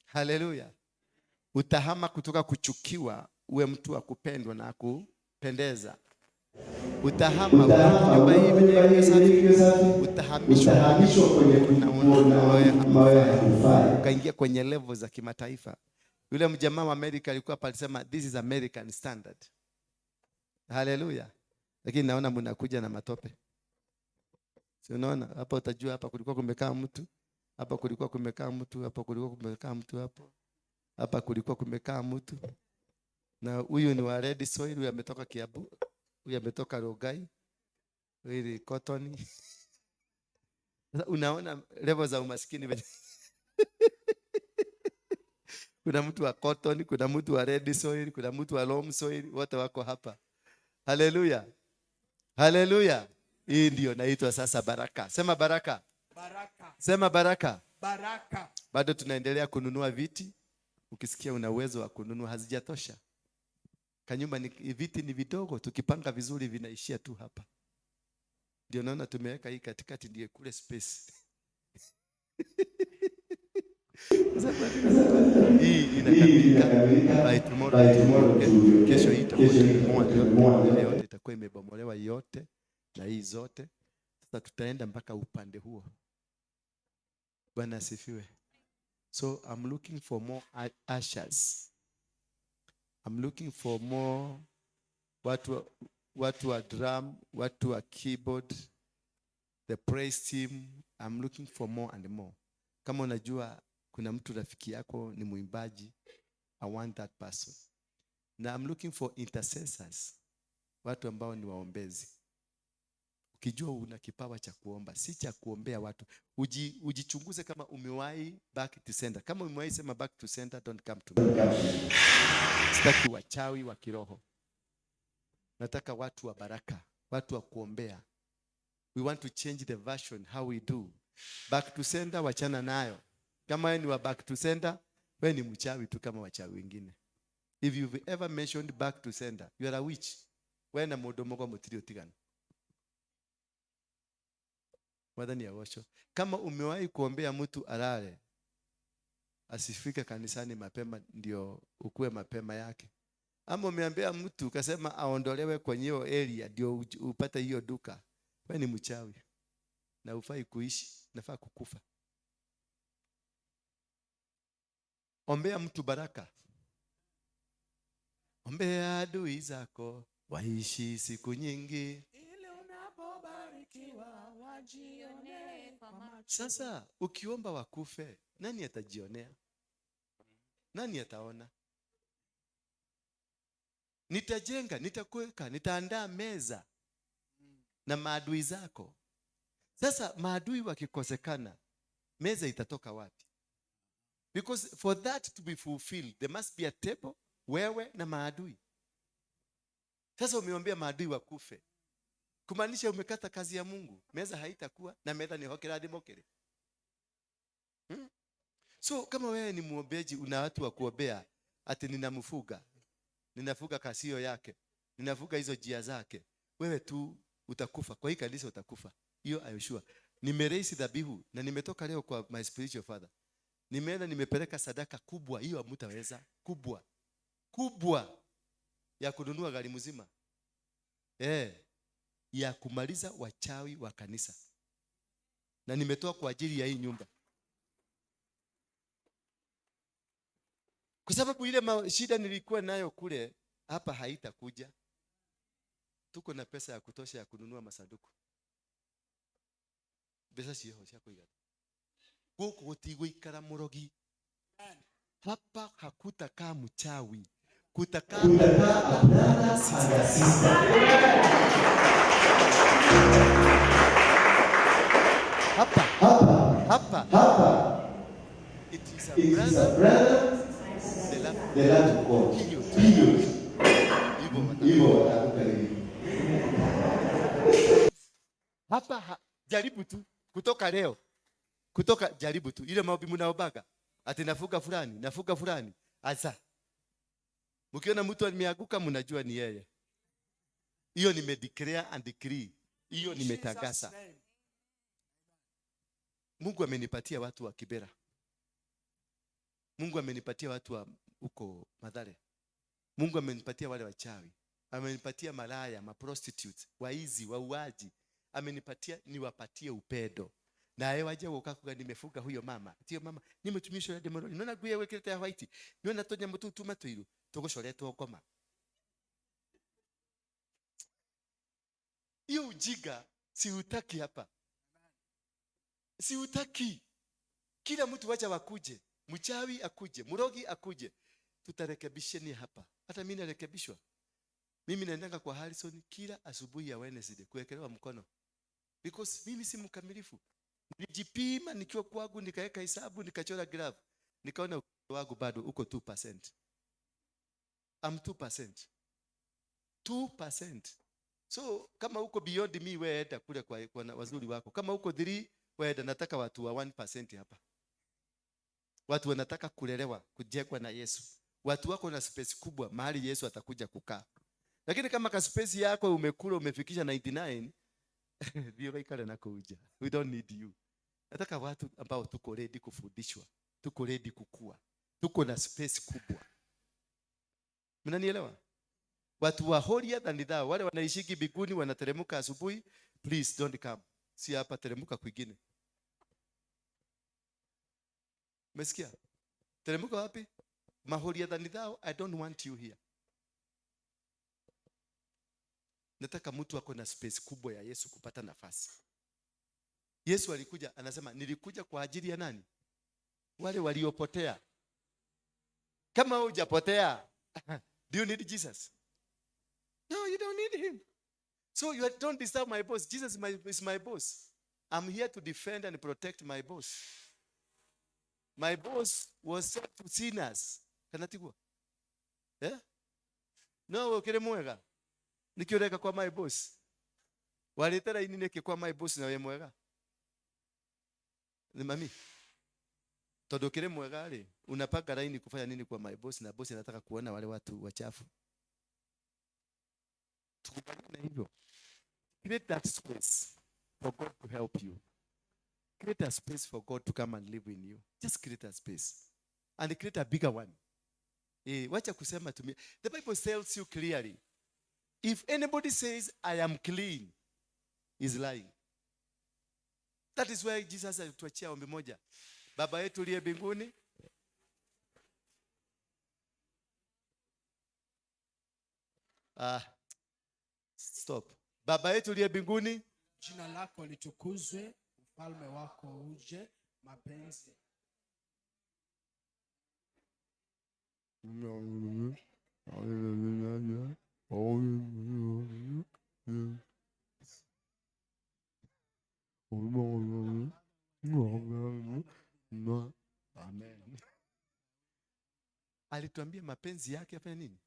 Hallelujah. Utahama kutoka kuchukiwa uwe mtu wa kupendwa na kupendeza. Utahamishwa kwenye ukaingia kwenye level za kimataifa. Yule mjamaa wa Amerika alikuwa palisema this is American standard. Hallelujah. Lakini naona mnakuja na matope. Si unaona hapa, utajua hapa kulikuwa kumekaa mtu, hapa kulikuwa kumekaa mtu, hapa kulikuwa kumekaa mtu, hapa kulikuwa kumekaa mtu. Na huyu ni wa red soil, huyu ametoka Kiambu, huyu ametoka Rogai, huyu ni cotton. Sasa unaona level za umaskini. Kuna mtu wa cotton, kuna mtu wa red soil, kuna mtu wa loam soil, wote wako hapa. Haleluya. Haleluya. Hii ndio naitwa sasa baraka. Sema baraka. Baraka. Sema baraka. Baraka. Bado tunaendelea kununua viti. Ukisikia una uwezo wa kununua, hazijatosha. Kanyumba viti ni vidogo, tukipanga vizuri vinaishia tu hapa. Ndio naona tumeweka hii katikati ndio kule space. Hii inakamilika by tomorrow. Kesho hii itakuwa yote itakuwa imebomolewa yote na hii zote. Sasa tutaenda mpaka upande huo. Bwana asifiwe. So I'm looking for more ushers. I'm looking for more watu wa drum, watu wa keyboard, the praise team. I'm looking for more and more. Kama unajua kuna mtu rafiki yako ni mwimbaji, I want that person. Na I'm looking for intercessors, watu ambao ni waombezi. Ukijua una kipawa cha kuomba, si cha kuombea watu, ujichunguze kama umewahi back to sender. Kama umewahi sema back to sender, don't come to me. Sitaki wachawi wa kiroho. Nataka watu wa baraka, watu wa kuombea. We want to change the version how we do. Back to sender wachana nayo. Kama wewe ni wa back to sender, wewe ni mchawi tu kama wachawi wengine. If you've ever mentioned back to sender, you are a witch. Wewe na mudomo kwa mutirio tigana. Wadhani ya washo. Kama umewahi kuombea mtu alale, asifike kanisani mapema ndio ukue mapema yake. Ama umeambia mtu ukasema aondolewe kwenye hiyo area ndio upate hiyo duka, wewe ni mchawi. Na ufai kuishi, nafaa kukufa. Ombea mtu baraka. Ombea adui zako waishi siku nyingi. Ile unapobarikiwa wajione kwa macho. Sasa ukiomba wakufe, nani atajionea? Nani ataona? Nitajenga, nitakuweka, nitaandaa meza na maadui zako. Sasa maadui wakikosekana, meza itatoka wapi? Because for that to be fulfilled, there must be a table, wewe na maadui. Sasa umeombea maadui wakufe, kumaanisha umekata kazi ya Mungu. Meza haitakuwa na meza ni hokera hadi mokere. So kama wewe ni muombeji, una watu wa kuombea, ati ninafuga kasio yake, ninafuga hizo jia zake, wewe tu utakufa. Kwa hii kanisa utakufa. Hiyo I am sure. Nimeraise dhabihu na nimetoka leo kwa my spiritual father. Nimeenda nimepeleka sadaka kubwa, hiyo hamtaweza. Kubwa ya kununua gari mzima. Ya kumaliza wachawi wa kanisa. Na nimetoa kwa ajili ya hii nyumba. Kwa sababu ile shida nilikuwa nayo kule, hapa haitakuja. Tuko na pesa ya kutosha ya kununua masanduku. Pesa sio yako igata. Huko kutigwa ikara murogi. Hapa hakutakaa mchawi. Kutakaa hapa. It is a brother. The land of God. Period. Hivyo watakukaribia. Hapa jaribu tu kutoka leo. Jaribu tu. Ile maombi mnaobaga. Ati nafuga fulani. Asa. Mkiona mtu ameanguka mnajua ni yeye. Hiyo nimedeclare and decree. Hiyo nimetangaza. Mungu amenipatia watu wa Kibera. Mungu amenipatia watu wa huko Mathare. Mungu amenipatia wale wachawi. Amenipatia malaya, prostitutes, waizi, wauaji. Amenipatia niwapatie upendo. Na yeye waje ukakuga nimefuga huyo mama. Tio mama, nimetumishwa ya demoroni. Nona guye wekete ya white. Nona tonya mutu tumatuiru. Togosholetwo ngoma. Hiyo ujiga siutaki hapa. Siutaki. Kila mtu wacha wakuje. Mchawi akuje, murogi akuje. tutarekebisheni hapa. Hata mimi narekebishwa. Mimi naendanga kwa Harrison kila asubuhi ya Wednesday kuwekelewa mkono. Because mimi si mkamilifu. Nilijipima nikiwa kwangu, nikaweka hesabu, nikachora graph. Nikaona uwezo wangu bado uko 2%. I'm 2%. 2%. So kama uko beyond me, wewe enda kule kwa wazuri wako. Kama uko 3, wewe enda. Nataka watu wa 1% hapa. Watu wanataka kulelewa, kujengwa na Yesu. Watu wako na space kubwa mahali Yesu atakuja kukaa. Lakini kama ka space yako umekula umefikisha 99, ndio ikale na kuja. We don't need you. Nataka watu ambao tuko ready kufundishwa, tuko ready kukua. Tuko na space kubwa. Mnanielewa? Watu wa holier than thou, wale wanaishiki biguni wanateremka asubuhi, please don't come. Si hapa, teremka kwingine. Umesikia? Teremka wapi? Maholier than thou, I don't want you here. Nataka mtu ako na space kubwa ya Yesu kupata nafasi. Yesu alikuja, anasema nilikuja kwa ajili ya nani? Wale waliopotea. Kama hujapotea, do you need Jesus? No, you don't need him. So you don't disturb my boss. Jesus is my boss. I'm here to defend and protect my boss. My boss was sent to sinners. Kanatigwa? Yeah? No, ukire mwega. Nikioreka kwa my boss. Waletera ini neke kwa my boss na we mwega. Ni mami. Todo kire mwega ali. Unapaka laini kufanya nini kwa my boss, na boss anataka kuona wale watu wachafu. Tukubaliane hivyo. Create that space for God to help you. Create a space for God to come and live in you. Just create a space. And create a bigger one. Wacha kusema to me. The Bible tells you clearly. If anybody says, I am clean, is lying. That is why Jesus alituachia ombi moja. Baba yetu uliye mbinguni. Stop. Baba yetu uliye mbinguni. Jina lako litukuzwe, ufalme wako uje, mapenzi. Amen. Alituambia mapenzi yake afanye nini?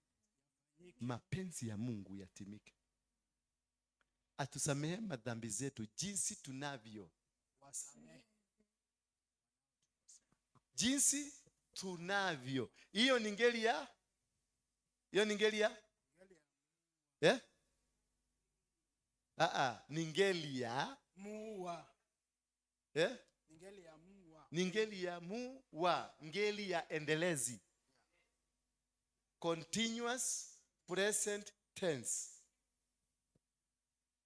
Mapenzi ya Mungu yatimike. Atusamehe madhambi zetu jinsi tunavyo Wasamehe. jinsi tunavyo. Hiyo ni ngeli ya? Hiyo ni ngeli ya? Eh? Ni ngeli ya Muwa. eh? Ngeli ya muwa. Ni ngeli ya muwa, ngeli ya endelezi. Continuous present tense.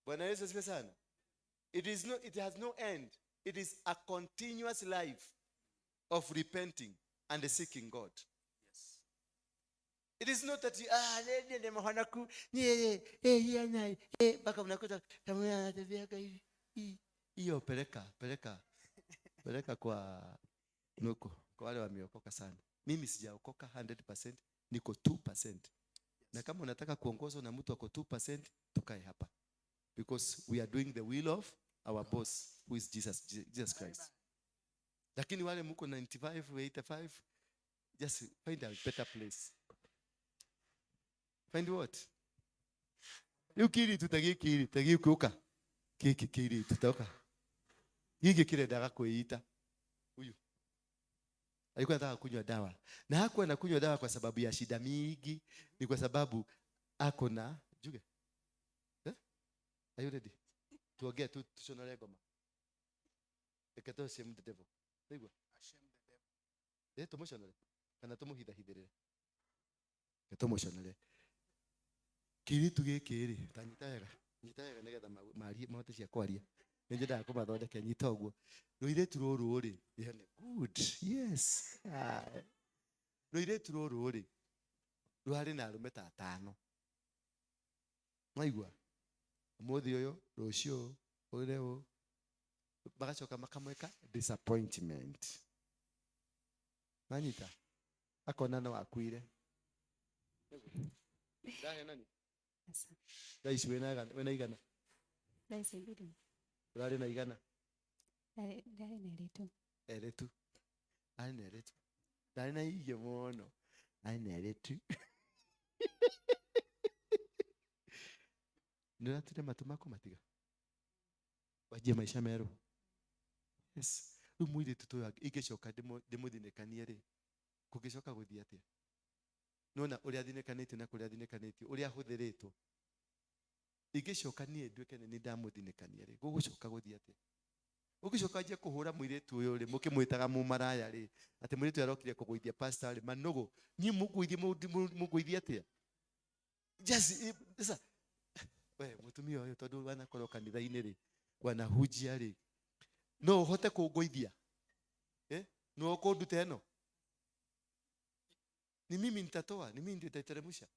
Bwana Yesu asifiwe sana. It has no end. It is a continuous life of repenting and seeking God. Yes. It is not that nende mahanaku baka unakuta kama anatembea hivi. Hiyo peleka kwa nuko, kwa wale wameokoka sana. Mimi sijaokoka 100%, niko 2%. Na kama unataka kuongozwa na mtu ako 2%, tukae hapa. Because we are doing the will of our boss, who is Jesus Christ. Lakini wale mko 95, 85, just find a better place. Find what? Ukiri tutagi kuoka. Kiri tutoka. Hiki kile dawa kuita. Huyu alikuwa anataka kunywa dawa. Na hakuwa anakunywa dawa kwa sababu ya shida mingi, ni kwa sababu ako na juga. Are you ready? Tuongee tu tushonale goma. Ekato shame the devil. Ndio. Shame the devil. Tomoshonale. Kana tomuhithahithirire. Tomoshonale. Kiri tugikiri tanyitayega. Nyitayega nigetha mari mahote cia kwaria. Nĩnjenda kũmathondeka nyita ũguo. Rũiretu rũrũ rĩ, yani good. Yes. Rũiretu rũrũ rĩ, rũharĩ na arũme ta 5. Mwaigua? Mũthĩ ũyũ, rũciũ, ũreo, bagacoka makamweka disappointment. Manyita. Akona no akuire. Ndahe nani? Daisi wena igana. Daisi mbili. Urari na igana. Dari neritu. Eretu. Ai neretu. Dari na ige mono. Ai neretu. Nĩratire matumako matiga. Wajie maisha meru. Yes. Rĩu mũirĩtu toyo ingĩcoka ndĩmũthinĩkanie rĩ, kũngĩcoka gũthiĩ atĩa? Nona ũrĩa athinĩkanĩtio na kũrĩa athinĩkanĩtio, ũrĩa ahũthĩrĩtwo. Ingĩcoka niĩ nduĩke nĩ ndamũthinĩkania rĩ, gũgũcoka gũthiĩ atĩa? Ũngĩcoka nje kũhũra mũirĩtu ũyũ rĩ, mũkĩmwĩtaga mũmaraya rĩ, atĩ mũirĩtu arokire kũgũithia pastor rĩ, manogo, niĩ mũgũithie atĩa? Just sasa we mutumia ũyũ tondũ wanakorwo kanitha-inĩ rĩ, wanahujia rĩ, no ũhote kũngũithia? No ũkũnduta ĩno? Ni mimi nitatoa, ni mimi nitaiteremsha.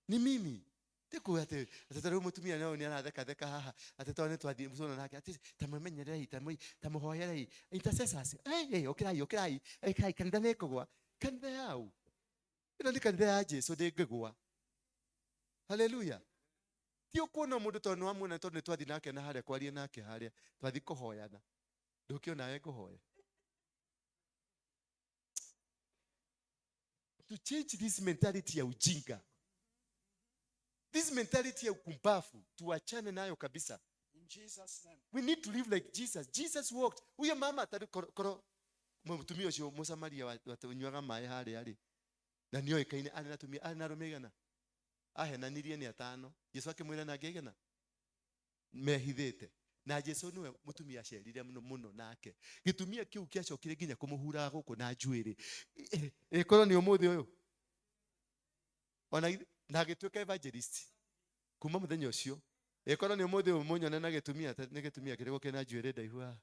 Ni mimi. Tiku ate rĩu mutumia nao nĩ aratheka haha, ate tondũ nĩ twathiĩ mũcona nake, ati tamumenyerei, tamuhoyerei. Intercessors. Okirai. Kai kanitha nĩ kũgwa. Kanitha yau. Ĩno nĩ kanitha ya Jesu ndĩngĩgwa. Hallelujah. Ti ũkuona mũndũ tondũ nĩwamuona tondũ nĩ twathi nake na harĩa kwaria nake harĩa, twathi kũhoyana. Ndũkĩona we kũhoya. To change this mentality ya ujinga. This mentality ya ukumbafu tuachane nayo kabisa. In Jesus' name. We need to live like Jesus. Jesus walked. Huyo mama atari koro mutumia ucio Musamaria watunywaga maĩ harĩa rĩ. Na nĩoĩ kaine anatumia anarumigana. Ahenanirie nĩ atano. Yesu akĩmwĩra na ngĩgena. Mehithĩte. Na Jesu niwe mutumia acerire muno nake. Gĩtumia kĩu kĩacokire nginya kũmũhura gũkũ na njuĩrĩ. Korwo nĩ ũmũthĩ ũyũ. Ona na agĩtuĩka evangelist. Kuma mũthenya ũcio. Korwo nĩ ũmũthĩ ũyũ mũnyone na gĩtumia nĩ gĩtumia kĩrĩgũ kĩna njuĩrĩ ndaihu.